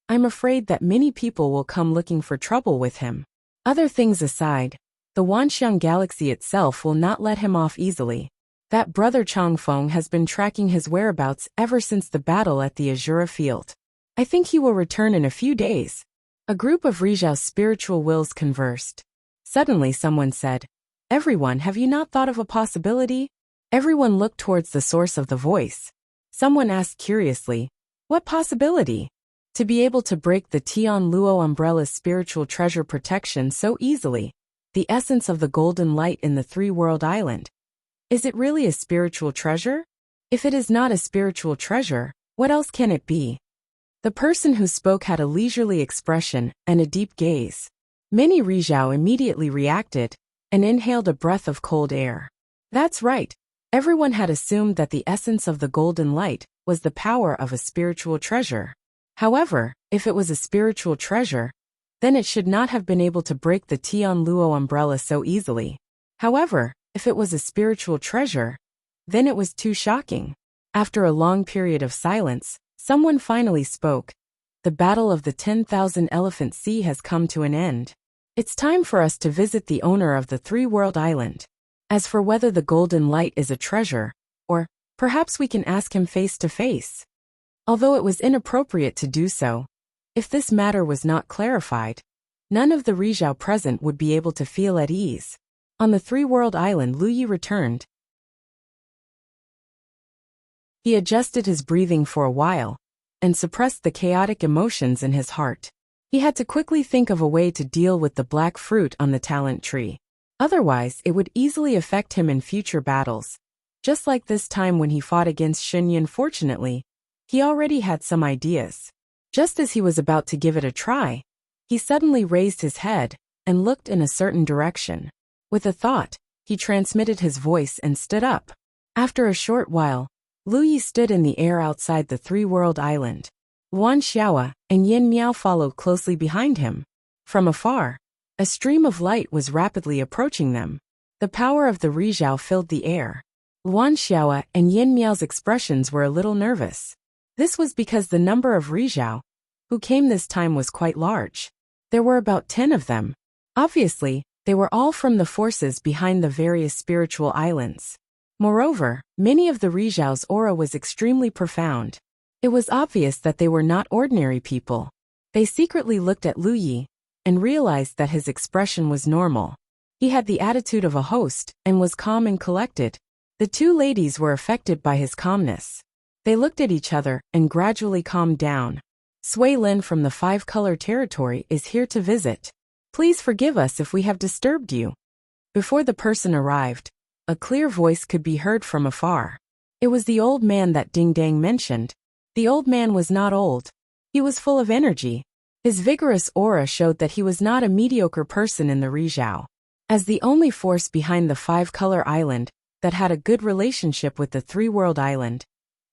I'm afraid that many people will come looking for trouble with him. Other things aside, the Wanxiang Galaxy itself will not let him off easily. That brother Changfeng has been tracking his whereabouts ever since the battle at the Azura Field. I think he will return in a few days. A group of Rizhao's spiritual wills conversed. Suddenly someone said, "Everyone, have you not thought of a possibility?" Everyone looked towards the source of the voice. Someone asked curiously, "What possibility?" To be able to break the Tian Luo umbrella's spiritual treasure protection so easily, the essence of the golden light in the Three-World Island. Is it really a spiritual treasure? If it is not a spiritual treasure, what else can it be? The person who spoke had a leisurely expression and a deep gaze. Many Rizhao immediately reacted and inhaled a breath of cold air. That's right. Everyone had assumed that the essence of the golden light was the power of a spiritual treasure. However, if it was a spiritual treasure, then it should not have been able to break the Tian Luo umbrella so easily. However, if it was a spiritual treasure, then it was too shocking. After a long period of silence, someone finally spoke. The battle of the 10,000 Elephant Sea has come to an end. It's time for us to visit the owner of the Three-World Island. As for whether the golden light is a treasure, or perhaps we can ask him face to face. Although it was inappropriate to do so, if this matter was not clarified, none of the Rizhao present would be able to feel at ease. On the Three-World Island, Lu Yi returned. He adjusted his breathing for a while and suppressed the chaotic emotions in his heart. He had to quickly think of a way to deal with the black fruit on the talent tree. Otherwise, it would easily affect him in future battles. Just like this time when he fought against Shenyan. Fortunately, he already had some ideas. Just as he was about to give it a try, he suddenly raised his head and looked in a certain direction. With a thought, He transmitted his voice and stood up. After a short while, Lu Yi stood in the air outside the three-world island. Luan Xiaoa and Yin Miao followed closely behind him. From afar, a stream of light was rapidly approaching them. The power of the Rizhao filled the air. Luan Xiaoa and Yin Miao's expressions were a little nervous. This was because the number of Rizhao who came this time was quite large. There were about 10 of them. Obviously, they were all from the forces behind the various spiritual islands. Moreover, many of the Rizhao's aura was extremely profound. It was obvious that they were not ordinary people. They secretly looked at Lu Yi and realized that his expression was normal. He had the attitude of a host and was calm and collected. The two ladies were affected by his calmness. They looked at each other and gradually calmed down. Sui Lin from the Five-Color Territory is here to visit. Please forgive us if we have disturbed you. Before the person arrived, a clear voice could be heard from afar. It was the old man that Ding Dang mentioned. The old man was not old. He was full of energy. His vigorous aura showed that he was not a mediocre person in the Rizhao. As the only force behind the Five-Color Island that had a good relationship with the Three-World Island,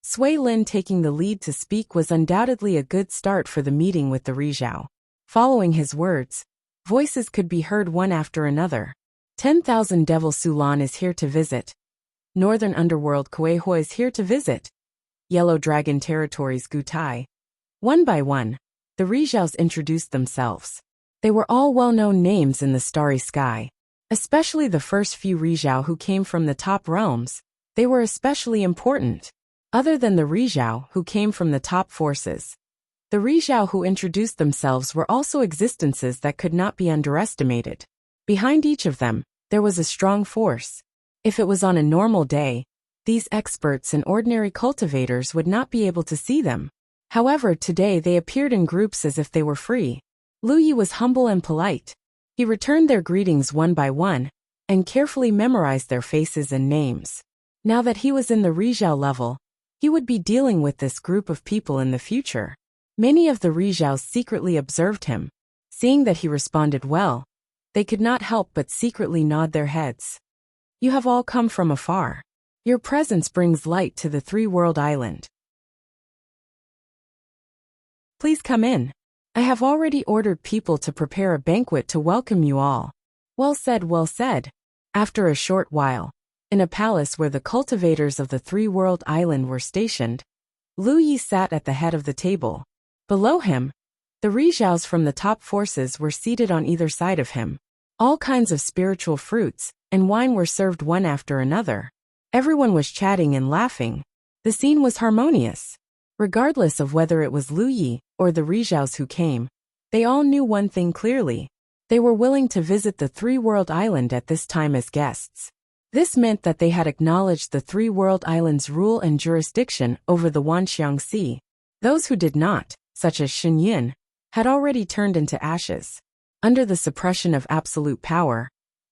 Sui Lin taking the lead to speak was undoubtedly a good start for the meeting with the Rizhao. Following his words, voices could be heard one after another. 10,000 Devil Sulan is here to visit. Northern Underworld Kuehua is here to visit. Yellow Dragon Territories Gutai. One by one, the Rizhaos introduced themselves. They were all well-known names in the starry sky. Especially the first few Rizhao who came from the top realms. They were especially important. Other than the Rizhao who came from the top forces, the Rizhao who introduced themselves were also existences that could not be underestimated. Behind each of them, there was a strong force. If it was on a normal day, these experts and ordinary cultivators would not be able to see them. However, today they appeared in groups as if they were free. Lu Yi was humble and polite. He returned their greetings one by one, and carefully memorized their faces and names. Now that he was in the Rizhao level, he would be dealing with this group of people in the future. Many of the Rizhaos secretly observed him. Seeing that he responded well, they could not help but secretly nod their heads. You have all come from afar. Your presence brings light to the Three-World Island. Please come in. I have already ordered people to prepare a banquet to welcome you all. Well said, well said. After a short while, in a palace where the cultivators of the Three-World Island were stationed, Lu Yi sat at the head of the table. Below him, the Rizhaos from the top forces were seated on either side of him. All kinds of spiritual fruits and wine were served one after another. Everyone was chatting and laughing. The scene was harmonious. Regardless of whether it was Lu Yi or the Rizhaos who came, they all knew one thing clearly. They were willing to visit the Three-World Island at this time as guests. This meant that they had acknowledged the Three-World Island's rule and jurisdiction over the Wanxiang Sea. Those who did not, such as Shen Yin, had already turned into ashes. Under the suppression of absolute power,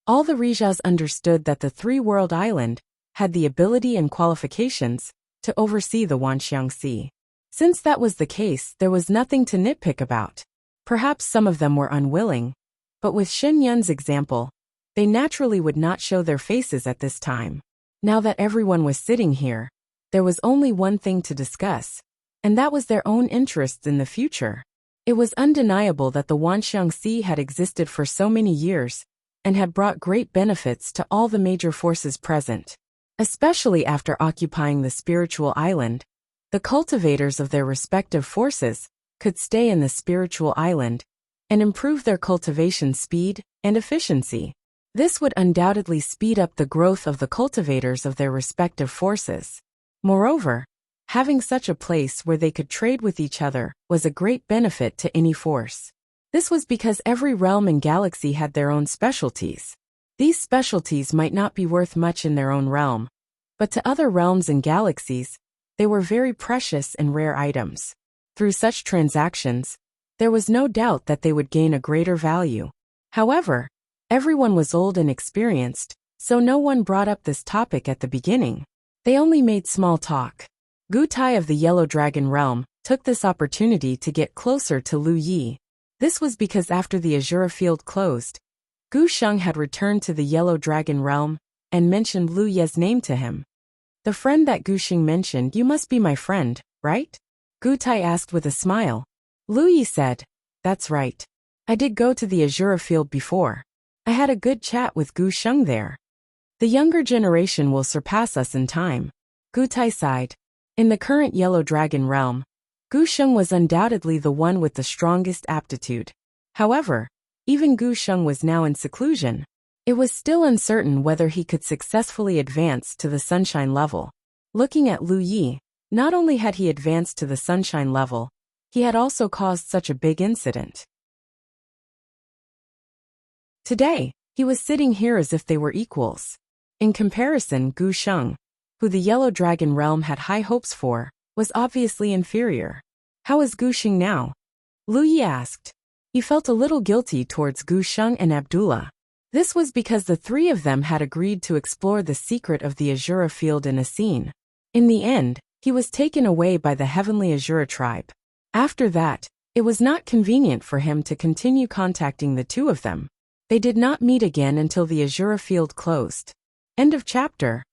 all the Rizhaos understood that the Three-World Island had the ability and qualifications to oversee the Wanxiang Sea. Since that was the case, there was nothing to nitpick about. Perhaps some of them were unwilling, but with Shen Yun's example, they naturally would not show their faces at this time. Now that everyone was sitting here, there was only one thing to discuss, and that was their own interests in the future. It was undeniable that the Wanxiang Sea had existed for so many years and had brought great benefits to all the major forces present. Especially after occupying the spiritual island, the cultivators of their respective forces could stay in the spiritual island and improve their cultivation speed and efficiency. This would undoubtedly speed up the growth of the cultivators of their respective forces. Moreover, having such a place where they could trade with each other was a great benefit to any force. This was because every realm and galaxy had their own specialties. These specialties might not be worth much in their own realm, but to other realms and galaxies, they were very precious and rare items. Through such transactions, there was no doubt that they would gain a greater value. However, everyone was old and experienced, so no one brought up this topic at the beginning. They only made small talk. Gu Tai of the Yellow Dragon Realm took this opportunity to get closer to Lu Yi. This was because after the Azura field closed, Gu Sheng had returned to the Yellow Dragon Realm and mentioned Lu Ye's name to him. The friend that Gu Xing mentioned, you must be my friend, right? Gu Tai asked with a smile. Lu Yi said, that's right. I did go to the Azura field before. I had a good chat with Gu Sheng there. The younger generation will surpass us in time. Gu Tai sighed. In the current Yellow Dragon realm, Gu Sheng was undoubtedly the one with the strongest aptitude. However, even Gu Sheng was now in seclusion. It was still uncertain whether he could successfully advance to the Sunshine level. Looking at Lu Yi, not only had he advanced to the Sunshine level, he had also caused such a big incident. Today, he was sitting here as if they were equals. In comparison, Gu Sheng, who the Yellow Dragon realm had high hopes for, was obviously inferior. How is Gu Xing now? Lu Yi asked. He felt a little guilty towards Gu Sheng and Abdullah. This was because the three of them had agreed to explore the secret of the Azura field in a scene. In the end, he was taken away by the Heavenly Azura tribe. After that, it was not convenient for him to continue contacting the two of them. They did not meet again until the Azura field closed. End of chapter.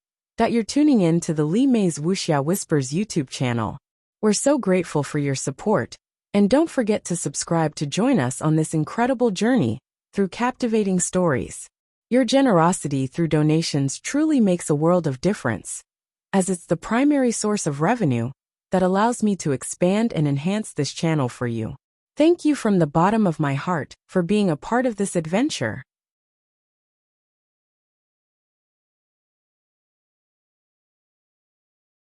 You're tuning in to the Li Mei's Wuxia Whispers YouTube channel. We're so grateful for your support, and don't forget to subscribe to join us on this incredible journey through captivating stories. Your generosity through donations truly makes a world of difference, as it's the primary source of revenue that allows me to expand and enhance this channel for you. Thank you from the bottom of my heart for being a part of this adventure.